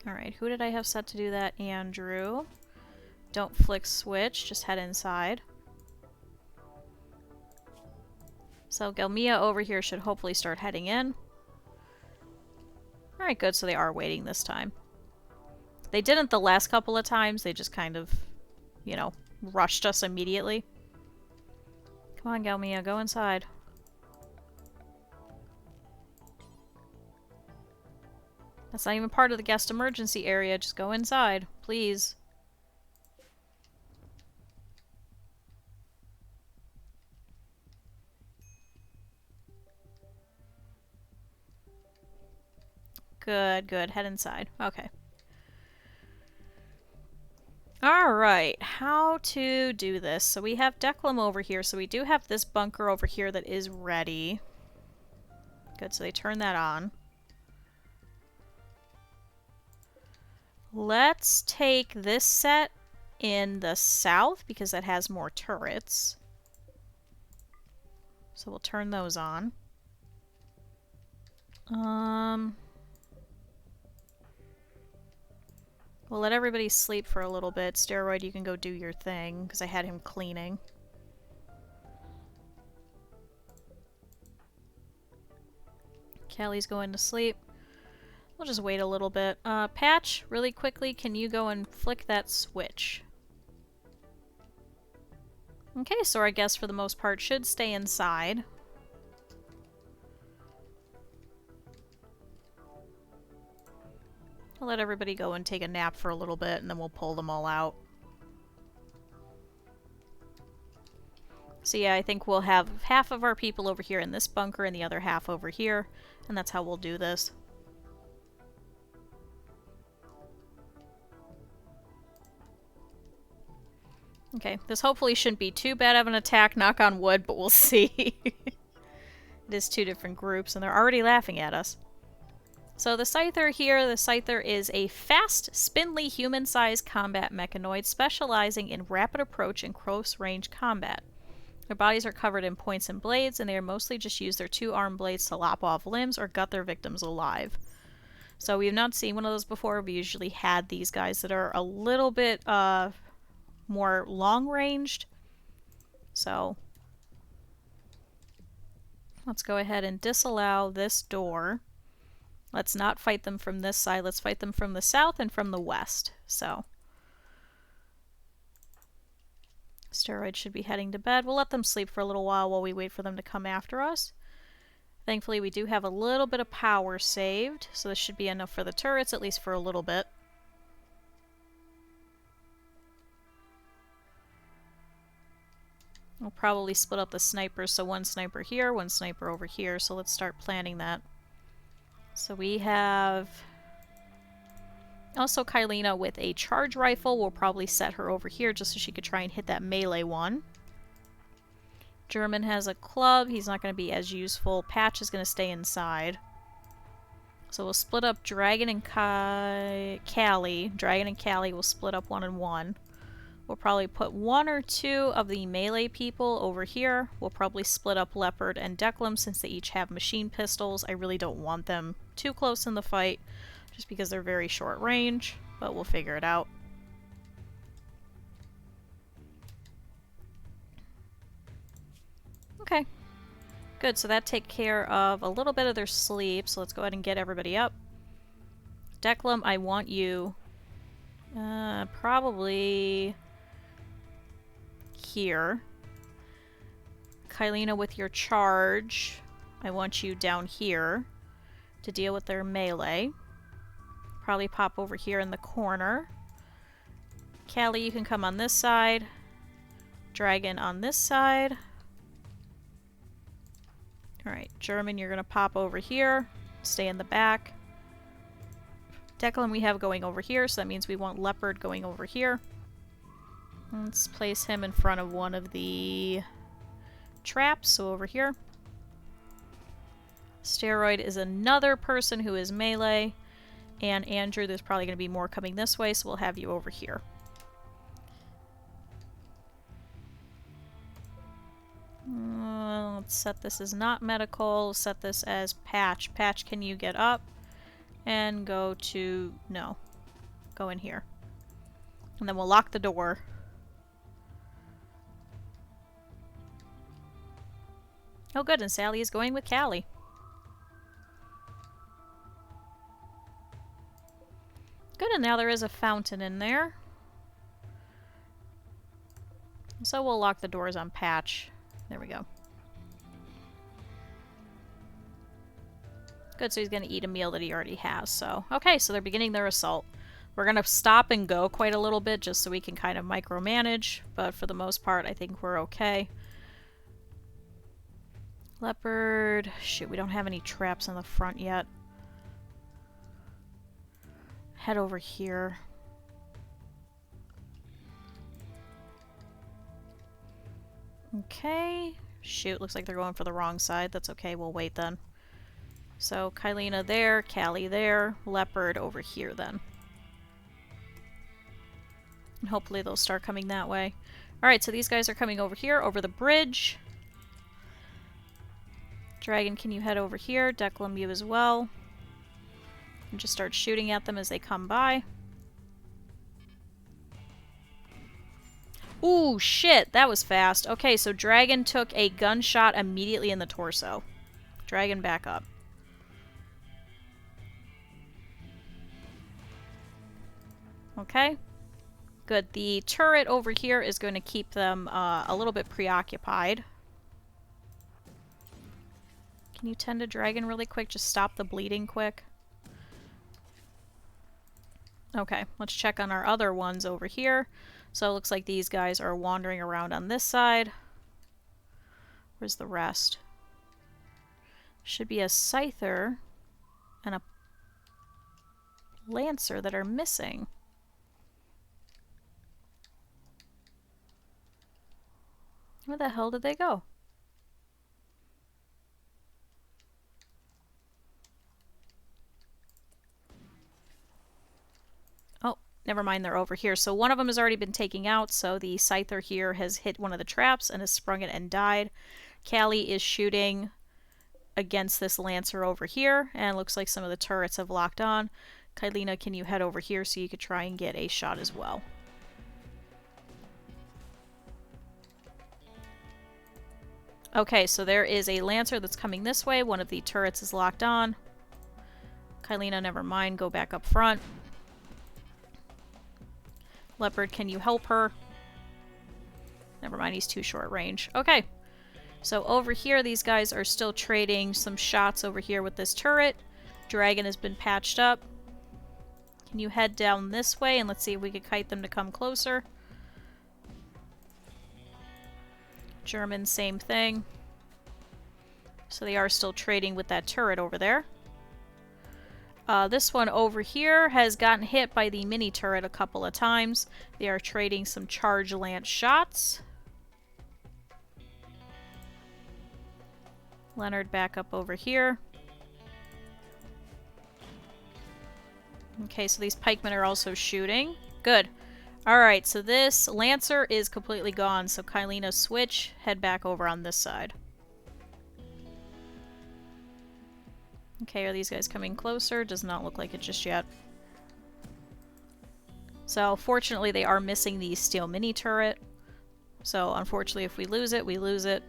Alright, who did I have set to do that? Andrew. Don't flick switch, just head inside. So Gelmia over here should hopefully start heading in. Alright, good, so they are waiting this time. They didn't the last couple of times, they just kind of, you know, rushed us immediately. Come on, Gelmia, go inside. That's not even part of the guest emergency area, just go inside, please. Good, good, head inside. Okay. Alright, how to do this. So we have Declan over here, so we do have this bunker over here that is ready. Good, so they turn that on. Let's take this set in the south, because that has more turrets. So we'll turn those on. We'll let everybody sleep for a little bit. Steroid, you can go do your thing, because I had him cleaning. Callie's going to sleep. We'll just wait a little bit. Patch, really quickly, can you go and flick that switch? Okay, so our guests for the most part should stay inside. I'll let everybody go and take a nap for a little bit, and then we'll pull them all out. So yeah, I think we'll have half of our people over here in this bunker and the other half over here, and that's how we'll do this. Okay, this hopefully shouldn't be too bad of an attack, knock on wood, but we'll see. It is 2 different groups, and they're already laughing at us. So the Scyther here, the Scyther is a fast, spindly, human-sized combat mechanoid specializing in rapid approach and close-range combat. Their bodies are covered in points and blades, and they are mostly just use their 2 arm blades to lop off limbs or gut their victims alive. So we've not seen one of those before. We usually had these guys that are a little bit more long-ranged. So let's go ahead and disallow this door. Let's not fight them from this side. Let's fight them from the south and from the west. So Steroid should be heading to bed. We'll let them sleep for a little while we wait for them to come after us. Thankfully, we do have a little bit of power saved, so this should be enough for the turrets, at least for a little bit. We'll probably split up the snipers, so one sniper here, one sniper over here. So let's start planning that. So we have also Kyleena with a charge rifle. We'll probably set her over here just so she could try and hit that melee one. German has a club. He's not going to be as useful. Patch is going to stay inside. So we'll split up Dragon and Callie. Dragon and Callie will split up 1 and 1. We'll probably put 1 or 2 of the melee people over here. We'll probably split up Leopard and Declan since they each have machine pistols. I really don't want them too close in the fight, just because they're very short range, but we'll figure it out. Okay. Good, so that takes care of a little bit of their sleep, so let's go ahead and get everybody up. Declan, I want you probably here. Kyleena with your charge, I want you down here to deal with their melee. Probably pop over here in the corner. Callie, you can come on this side. Dragon on this side. Alright, German, you're gonna pop over here. Stay in the back. Declan we have going over here, so that means we want Leopard going over here. Let's place him in front of one of the traps, so over here. Steroid is another person who is melee. And Andrew, there's probably going to be more coming this way, so we'll have you over here. Let's set this as not medical. Let's set this as Patch. Patch, can you get up? And go to... no. Go in here. And then we'll lock the door. Oh good, and Sally is going with Callie. Good, and now there is a fountain in there. So we'll lock the doors on Patch. There we go. Good, so he's going to eat a meal that he already has. So, okay, so they're beginning their assault. We're going to stop and go quite a little bit just so we can kind of micromanage, but for the most part, I think we're okay. Leopard. Shoot, we don't have any traps in the front yet. Head over here. Okay. Shoot, looks like they're going for the wrong side. That's okay, we'll wait then. So, Kyleena there, Callie there, Leopard over here then. And hopefully they'll start coming that way. Alright, so these guys are coming over here, over the bridge. Dragon, can you head over here? Declan, you as well. And just start shooting at them as they come by. Ooh, shit, that was fast. Okay, so Dragon took a gunshot immediately in the torso. Dragon, back up. Okay. Good. The turret over here is going to keep them a little bit preoccupied. Can you tend to Dragon really quick? Just stop the bleeding quick. Okay, let's check on our other ones over here. So it looks like these guys are wandering around on this side. Where's the rest? Should be a Scyther and a Lancer that are missing. Where the hell did they go? Oh, never mind, they're over here. So one of them has already been taken out, so the Scyther here has hit one of the traps and has sprung it and died. Callie is shooting against this Lancer over here, and it looks like some of the turrets have locked on. Kyleena, can you head over here so you could try and get a shot as well? Okay, so there is a Lancer that's coming this way. One of the turrets is locked on. Kyleena, never mind. Go back up front. Leopard, can you help her? Never mind, he's too short range. Okay. So over here, these guys are still trading some shots over here with this turret. Dragon has been patched up. Can you head down this way? And let's see if we can kite them to come closer. German, same thing. So they are still trading with that turret over there. This one over here has gotten hit by the mini turret a couple of times. They are trading some charge lance shots. Leonard back up over here. Okay, so these pikemen are also shooting. Good. Alright, so this Lancer is completely gone, so Kylina, switch, head back over on this side. Okay, are these guys coming closer? Does not look like it just yet. So, fortunately, they are missing the steel mini turret. So, unfortunately, if we lose it, we lose it.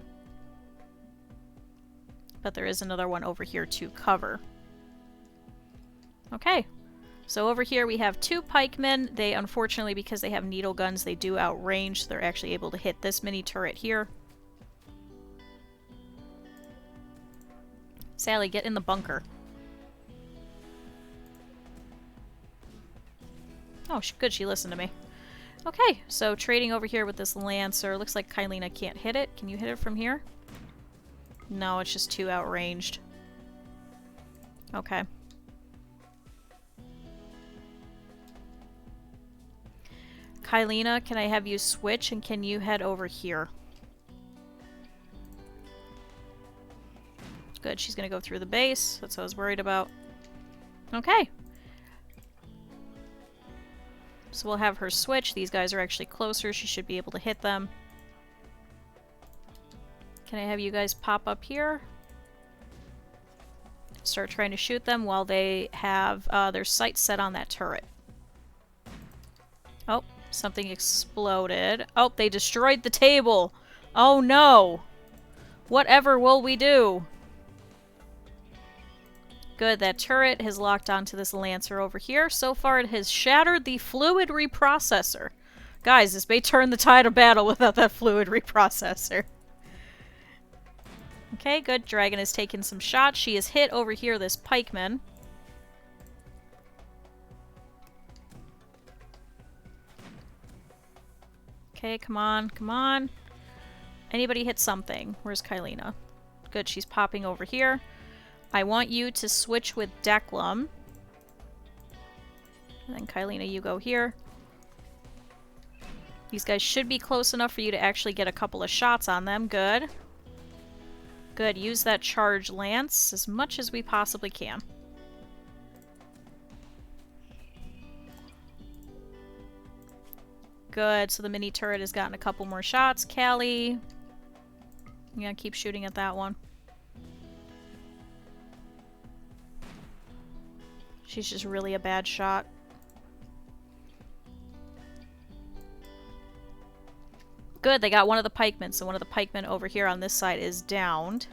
But there is another one over here to cover. Okay. So over here we have two pikemen. They, unfortunately, because they have needle guns, they do outrange. So they're actually able to hit this mini turret here. Sally, get in the bunker. Oh, good, she listened to me. Okay, so trading over here with this Lancer. Looks like Kylina can't hit it. Can you hit it from here? No, it's just too outranged. Okay. Kylina, can I have you switch and can you head over here? Good, she's gonna go through the base. That's what I was worried about. Okay. So we'll have her switch. These guys are actually closer. She should be able to hit them. Can I have you guys pop up here? Start trying to shoot them while they have their sights set on that turret. Oh, something exploded. Oh, they destroyed the table. Oh no. Whatever will we do? Good, that turret has locked onto this Lancer over here. So far it has shattered the fluid reprocessor. Guys, this may turn the tide of battle without that fluid reprocessor. Okay, good. Dragon has taken some shots. She has hit over here this pikeman. Okay, come on, come on. Anybody hit something? Where's Kylina? Good, she's popping over here. I want you to switch with Declum. And then Kylina, you go here. These guys should be close enough for you to actually get a couple of shots on them. Good. Good, use that charge lance as much as we possibly can. Good, so the mini turret has gotten a couple more shots. Callie, yeah, keep shooting at that one. She's just really a bad shot. Good, they got one of the pikemen, so one of the pikemen over here on this side is downed.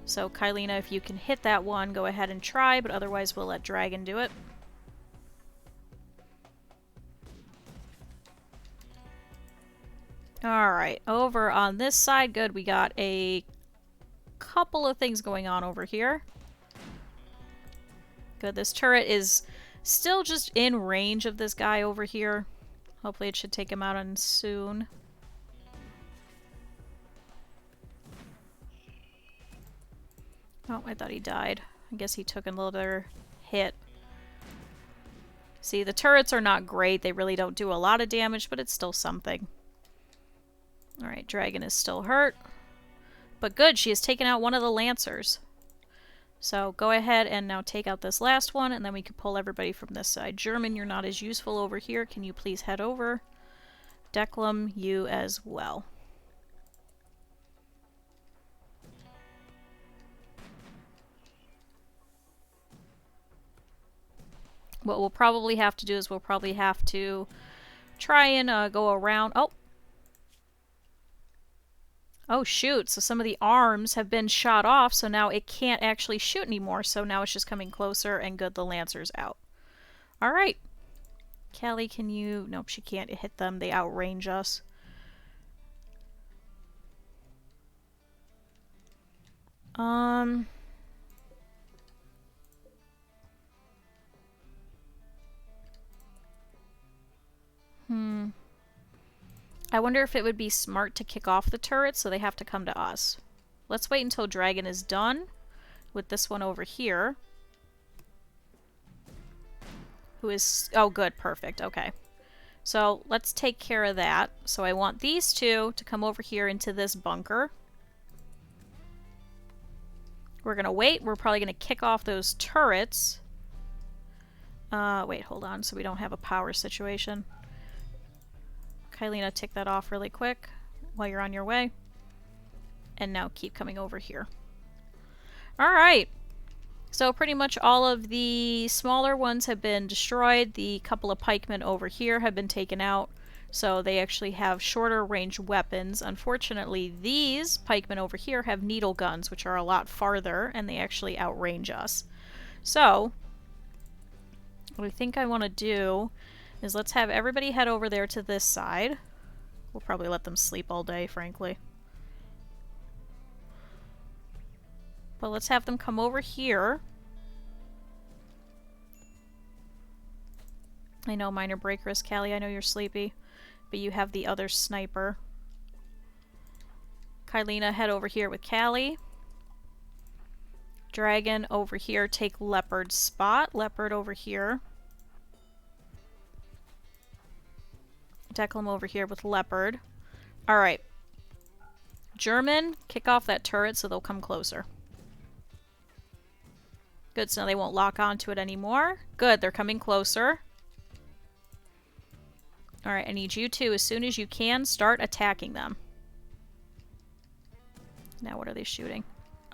So, Kylina, if you can hit that one, go ahead and try, but otherwise we'll let Dragon do it. Alright, over on this side, good, we got a couple of things going on over here. Good, this turret is still just in range of this guy over here. Hopefully it should take him out on soon. Oh, I thought he died. I guess he took another hit. See, the turrets are not great. They really don't do a lot of damage, but it's still something. Alright, Dragon is still hurt. But good, she has taken out one of the Lancers. So go ahead and now take out this last one, and then we can pull everybody from this side. German, you're not as useful over here. Can you please head over? Declum, you as well. What we'll probably have to do is we'll probably have to try and go around. Oh! Oh shoot, so some of the arms have been shot off, so now it can't actually shoot anymore, so now it's just coming closer, and good, the Lancer's out. Alright. Callie, can you... Nope, she can't hit them. They outrange us. I wonder if it would be smart to kick off the turrets so they have to come to us. Let's wait until Dragon is done with this one over here. Who is... Oh, good. Perfect. Okay. So let's take care of that. So I want these two to come over here into this bunker. We're going to wait. We're probably going to kick off those turrets. Wait, hold on, so we don't have a power situation. Kylina, take that off really quick while you're on your way. And now keep coming over here. Alright. So pretty much all of the smaller ones have been destroyed. The couple of pikemen over here have been taken out. So they actually have shorter range weapons. Unfortunately, these pikemen over here have needle guns, which are a lot farther, and they actually outrange us. So what I think I want to do is let's have everybody head over there to this side. We'll probably let them sleep all day, frankly. But let's have them come over here. I know, minor break risk, Callie. I know you're sleepy. But you have the other sniper. Kylina, head over here with Callie. Dragon over here, take Leopard's spot. Leopard over here. Declan over here with Leopard. Alright. German, kick off that turret so they'll come closer. Good, so now they won't lock onto it anymore. Good, they're coming closer. Alright, I need you two, as soon as you can, start attacking them. Now what are they shooting?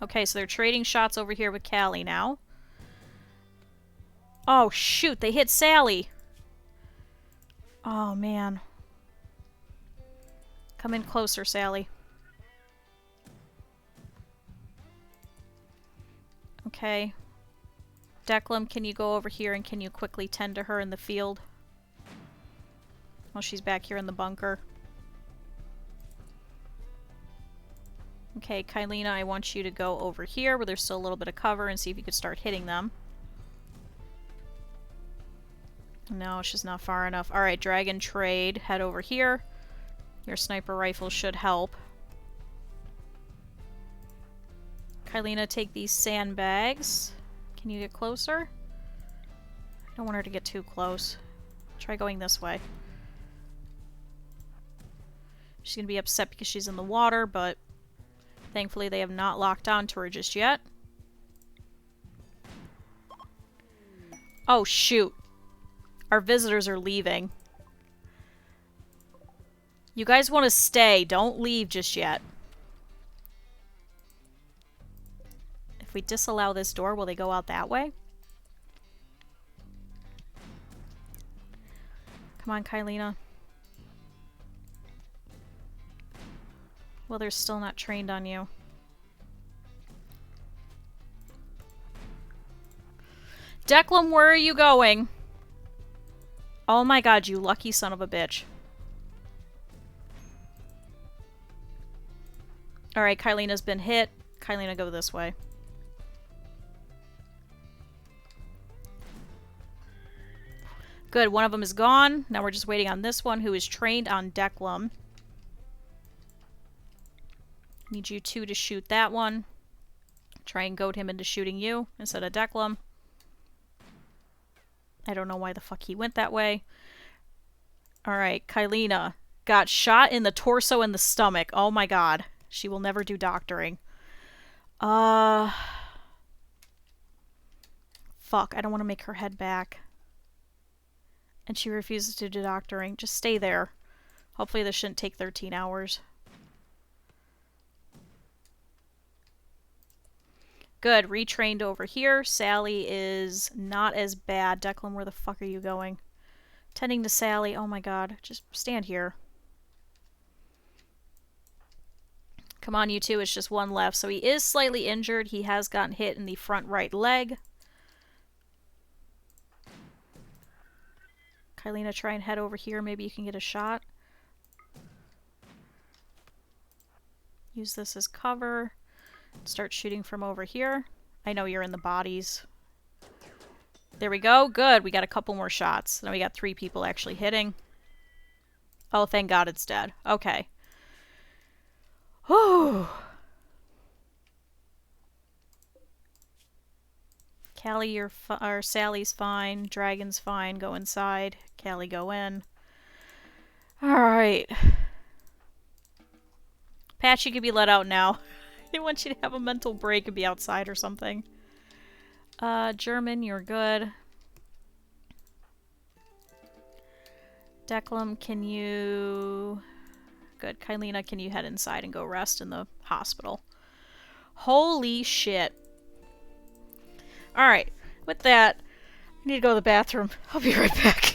Okay, so they're trading shots over here with Callie now. Oh, shoot, they hit Sally. Oh, man. Come in closer, Sally. Okay. Declan, can you go over here and can you quickly tend to her in the field? While she's back here in the bunker. Okay, Kylina, I want you to go over here where there's still a little bit of cover and see if you could start hitting them. No, she's not far enough. Alright, Dragon Trade, head over here. Your sniper rifle should help. Kylina, take these sandbags. Can you get closer? I don't want her to get too close. Try going this way. She's gonna be upset because she's in the water, but thankfully they have not locked onto her just yet. Oh, shoot. Our visitors are leaving. You guys want to stay. Don't leave just yet. If we disallow this door, will they go out that way? Come on, Kylina. Well, they're still not trained on you. Declan, where are you going? Oh my god, you lucky son of a bitch. Alright, Kylina's been hit. Kylina, go this way. Good, one of them is gone. Now we're just waiting on this one who is trained on Declan. Need you two to shoot that one. Try and goad him into shooting you instead of Declan. I don't know why the fuck he went that way. Alright, Kylina got shot in the torso and the stomach. Oh my god. She will never do doctoring. Fuck, I don't want to make her head back. And she refuses to do doctoring. Just stay there. Hopefully this shouldn't take 13 hours. Good, retrained over here. Sally is not as bad. Declan, where the fuck are you going? Tending to Sally. Oh my god. Just stand here. Come on, you two. It's just one left. So he is slightly injured. He has gotten hit in the front right leg. Kylina, try and head over here. Maybe you can get a shot. Use this as cover. Start shooting from over here. I know you're in the bodies. There we go. Good. We got a couple more shots. Now we got 3 people actually hitting. Oh, thank God it's dead. Okay. Whew. Callie, or Sally's fine. Dragon's fine. Go inside. Callie, go in. Alright. Patch, you can be let out now. I want you to have a mental break and be outside or something. German, you're good. Declan, can you... Good. Kylina, can you head inside and go rest in the hospital? Holy shit. Alright. With that, I need to go to the bathroom. I'll be right back.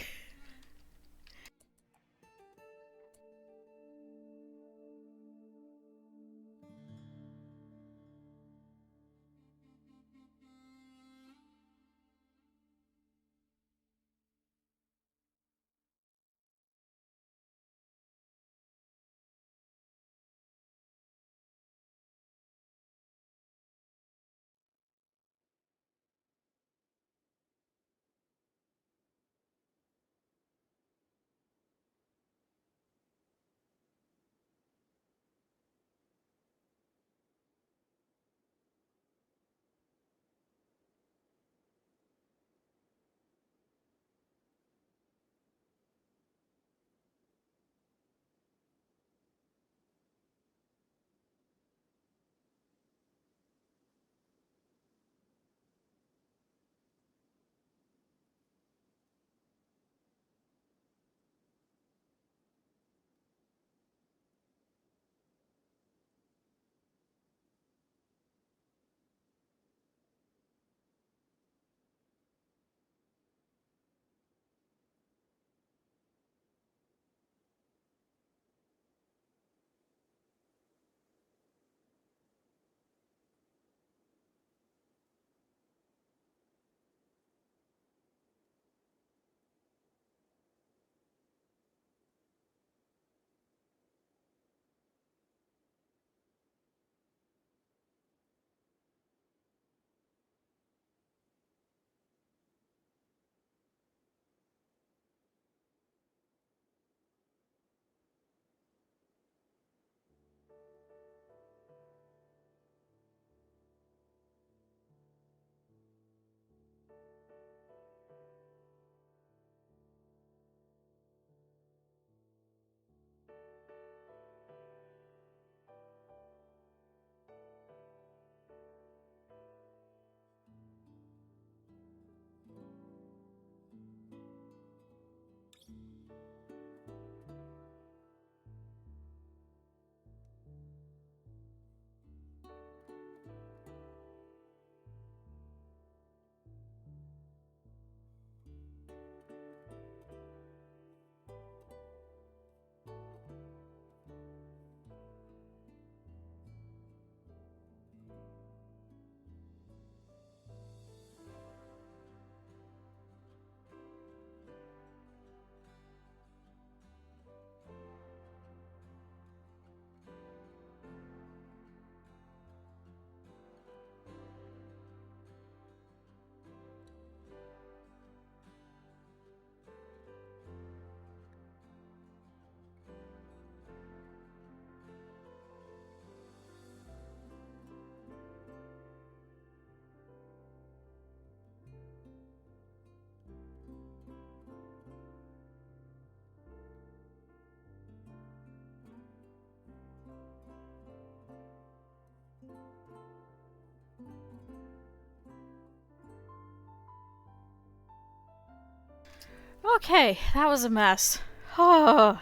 Okay, that was a mess. Oh.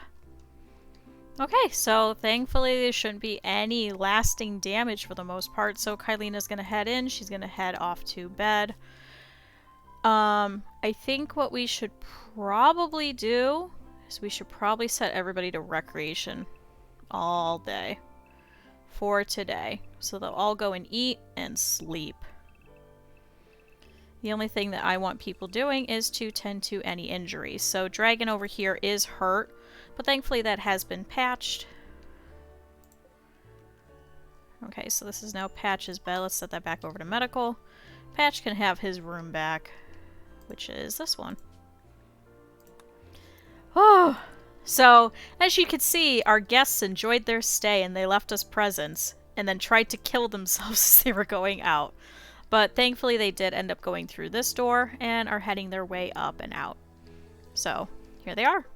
Okay, so thankfully there shouldn't be any lasting damage for the most part. So Kylina's gonna head in. She's gonna head off to bed. I think what we should probably do is we should probably set everybody to recreation all day for today. So they'll all go and eat and sleep. The only thing that I want people doing is to tend to any injuries. So Dragon over here is hurt, but thankfully that has been patched. Okay, so this is now Patch's bed. Let's set that back over to medical. Patch can have his room back, which is this one. Oh, So, as you can see, our guests enjoyed their stay and they left us presents and then tried to kill themselves as they were going out. But thankfully they did end up going through this door and are heading their way up and out. So, here they are.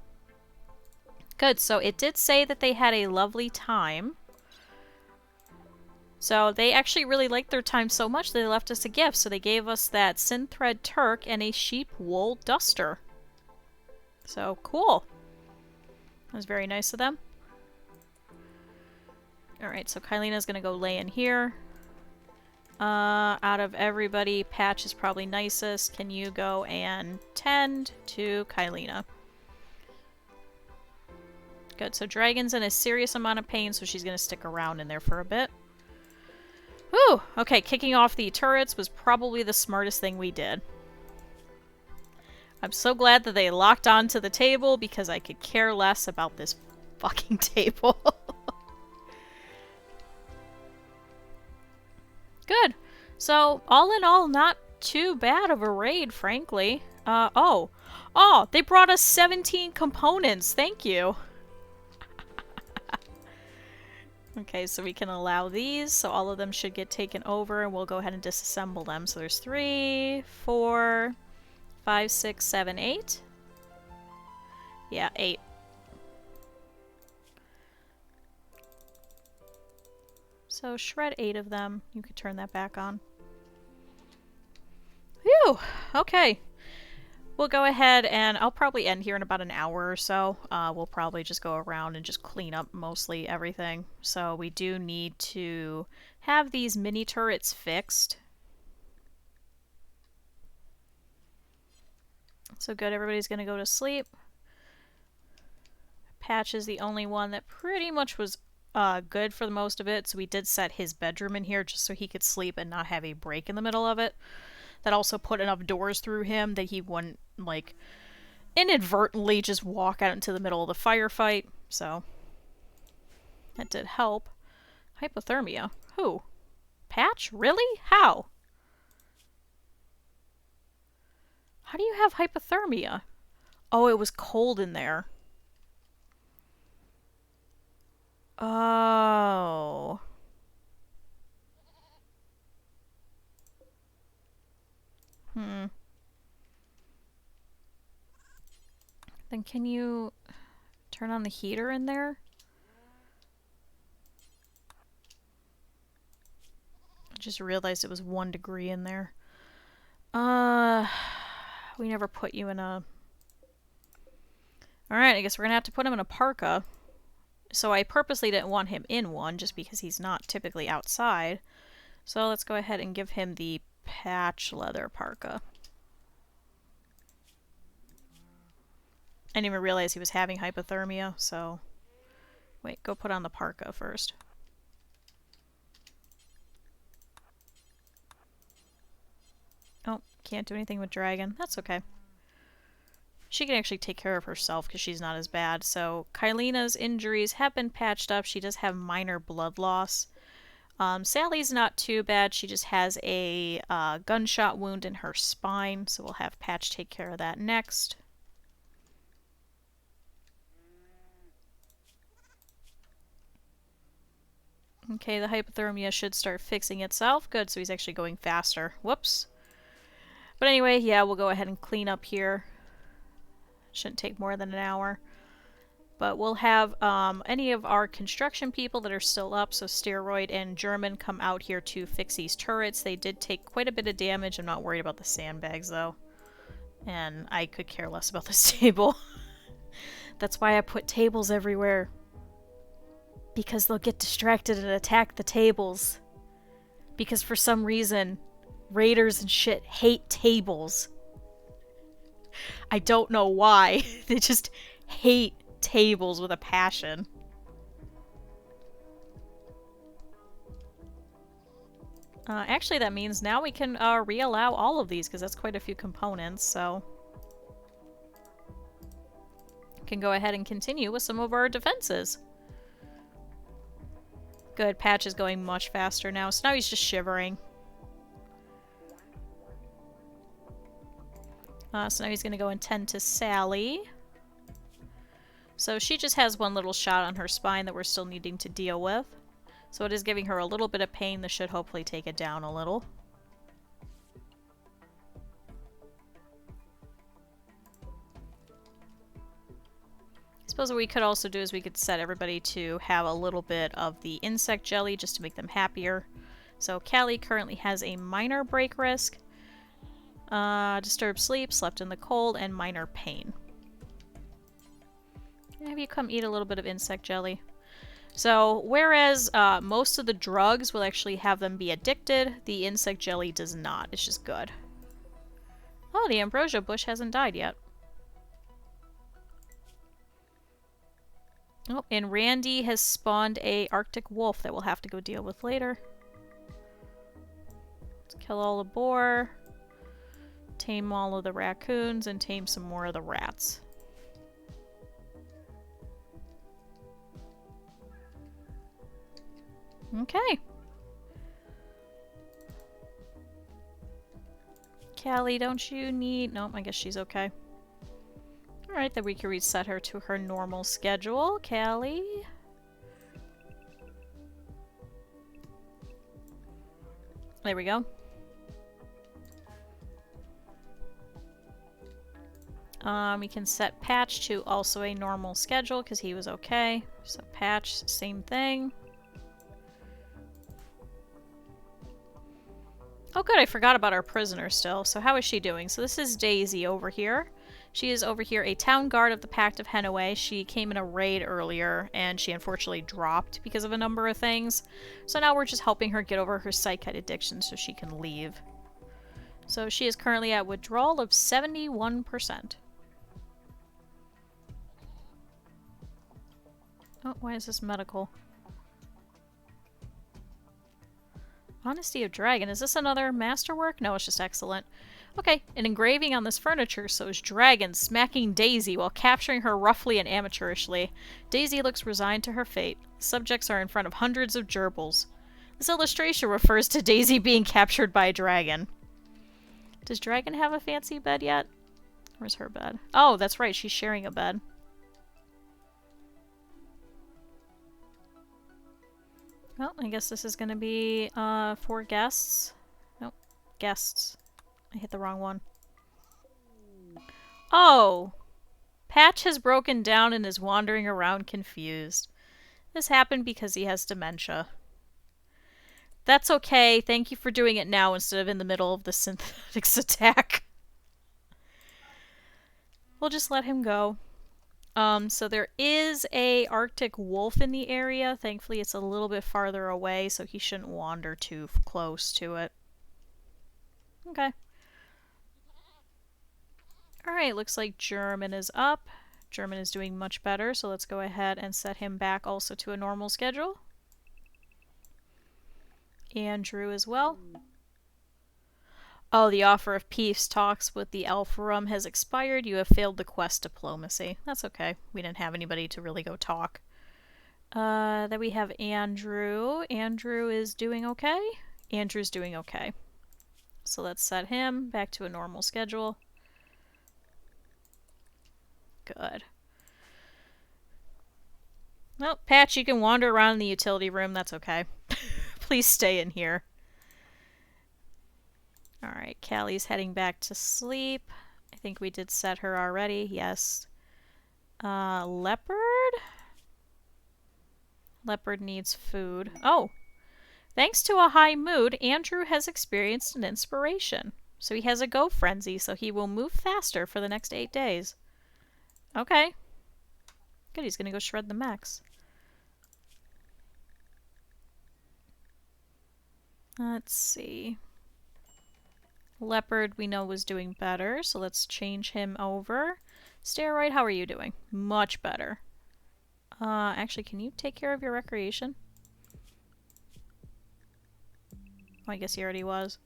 Good, so it did say that they had a lovely time. So they actually really liked their time so much they left us a gift. So they gave us that synthread Turk and a sheep wool duster. So cool. That was very nice of them. Alright, so Kylina's gonna go lay in here. Out of everybody, Patch is probably nicest. Can you go and tend to Kylina? Good, so Dragon's in a serious amount of pain, so she's gonna stick around in there for a bit. Whew! Okay, kicking off the turrets was probably the smartest thing we did. I'm so glad that they locked onto the table because I could care less about this fucking table. Good. So, all in all, not too bad of a raid, frankly. Oh, they brought us 17 components. Thank you. Okay, so we can allow these, so all of them should get taken over, and we'll go ahead and disassemble them. So there's 3, 4, 5, 6, 7, 8. Yeah, 8. So shred 8 of them. You could turn that back on. Phew! Okay. We'll go ahead and I'll probably end here in about an hour or so. We'll probably just go around and just clean up mostly everything. So we do need to have these mini turrets fixed. So good, everybody's gonna go to sleep. Patch is the only one that pretty much was good for the most of it. So we did set his bedroom in here just so he could sleep and not have a break in the middle of it. That also put enough doors through him that he wouldn't, like, inadvertently just walk out into the middle of the firefight. So, that did help. Hypothermia. Who? Patch? Really? How? How do you have hypothermia? Oh, it was cold in there. Oh. Then can you turn on the heater in there? I just realized it was 1 degree in there. We never put you in a... Alright, I guess we're gonna have to put him in a parka. So I purposely didn't want him in one, just because he's not typically outside. So let's go ahead and give him the patch leather parka. I didn't even realize he was having hypothermia, so... Wait, go put on the parka first. Oh, can't do anything with Dragon. That's okay. She can actually take care of herself because she's not as bad. So, Kylina's injuries have been patched up. She does have minor blood loss. Sally's not too bad. She just has a gunshot wound in her spine, so we'll have Patch take care of that next. Okay, the hypothermia should start fixing itself. Good, so he's actually going faster. Whoops. But anyway, yeah, we'll go ahead and clean up here. Shouldn't take more than an hour. But we'll have any of our construction people that are still up, so Steroid and German, come out here to fix these turrets. They did take quite a bit of damage. I'm not worried about the sandbags, though. And I could care less about this table. That's why I put tables everywhere. Because they'll get distracted and attack the tables. Because for some reason, raiders and shit hate tables. I don't know why. They just hate tables with a passion. Actually, that means now we can reallow all of these, because that's quite a few components, so... can go ahead and continue with some of our defenses. Good, Patch is going much faster now, so now he's just shivering. So now he's going to go and tend to Sally. So she just has one little shot on her spine that we're still needing to deal with. So it is giving her a little bit of pain. This should hopefully take it down a little. I suppose what we could also do is we could set everybody to have a little bit of the insect jelly just to make them happier. So Callie currently has a minor break risk, disturbed sleep, slept in the cold, and minor pain. Have you come eat a little bit of insect jelly? So, whereas most of the drugs will actually have them be addicted, the insect jelly does not. It's just good. Oh, the ambrosia bush hasn't died yet. Oh, and Randy has spawned a Arctic wolf that we'll have to go deal with later. Let's kill all the boar, tame all of the raccoons, and tame some more of the rats. Okay. Callie, don't you need... Nope, I guess she's okay. Alright, then we can reset her to her normal schedule. Callie. There we go. We can set Patch to also a normal schedule because he was okay. So Patch, same thing. Oh good, I forgot about our prisoner still. So how is she doing? So this is Daisy over here. She is over here a town guard of the Pact of Henaway. She came in a raid earlier, and she unfortunately dropped because of a number of things. So now we're just helping her get over her psychite addiction so she can leave. So she is currently at withdrawal of 71%. Oh, why is this medical? Honesty of Dragon. Is this another masterwork? No, it's just excellent. Okay, an engraving on this furniture shows Dragon smacking Daisy while capturing her roughly and amateurishly. Daisy looks resigned to her fate. The subjects are in front of hundreds of gerbils. This illustration refers to Daisy being captured by a dragon. Does Dragon have a fancy bed yet? Where's her bed? Oh, that's right, she's sharing a bed. Well, I guess this is going to be for guests. Nope, guests. I hit the wrong one. Oh! Patch has broken down and is wandering around confused. This happened because he has dementia. That's okay. Thank you for doing it now instead of in the middle of the synthetics attack. We'll just let him go. So there is a Arctic wolf in the area. Thankfully it's a little bit farther away, so he shouldn't wander too close to it. Okay. Alright, looks like German is up. German is doing much better, so let's go ahead and set him back also to a normal schedule. Andrew as well. Oh, the offer of peace talks with the Alpharum has expired. You have failed the quest diplomacy. That's okay. We didn't have anybody to really go talk. Then we have Andrew. Andrew is doing okay. Andrew's doing okay. So let's set him back to a normal schedule. Good. Well, Patch, you can wander around in the utility room. That's okay. Please stay in here. Alright, Callie's heading back to sleep. I think we did set her already. Yes. Leopard? Leopard needs food. Oh! Thanks to a high mood, Andrew has experienced an inspiration. So he has a go frenzy, so he will move faster for the next 8 days. Okay. Good, he's gonna go shred the mechs. Let's see. Leopard we know was doing better, so let's change him over. Steroid, how are you doing? Much better. Actually, can you take care of your recreation? Oh, I guess he already was.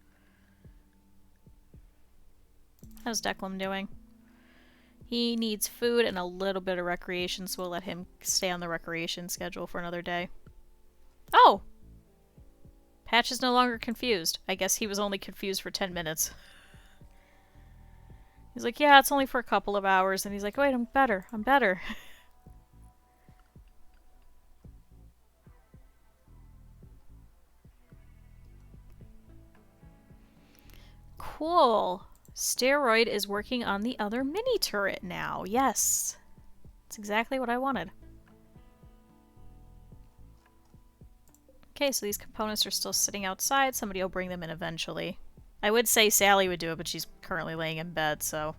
How's Declan doing? He needs food and a little bit of recreation, so we'll let him stay on the recreation schedule for another day. Oh! Patch is no longer confused. I guess he was only confused for 10 minutes. He's like, yeah, it's only for a couple of hours. And he's like, wait, I'm better. I'm better. cool. Steroid is working on the other mini turret now. Yes. That's exactly what I wanted. Okay, so these components are still sitting outside. Somebody will bring them in eventually. I would say Sally would do it, but she's currently laying in bed, so...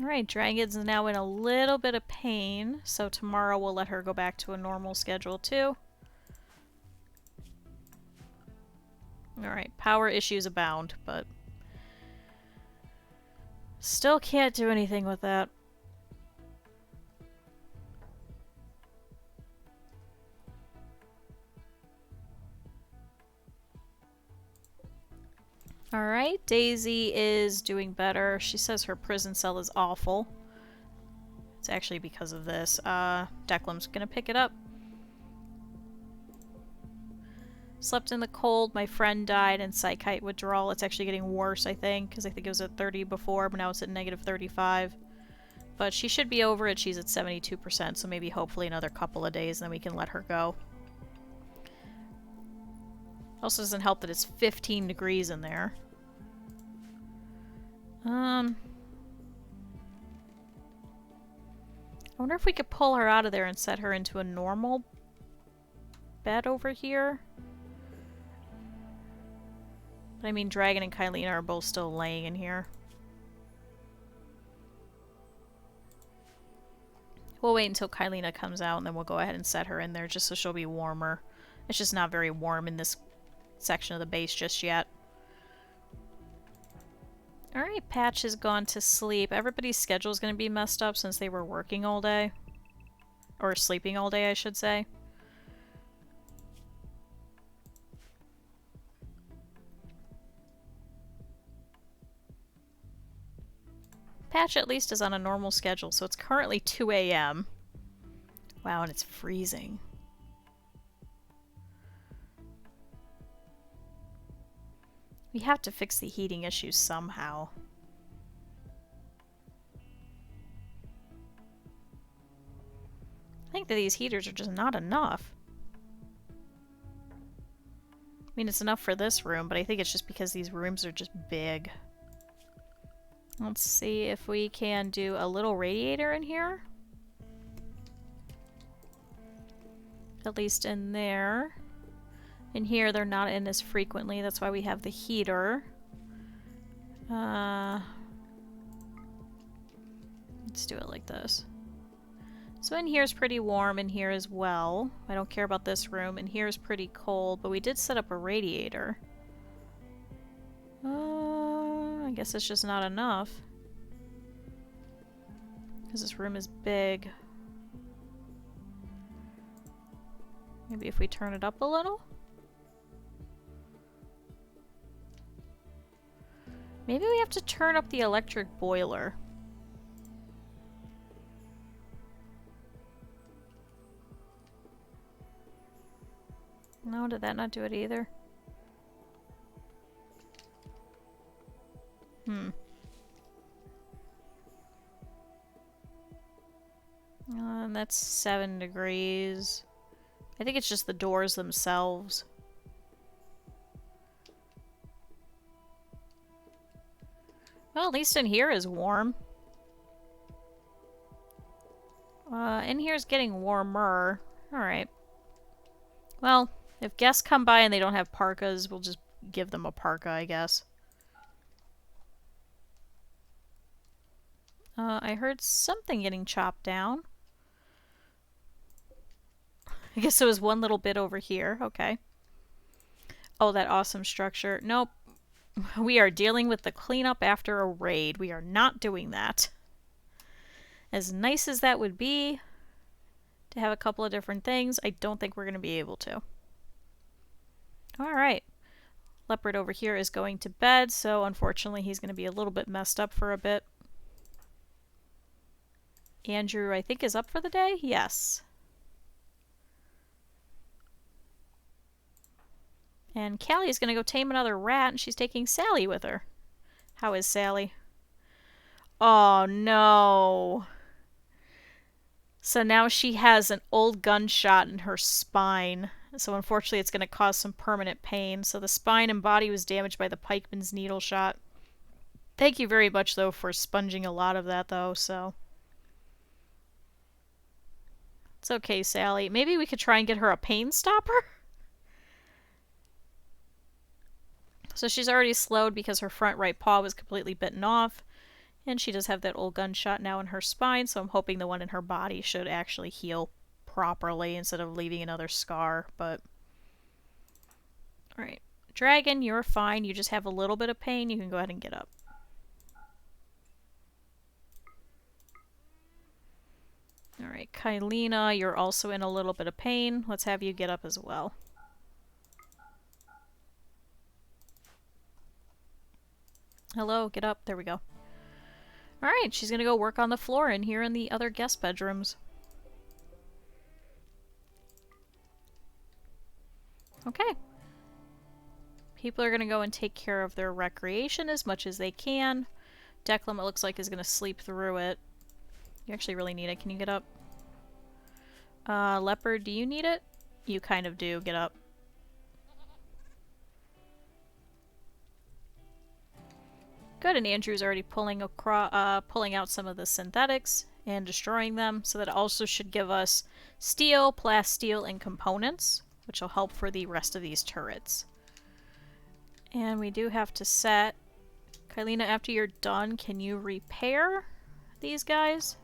Alright, Dragon's now in a little bit of pain, so tomorrow we'll let her go back to a normal schedule too. Alright, power issues abound, but... still can't do anything with that. Alright, Daisy is doing better. She says her prison cell is awful. It's actually because of this. Declan's gonna pick it up. Slept in the cold, my friend died, and psychite withdrawal. It's actually getting worse, I think, because I think it was at 30 before, but now it's at negative 35. But she should be over it. She's at 72%, so maybe hopefully another couple of days, and then we can let her go. Also doesn't help that it's 15 degrees in there. I wonder if we could pull her out of there and set her into a normal bed over here. But I mean, Dragon and Kylina are both still laying in here. We'll wait until Kylina comes out and then we'll go ahead and set her in there just so she'll be warmer. It's just not very warm in this section of the base just yet. Alright, Patch has gone to sleep. Everybody's schedule is going to be messed up since they were working all day. Or sleeping all day, I should say. Patch at least is on a normal schedule, so it's currently 2 a.m. Wow, and it's freezing. We have to fix the heating issues somehow. I think that these heaters are just not enough. I mean, it's enough for this room, but I think it's just because these rooms are just big. Let's see if we can do a little radiator in here. At least in there. In here, they're not in as frequently. That's why we have the heater. Let's do it like this. So in here is pretty warm, in here as well. I don't care about this room. In here is pretty cold, but we did set up a radiator. I guess it's just not enough. Because this room is big. Maybe if we turn it up a little? Maybe we have to turn up the electric boiler. No, did that not do it either? And that's 7 degrees. I think it's just the doors themselves. Well, at least in here is warm. In here is getting warmer. Alright. Well, if guests come by and they don't have parkas, we'll just give them a parka, I guess. I heard something getting chopped down. I guess it was one little bit over here. Okay. Oh, that awesome structure. Nope. We are dealing with the cleanup after a raid. We are not doing that. As nice as that would be to have a couple of different things, I don't think we're going to be able to. Alright. Leopard over here is going to bed, so unfortunately he's going to be a little bit messed up for a bit. Andrew, I think, is up for the day? Yes. And Callie is going to go tame another rat, and she's taking Sally with her. How is Sally? Oh, no. So now she has an old gunshot in her spine. So unfortunately it's going to cause some permanent pain. So the spine and body was damaged by the pikeman's needle shot. Thank you very much, though, for sponging a lot of that, though, so... It's okay, Sally. Maybe we could try and get her a pain stopper? So she's already slowed because her front right paw was completely bitten off. And she does have that old gunshot now in her spine, so I'm hoping the one in her body should actually heal properly instead of leaving another scar, but... Alright. Dragon, you're fine. You just have a little bit of pain. You can go ahead and get up. Alright, Kylina, you're also in a little bit of pain. Let's have you get up as well. Hello, get up. There we go. Alright, she's gonna go work on the floor in here in the other guest bedrooms. Okay. People are gonna go and take care of their recreation as much as they can. Declan, it looks like, is gonna sleep through it. You actually really need it. Can you get up? Leopard, do you need it? You kind of do. Get up. Good, and Andrew's already pulling out some of the synthetics and destroying them, so that also should give us steel, plasteel, and components, which will help for the rest of these turrets. And we do have to set... Kylina, after you're done, can you repair these guys?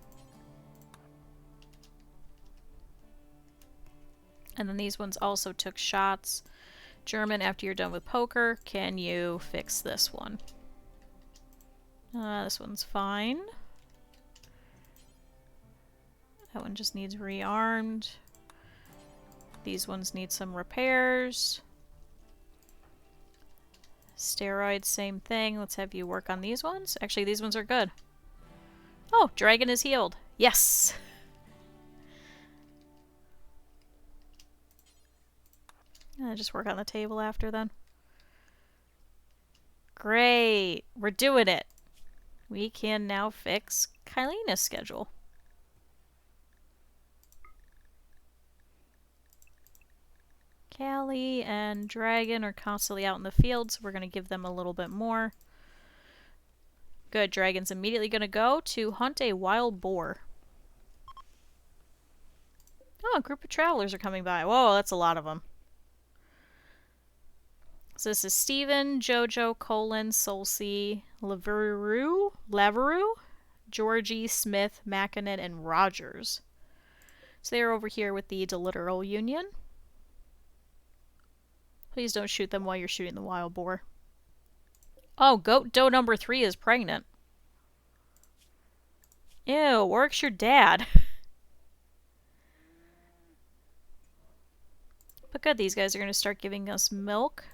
And then these ones also took shots. German, after you're done with poker, can you fix this one? This one's fine. That one just needs rearmed. These ones need some repairs. Steroids, same thing. Let's have you work on these ones. Actually, these ones are good. Oh, dragon is healed. Yes! Just work on the table after then. Great! We're doing it! We can now fix Kylina's schedule. Callie and Dragon are constantly out in the field, so we're going to give them a little bit more. Good, Dragon's immediately going to go to hunt a wild boar. Oh, a group of travelers are coming by. Whoa, that's a lot of them. So this is Steven, Jojo, Colin, Solcy, Laveru, Georgie, Smith, Mackinnon, and Rogers. So they're over here with the Deliteral Union. Please don't shoot them while you're shooting the wild boar. Oh, goat doe number 3 is pregnant. Ew, works your dad. But good, these guys are going to start giving us milk.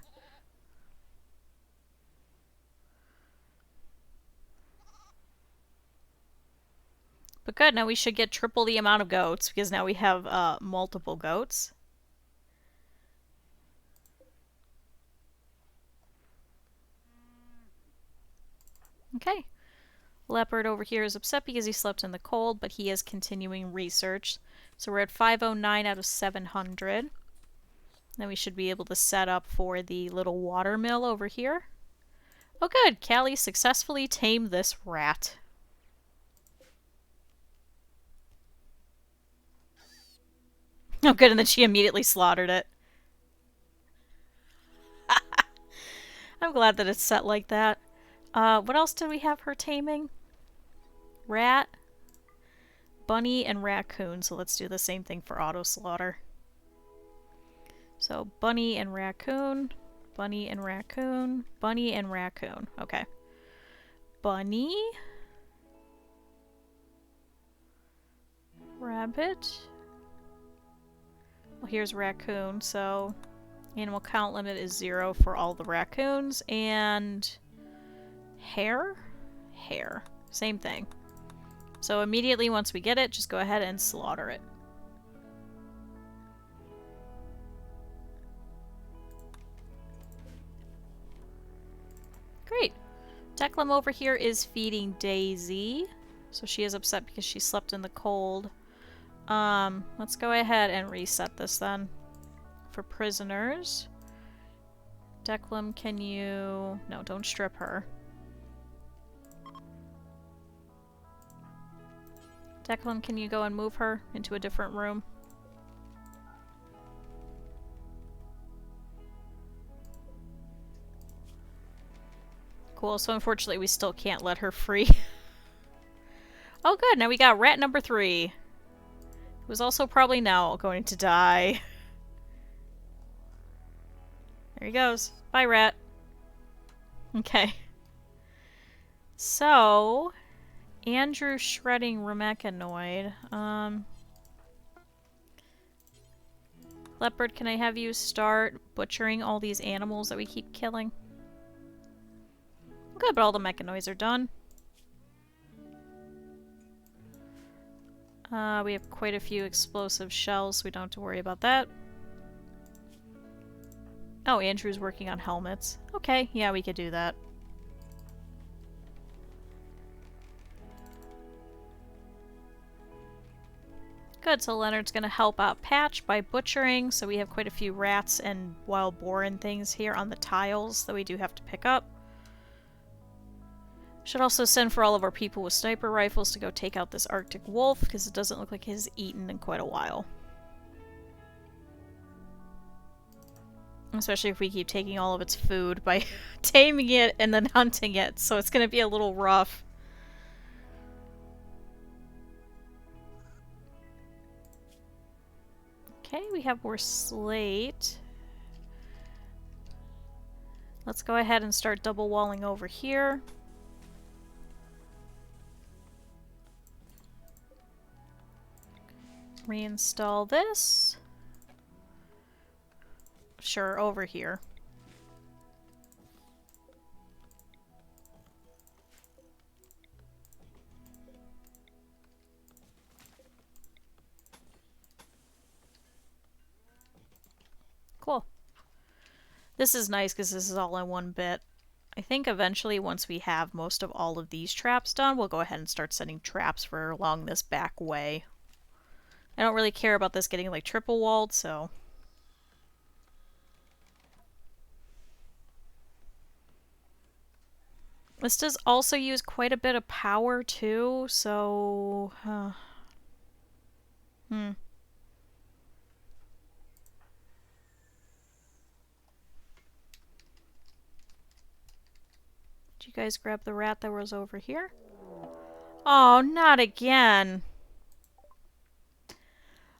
But good, now we should get triple the amount of goats, because now we have multiple goats. Okay. Leopard over here is upset because he slept in the cold, but he is continuing research. So we're at 509 out of 700. Then we should be able to set up for the little water mill over here. Oh good, Callie successfully tamed this rat. Oh good, and then she immediately slaughtered it. I'm glad that it's set like that. What else did we have her taming? Rat, bunny, and raccoon. So let's do the same thing for auto slaughter. So bunny and raccoon, bunny and raccoon, bunny and raccoon. Okay. Bunny. Rabbit. Well, here's raccoon, so animal count limit is 0 for all the raccoons. And hare? Hare. Same thing. So immediately once we get it, just go ahead and slaughter it. Great. Declan over here is feeding Daisy. So she is upset because she slept in the cold. Let's go ahead and reset this then. for prisoners. Declan, can you... No, don't strip her. Declan, can you go and move her into a different room? Cool, so unfortunately we still can't let her free. Oh good, now we got rat number 3. Who's also probably now going to die. There he goes. Bye, rat. Okay. So, Andrew shredding Remekanoid. Leopard, can I have you start butchering all these animals that we keep killing? Good, but all the mechanoids are done. We have quite a few explosive shells, so we don't have to worry about that. Oh, Andrew's working on helmets. Okay, yeah, we could do that. Good, so Leonard's gonna help out Patch by butchering, so we have quite a few rats and wild boar and things here on the tiles that we do have to pick up. Should also send for all of our people with sniper rifles to go take out this Arctic wolf, because it doesn't look like he's eaten in quite a while. Especially if we keep taking all of its food by taming it and then hunting it, so it's gonna be a little rough. Okay, we have more slate. Let's go ahead and start double walling over here. Reinstall this. Sure, over here. Cool. This is nice because this is all in one bit. I think eventually once we have most of all of these traps done, we'll go ahead and start setting traps for along this back way. I don't really care about this getting like triple walled, so... This does also use quite a bit of power too, so... Did you guys grab the rat that was over here? Oh, not again!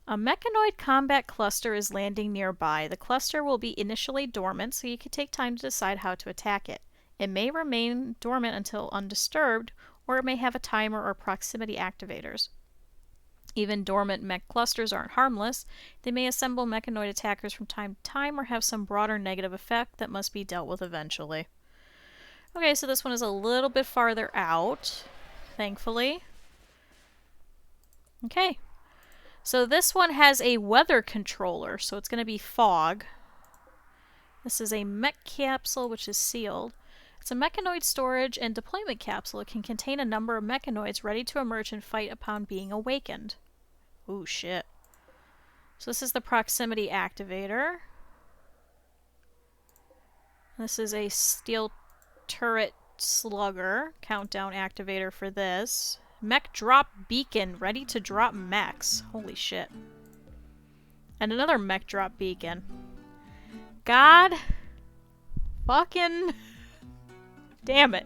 A mechanoid combat cluster is landing nearby. The cluster will be initially dormant, so you can take time to decide how to attack it. It may remain dormant until undisturbed, or it may have a timer or proximity activators. Even dormant mech clusters aren't harmless. They may assemble mechanoid attackers from time to time or have some broader negative effect that must be dealt with eventually. Okay, so this one is a little bit farther out, thankfully. Okay. So this one has a weather controller, so it's going to be fog. This is a mech capsule, which is sealed. It's a mechanoid storage and deployment capsule. It can contain a number of mechanoids ready to emerge and fight upon being awakened. Ooh, shit. So this is the proximity activator. This is a steel turret slugger countdown activator for this. Mech drop beacon, ready to drop mechs. Holy shit. And another mech drop beacon. God fucking damn it.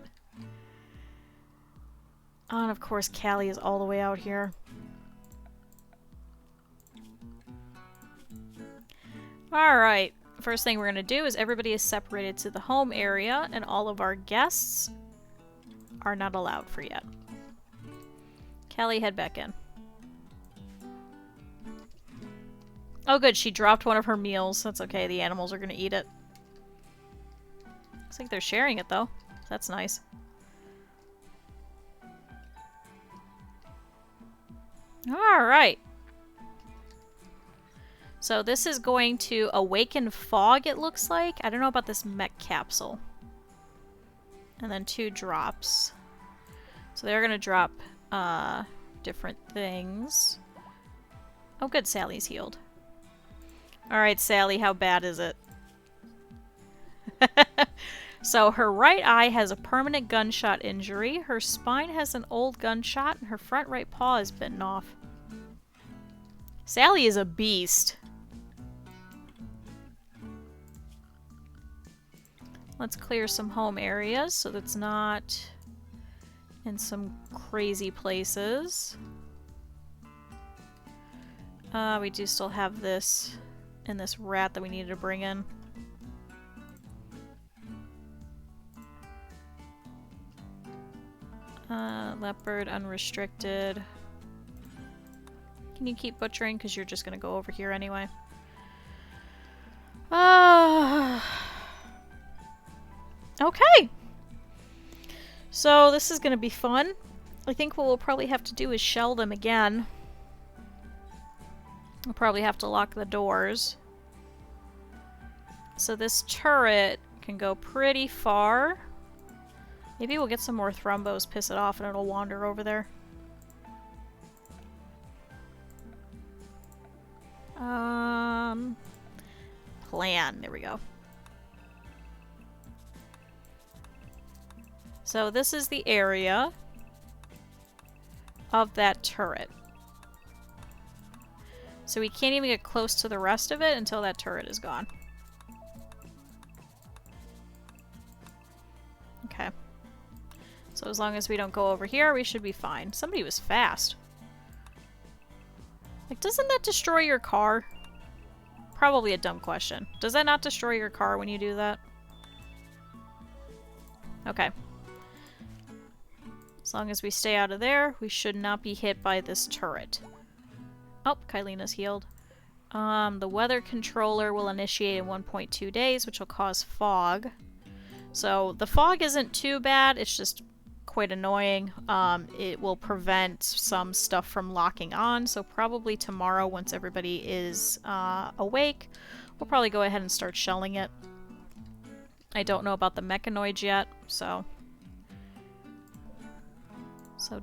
Oh, and of course Callie is all the way out here. Alright. First thing we're going to do is everybody is separated to the home area and all of our guests are not allowed for yet. Callie, head back in. Oh good, she dropped one of her meals. That's okay, the animals are gonna eat it. Looks like they're sharing it though. That's nice. Alright. So this is going to awaken fog, it looks like. I don't know about this mech capsule. And then 2 drops. So they're gonna drop different things. Oh good, Sally's healed. Alright, Sally, how bad is it? So her right eye has a permanent gunshot injury, her spine has an old gunshot, and her front right paw is bitten off. Sally is a beast. Let's clear some home areas so that's not in some crazy places. We do still have this and this rat that we needed to bring in. Leopard, unrestricted. Can you keep butchering? Because you're just gonna go over here anyway. Okay. So this is gonna be fun. I think what we'll probably have to do is shell them again. We'll probably have to lock the doors. So this turret can go pretty far. Maybe we'll get some more thrombos, piss it off, and it'll wander over there. Plan. There we go. So this is the area of that turret. So we can't even get close to the rest of it until that turret is gone. Okay. So as long as we don't go over here, we should be fine. Somebody was fast. Like, doesn't that destroy your car? Probably a dumb question. Does that not destroy your car when you do that? Okay. As long as we stay out of there, we should not be hit by this turret. Oh, Kylina's healed. The weather controller will initiate in 1.2 days, which will cause fog. So the fog isn't too bad, it's just quite annoying. It will prevent some stuff from locking on, so probably tomorrow, once everybody is awake, we'll probably go ahead and start shelling it. I don't know about the mechanoids yet, so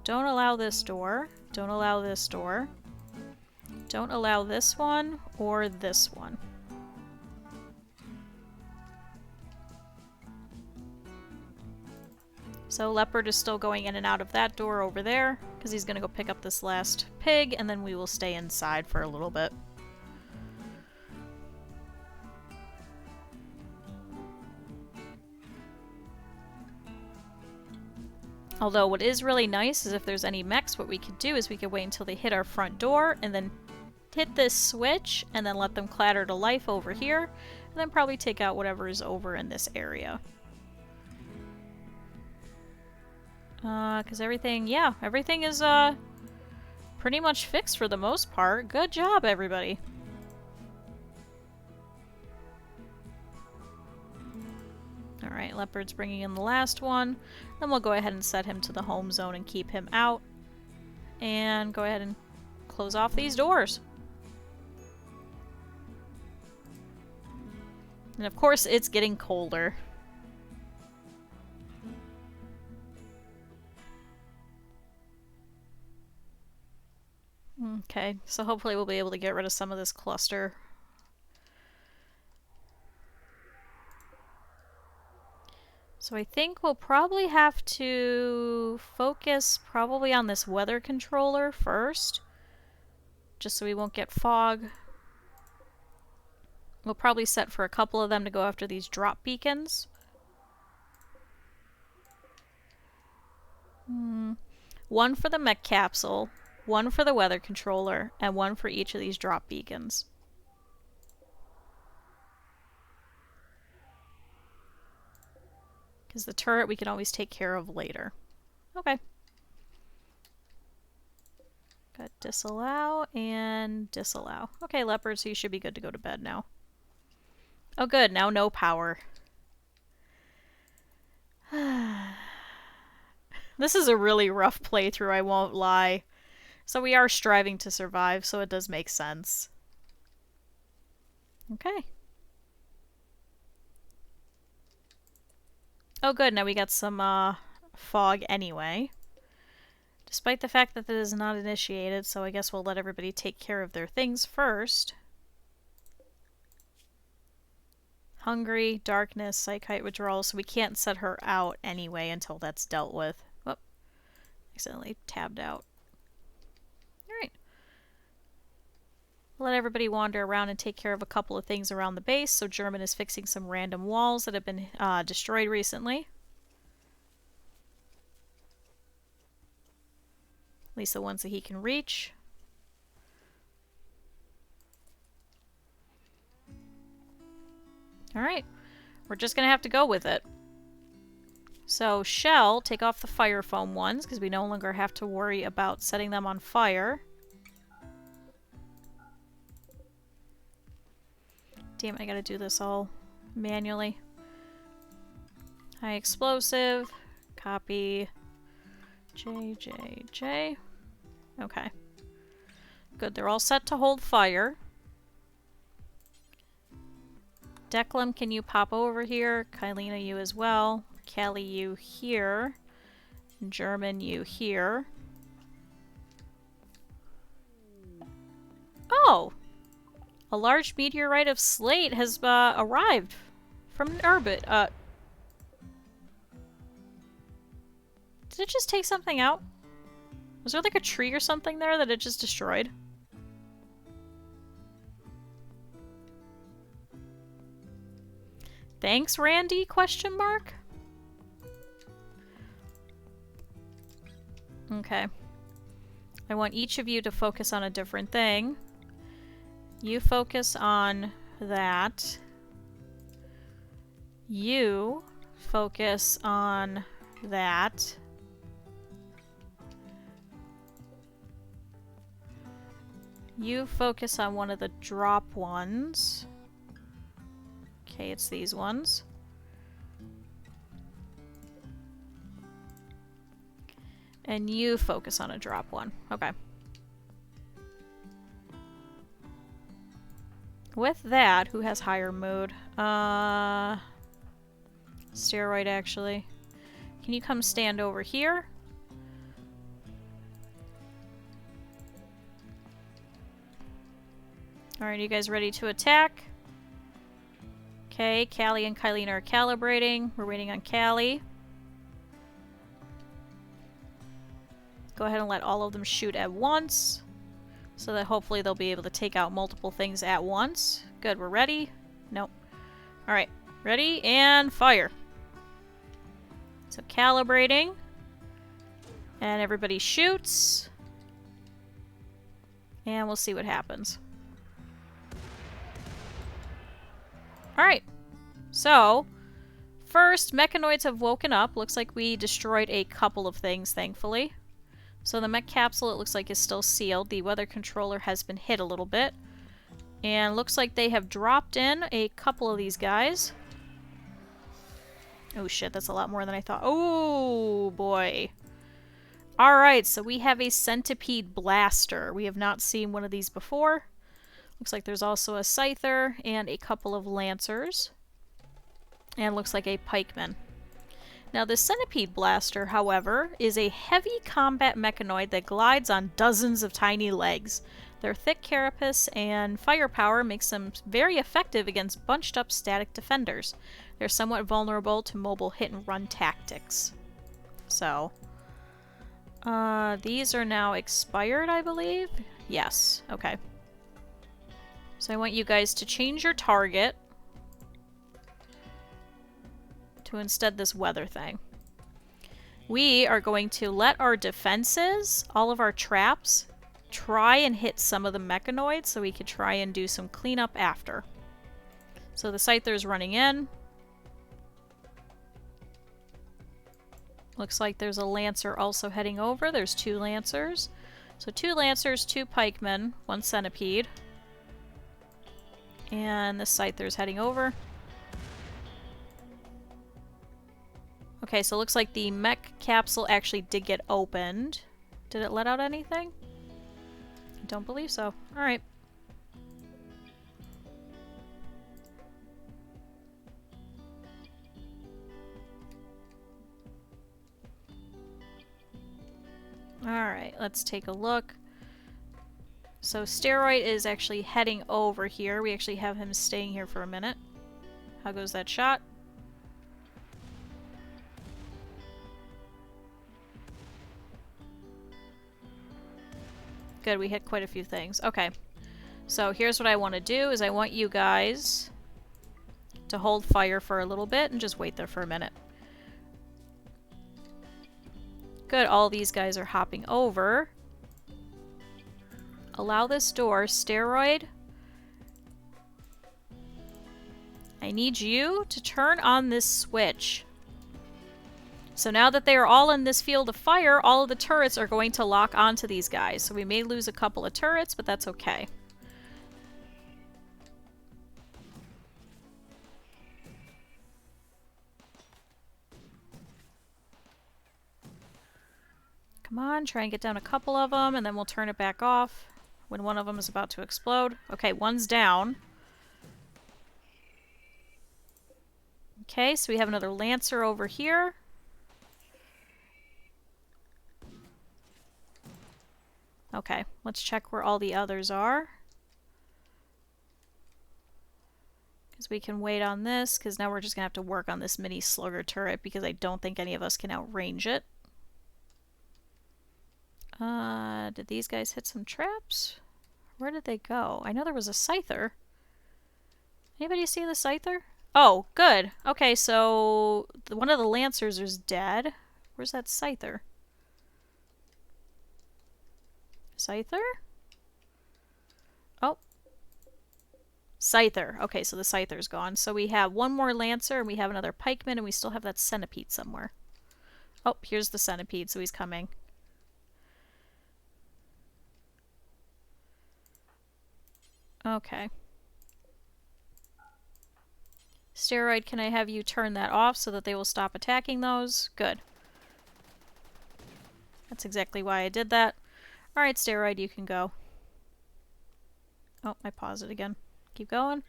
don't allow this door, don't allow this door, don't allow this one or this one. So Leopard is still going in and out of that door over there, because he's going to go pick up this last pig, and then we will stay inside for a little bit. Although what is really nice is if there's any mechs, what we could do is we could wait until they hit our front door, and then hit this switch, and then let them clatter to life over here, and then probably take out whatever is over in this area. Because everything is, pretty much fixed for the most part. Good job, everybody. Alright, Leopard's bringing in the last one. Then we'll go ahead and set him to the home zone and keep him out. And go ahead and close off these doors. And of course, it's getting colder. Okay, so hopefully we'll be able to get rid of some of this cluster. So I think we'll probably have to focus probably on this weather controller first, just so we won't get fog. We'll probably set for a couple of them to go after these drop beacons. One for the mech capsule, one for the weather controller, and one for each of these drop beacons. Because the turret we can always take care of later. Okay. Got disallow and disallow. Okay, Leopard, so you should be good to go to bed now. Oh good, now no power. This is a really rough playthrough, I won't lie. So we are striving to survive, so it does make sense. Okay. Oh good, now we got some fog anyway. Despite the fact that it is not initiated, so I guess we'll let everybody take care of their things first. Hungry, darkness, psychite withdrawal, so we can't set her out anyway until that's dealt with. Whoop. Accidentally tabbed out. Alright. Let everybody wander around and take care of a couple of things around the base. So German is fixing some random walls that have been destroyed recently. At least the ones that he can reach. Alright. We're just going to have to go with it. So Shell, take off the fire foam ones because we no longer have to worry about setting them on fire. Damn it, I gotta do this all manually. High explosive. Copy. J. Okay. Good, they're all set to hold fire. Declan, can you pop over here? Kylina, you as well. Callie, you here. German, you here. Oh! A large meteorite of slate has arrived from an orbit. Did it just take something out? Was there like a tree or something there that it just destroyed? Thanks, Randy? Question mark? Okay. I want each of you to focus on a different thing. You focus on that. You focus on that. You focus on one of the drop ones. Okay, it's these ones. And you focus on a drop one. Okay. With that, who has higher mood? Steroid, actually. Can you come stand over here? Alright, you guys ready to attack? Okay, Callie and Kylina are calibrating. We're waiting on Callie. Go ahead and let all of them shoot at once, so that hopefully they'll be able to take out multiple things at once. Good, we're ready. Nope. Alright, ready and fire. So calibrating. And everybody shoots. And we'll see what happens. Alright. So, first, mechanoids have woken up. Looks like we destroyed a couple of things, thankfully. So the mech capsule, it looks like, is still sealed. The weather controller has been hit a little bit. And looks like they have dropped in a couple of these guys. Oh shit, that's a lot more than I thought. Oh boy. Alright, so we have a centipede blaster. We have not seen one of these before. Looks like there's also a scyther and a couple of lancers. And looks like a pikeman. Now, the Centipede Blaster, however, is a heavy combat mechanoid that glides on dozens of tiny legs. Their thick carapace and firepower makes them very effective against bunched-up static defenders. They're somewhat vulnerable to mobile hit-and-run tactics. So, these are now expired, I believe? Yes, okay. So I want you guys to change your target to instead this weather thing. We are going to let our defenses, all of our traps, try and hit some of the mechanoids so we can try and do some cleanup after. So the scyther's running in. Looks like there's a lancer also heading over. There's 2 lancers. So 2 lancers, 2 pikemen, 1 centipede. And the scyther's heading over. Okay, so it looks like the mech capsule actually did get opened. Did it let out anything? I don't believe so. Alright. Alright, let's take a look. So Steroid is actually heading over here. We actually have him staying here for a minute. How goes that shot? Good, we hit quite a few things. Okay. So here's what I want to do, is I want you guys to hold fire for a little bit and just wait there for a minute. Good, all these guys are hopping over. Allow this door. Steroid. I need you to turn on this switch. So now that they are all in this field of fire, all of the turrets are going to lock onto these guys. So we may lose a couple of turrets, but that's okay. Come on, try and get down a couple of them, and then we'll turn it back off when one of them is about to explode. Okay, one's down. Okay, so we have another Lancer over here. Okay, let's check where all the others are. Because we can wait on this, because now we're just going to have to work on this mini slugger turret, because I don't think any of us can outrange it. Did these guys hit some traps? Where did they go? I know there was a Scyther. Anybody see the Scyther? Oh, good. Okay, so one of the Lancers is dead. Where's that Scyther? Scyther? Oh. Scyther. Okay, so the Scyther's gone. So we have one more Lancer, and we have another Pikeman, and we still have that Centipede somewhere. Oh, here's the Centipede, so he's coming. Okay. Steroid, can I have you turn that off so that they will stop attacking those? Good. That's exactly why I did that. Alright, Steroid, you can go. Oh, I paused it again. Keep going.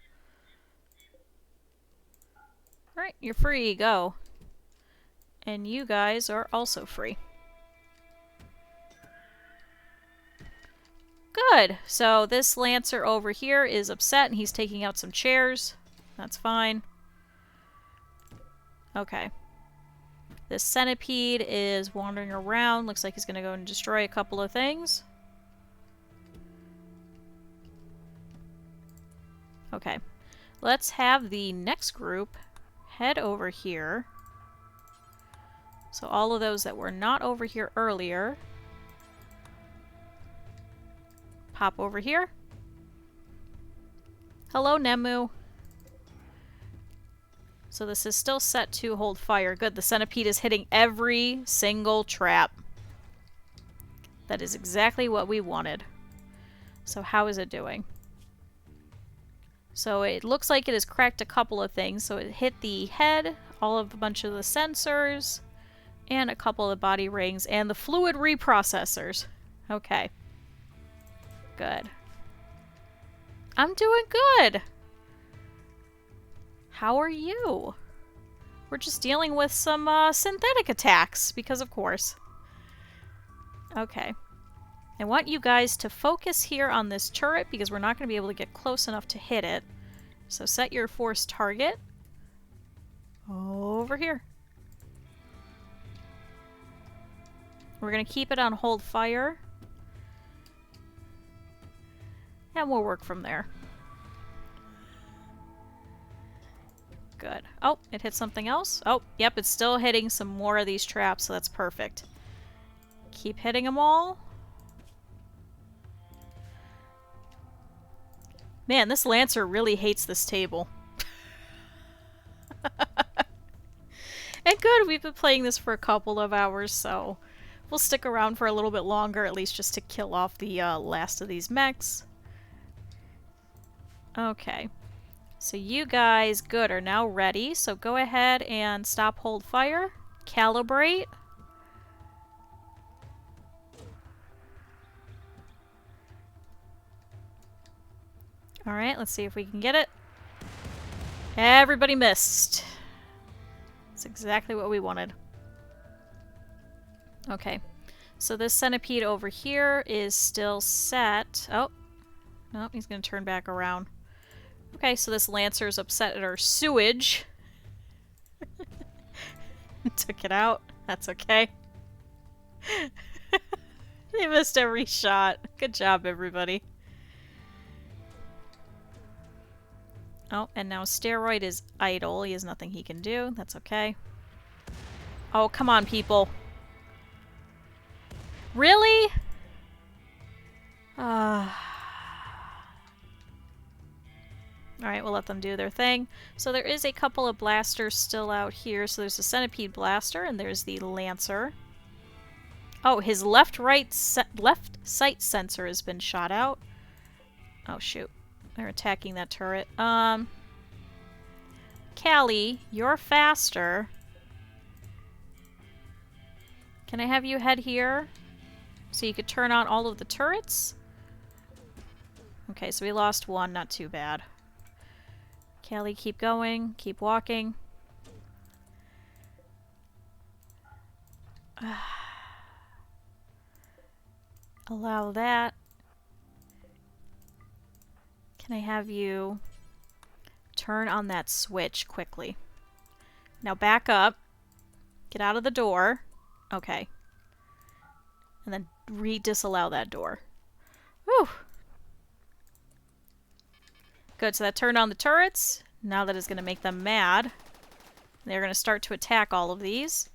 Alright, you're free. Go. And you guys are also free. Good. So this Lancer over here is upset and he's taking out some chairs. That's fine. Okay. This Centipede is wandering around. Looks like he's going to go and destroy a couple of things. Okay. Let's have the next group head over here. So all of those that were not over here earlier, pop over here. Hello, Nemu. So this is still set to hold fire. Good, the Centipede is hitting every single trap. That is exactly what we wanted. So how is it doing? So it looks like it has cracked a couple of things. So it hit the head, all of a bunch of the sensors, and a couple of the body rings, and the fluid reprocessors. Okay. Good. I'm doing good! How are you? We're just dealing with some synthetic attacks, because of course. Okay. I want you guys to focus here on this turret, because we're not going to be able to get close enough to hit it. So set your force target over here. We're going to keep it on hold fire. And we'll work from there. Good. Oh, it hit something else. Oh, yep, it's still hitting some more of these traps, so that's perfect. Keep hitting them all. Man, this Lancer really hates this table. And good, we've been playing this for a couple of hours, so we'll stick around for a little bit longer, at least just to kill off the last of these mechs. Okay. So you guys, good, are now ready. So go ahead and stop hold fire. Calibrate. Alright, let's see if we can get it. Everybody missed. That's exactly what we wanted. Okay. So this Centipede over here is still set. Oh. No, he's going to turn back around. Okay, so this Lancer's upset at our sewage. Took it out. That's okay. They missed every shot. Good job, everybody. Oh, and now Steroid is idle. He has nothing he can do. That's okay. Oh, come on, people. Really? Alright, we'll let them do their thing. So there is a couple of blasters still out here. So there's the Centipede Blaster, and there's the Lancer. Oh, his left sight sensor has been shot out. Oh, shoot. They're attacking that turret. Callie, you're faster. Can I have you head here? So you could turn on all of the turrets? Okay, so we lost one. Not too bad. Callie, keep going. Keep walking. Allow that. Can I have you turn on that switch quickly? Now back up. Get out of the door. Okay. And then re-disallow that door. Whew. Good, so that turned on the turrets. Now that is going to make them mad. They're going to start to attack all of these.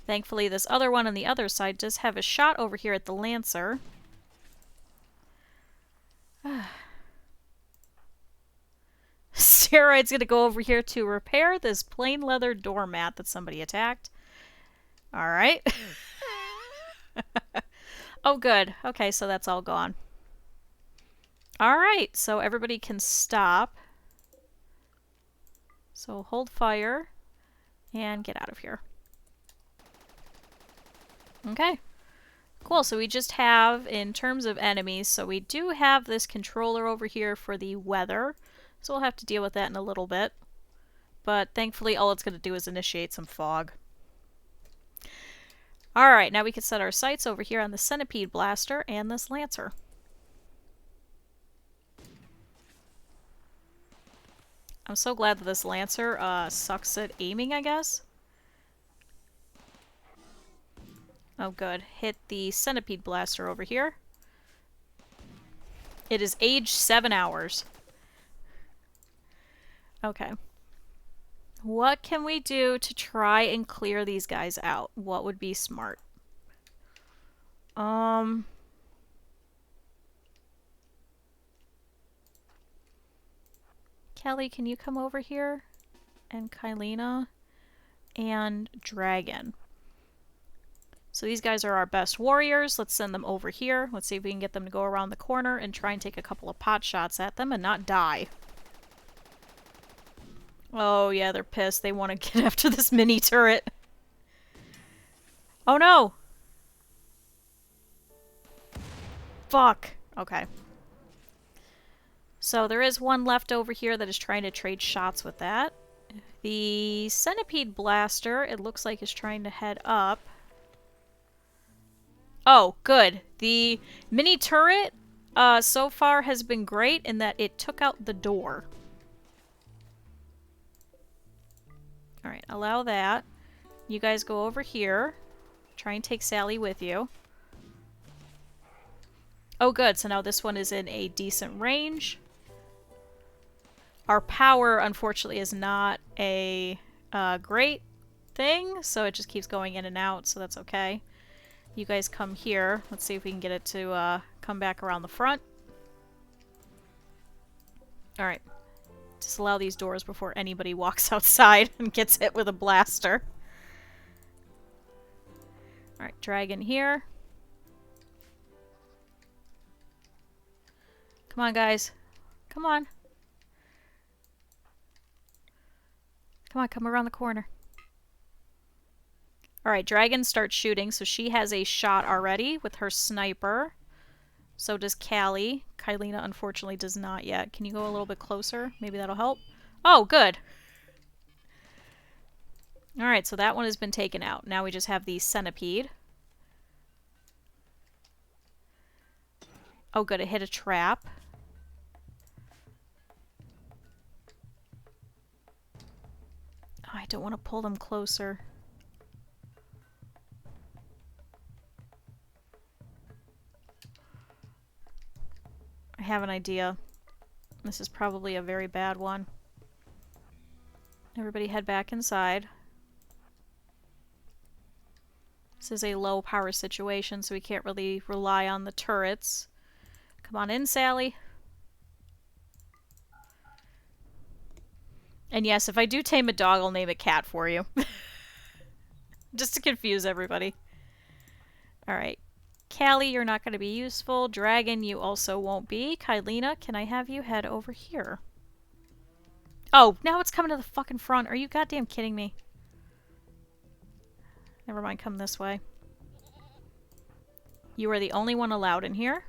Thankfully, this other one on the other side does have a shot over here at the Lancer. Steroid's going to go over here to repair this plain leather doormat that somebody attacked. Alright. Oh, good. Okay, so that's all gone. Alright, so everybody can stop. So hold fire and get out of here. Okay. Cool, so we just have, in terms of enemies, so we do have this controller over here for the weather. So we'll have to deal with that in a little bit. But thankfully all it's going to do is initiate some fog. Alright, now we can set our sights over here on the Centipede Blaster and this Lancer. I'm so glad that this Lancer sucks at aiming, I guess. Oh good, hit the Centipede Blaster over here. It is aged 7 hours. Okay. What can we do to try and clear these guys out? What would be smart? Kelly, can you come over here? And Kylina and Dragon. So these guys are our best warriors. Let's send them over here. Let's see if we can get them to go around the corner and try and take a couple of pot shots at them and not die. Oh yeah, they're pissed. They want to get after this mini turret. Oh no! Fuck! Okay. So there is one left over here that is trying to trade shots with that. The Centipede Blaster, it looks like, is trying to head up. Oh, good. The mini turret so far has been great in that it took out the door. Alright, allow that. You guys go over here. Try and take Sally with you. Oh good, so now this one is in a decent range. Our power, unfortunately, is not a great thing, so it just keeps going in and out, so that's okay. You guys come here. Let's see if we can get it to come back around the front. Alright. Just allow these doors before anybody walks outside and gets hit with a blaster. Alright, Dragon here. Come on, guys. Come on. Come on, come around the corner. Alright, Dragon starts shooting, so she has a shot already with her sniper. So does Callie. Kylina, unfortunately, does not yet. Can you go a little bit closer? Maybe that'll help. Oh, good! Alright, so that one has been taken out. Now we just have the Centipede. Oh, good, it hit a trap. don't want to pull them closer. I have an idea. This is probably a very bad one. Everybody head back inside. This is a low power situation, so we can't really rely on the turrets. Come on in, Sally. And yes, if I do tame a dog, I'll name it Cat for you. Just to confuse everybody. Alright. Callie, you're not going to be useful. Dragon, you also won't be. Kylina, can I have you head over here? Oh, now it's coming to the fucking front. Are you goddamn kidding me? Never mind, come this way. You are the only one allowed in here.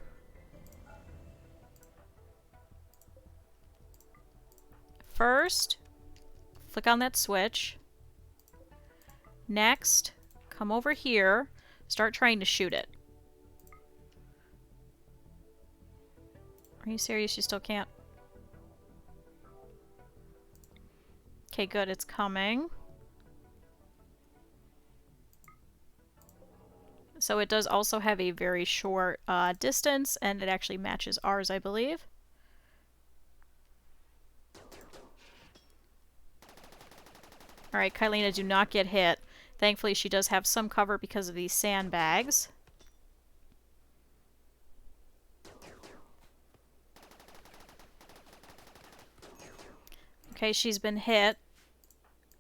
First, flick on that switch. Next, come over here. Start trying to shoot it. Are you serious? You still can't? Okay, good. It's coming. So it does also have a very short distance, and it actually matches ours, I believe. Alright, Kylina, do not get hit. Thankfully, she does have some cover because of these sandbags. Okay, she's been hit.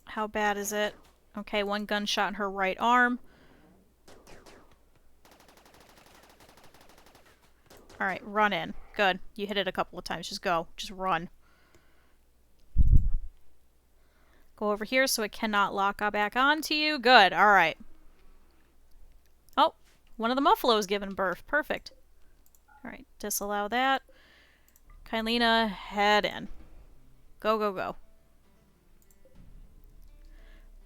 How bad is it? Okay, one gunshot in her right arm. Alright, run in. Good. You hit it a couple of times. Just go. Just run. Go over here so it cannot lock back onto you. Good. Alright. Oh, one of the Muffalo's given birth. Perfect. Alright, disallow that. Kylina, head in. Go, go, go.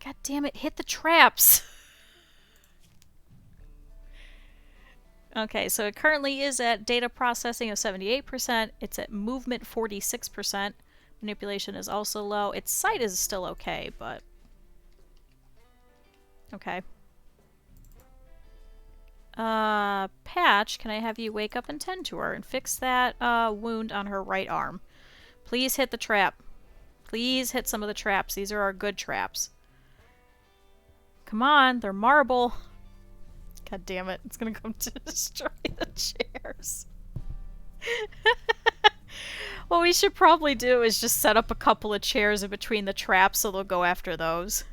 God damn it, hit the traps! Okay, so it currently is at data processing of 78%. It's at movement 46%. Manipulation is also low. Its sight is still okay, but... Okay. Patch, can I have you wake up and tend to her and fix that wound on her right arm? Please hit the trap. Please hit some of the traps. These are our good traps. Come on, they're marble. God damn it, it's gonna come to destroy the chairs. What we should probably do is just set up a couple of chairs in between the traps so they'll go after those.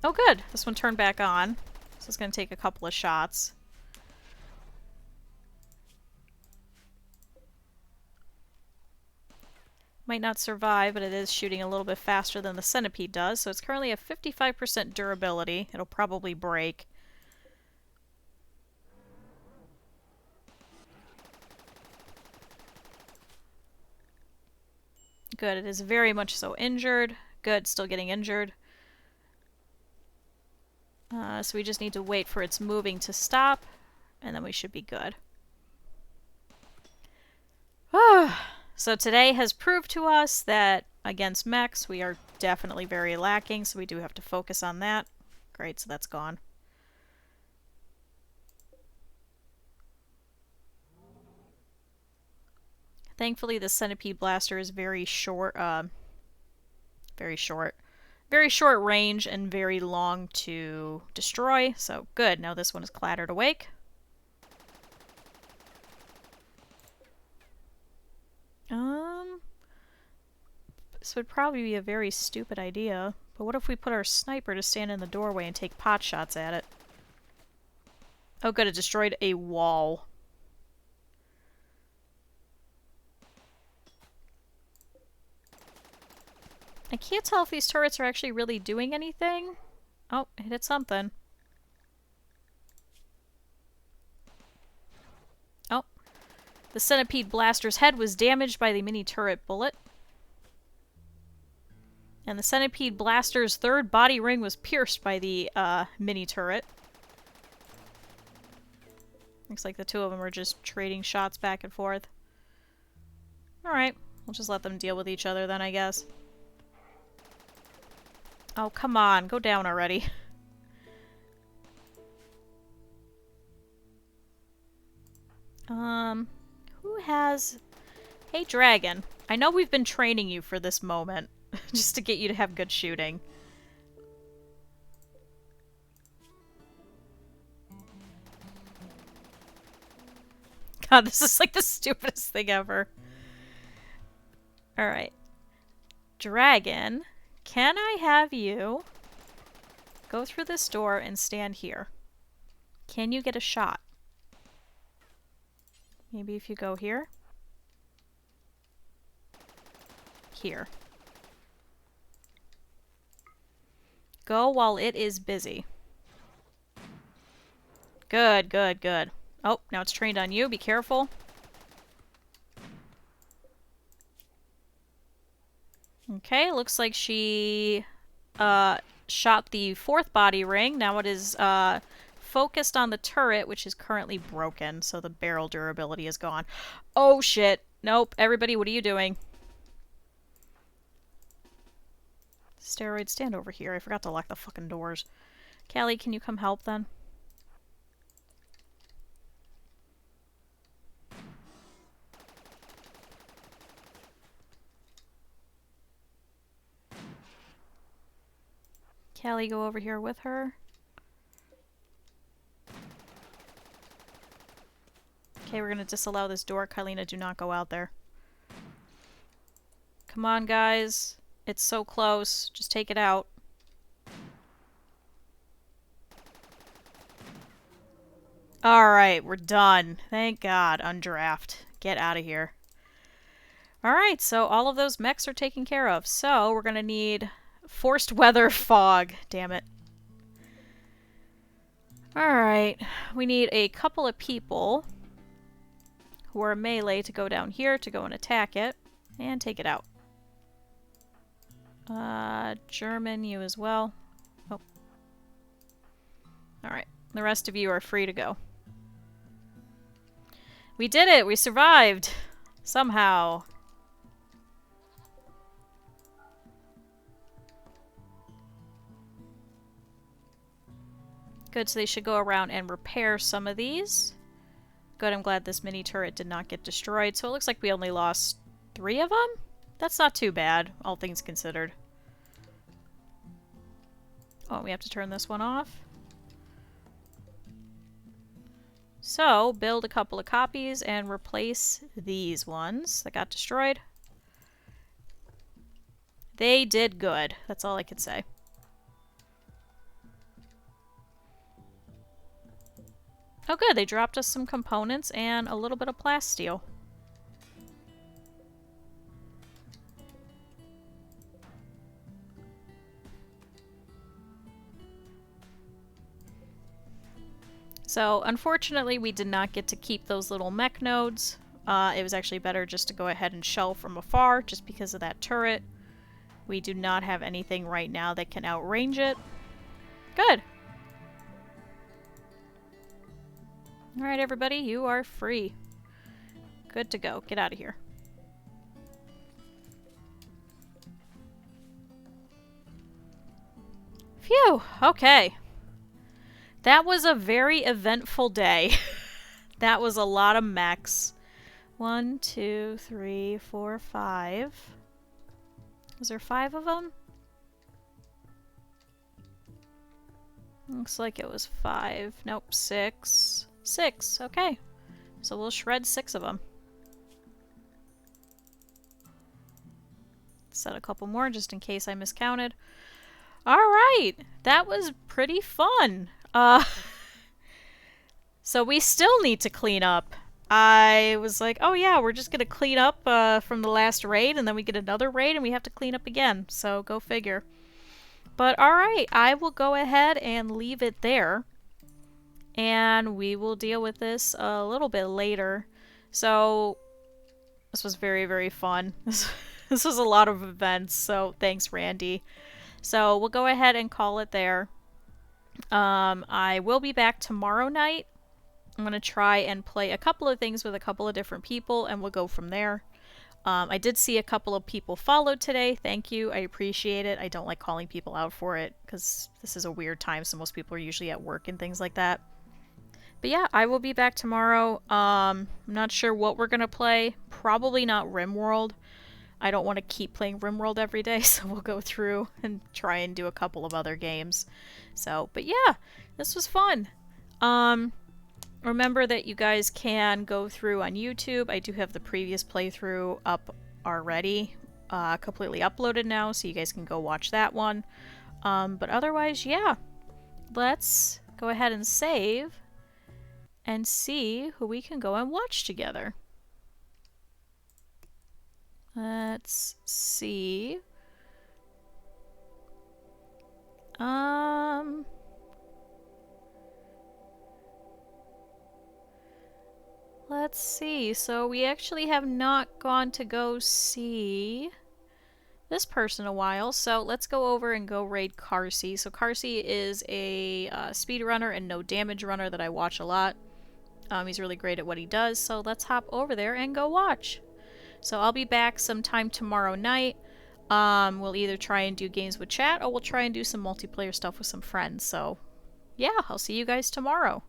Oh good, this one turned back on. So it's gonna take a couple of shots. Might not survive, but it is shooting a little bit faster than the centipede does, so it's currently at 55% durability. It'll probably break. Good, it is very much so injured. Good, still getting injured. So we just need to wait for its moving to stop, and then we should be good. So today has proved to us that against mechs we are definitely very lacking, so we do have to focus on that. Great, so that's gone. Thankfully the centipede blaster is very short, very short range and very long to destroy, so good. Now this one is clattered awake. This would probably be a very stupid idea, but what if we put our sniper to stand in the doorway and take pot shots at it? Oh good, it destroyed a wall. I can't tell if these turrets are actually really doing anything. Oh, it hit something. Oh. The centipede blaster's head was damaged by the mini turret bullet. And the centipede blaster's third body ring was pierced by the mini turret. Looks like the two of them are just trading shots back and forth. Alright, we'll just let them deal with each other then, I guess. Oh, come on, go down already. Who has... Hey, Dragon. I know we've been training you for this moment, just to get you to have good shooting. God, this is like the stupidest thing ever. Alright. Dragon, can I have you go through this door and stand here? Can you get a shot? Maybe if you go here? Here. Go while it is busy. Good, good, good. Oh, now it's trained on you. Be careful. Okay, looks like she shot the fourth body ring. Now it is focused on the turret, which is currently broken, so the barrel durability is gone. Oh shit. Nope. Everybody, what are you doing? Steroid, stand over here. I forgot to lock the fucking doors. Callie, can you come help then? Callie, go over here with her. Okay, we're gonna disallow this door. Kylina, do not go out there. Come on, guys. It's so close. Just take it out. Alright, we're done. Thank God. Undraft. Get out of here. Alright, so all of those mechs are taken care of. So, we're gonna need forced weather fog. Damn it. Alright, we need a couple of people who are melee to go down here to go and attack it and take it out. German, you as well. Oh. Alright, the rest of you are free to go. We did it! We survived! Somehow. Good, so they should go around and repair some of these. Good, I'm glad this mini turret did not get destroyed. So it looks like we only lost 3 of them? That's not too bad, all things considered. Oh, we have to turn this one off. So, build a couple of copies and replace these ones that got destroyed. They did good. That's all I could say. Oh good, they dropped us some components and a little bit of plasteel. So, unfortunately, we did not get to keep those little mech nodes. It was actually better just to go ahead and shell from afar, just because of that turret. We do not have anything right now that can outrange it. Good! Alright, everybody, you are free. Good to go. Get out of here. Phew! Okay. That was a very eventful day. That was a lot of mechs. 1, 2, 3, 4, 5. Was there 5 of them? Looks like it was 5. Nope, 6. 6, okay. So we'll shred 6 of them. Set a couple more just in case I miscounted. Alright, that was pretty fun. So we still need to clean up. I was like, oh yeah, we're just gonna clean up from the last raid, and then we get another raid and we have to clean up again. So go figure. But alright, I will go ahead and leave it there. And we will deal with this a little bit later. So this was very, very fun. This was a lot of events, so thanks, Randy. So we'll go ahead and call it there. I will be back tomorrow night. I'm going to try and play a couple of things with a couple of different people, and we'll go from there. I did see a couple of people followed today. Thank you. I appreciate it. I don't like calling people out for it because this is a weird time, so most people are usually at work and things like that. But yeah, I will be back tomorrow. I'm not sure what we're going to play. Probably not Rimworld. I don't want to keep playing Rimworld every day, so we'll go through and try and do a couple of other games. So, but yeah, this was fun. Remember that you guys can go through on YouTube. I do have the previous playthrough up already, completely uploaded now, so you guys can go watch that one. But otherwise, yeah, let's go ahead and save and see who we can go and watch together. Let's see. Let's see. So we actually have not gone to go see this person a while. So let's go over and go raid Carsey. So Carsey is a speedrunner and no damage runner that I watch a lot. He's really great at what he does. So let's hop over there and go watch. So I'll be back sometime tomorrow night. We'll either try and do games with chat or we'll try and do some multiplayer stuff with some friends. So yeah, I'll see you guys tomorrow.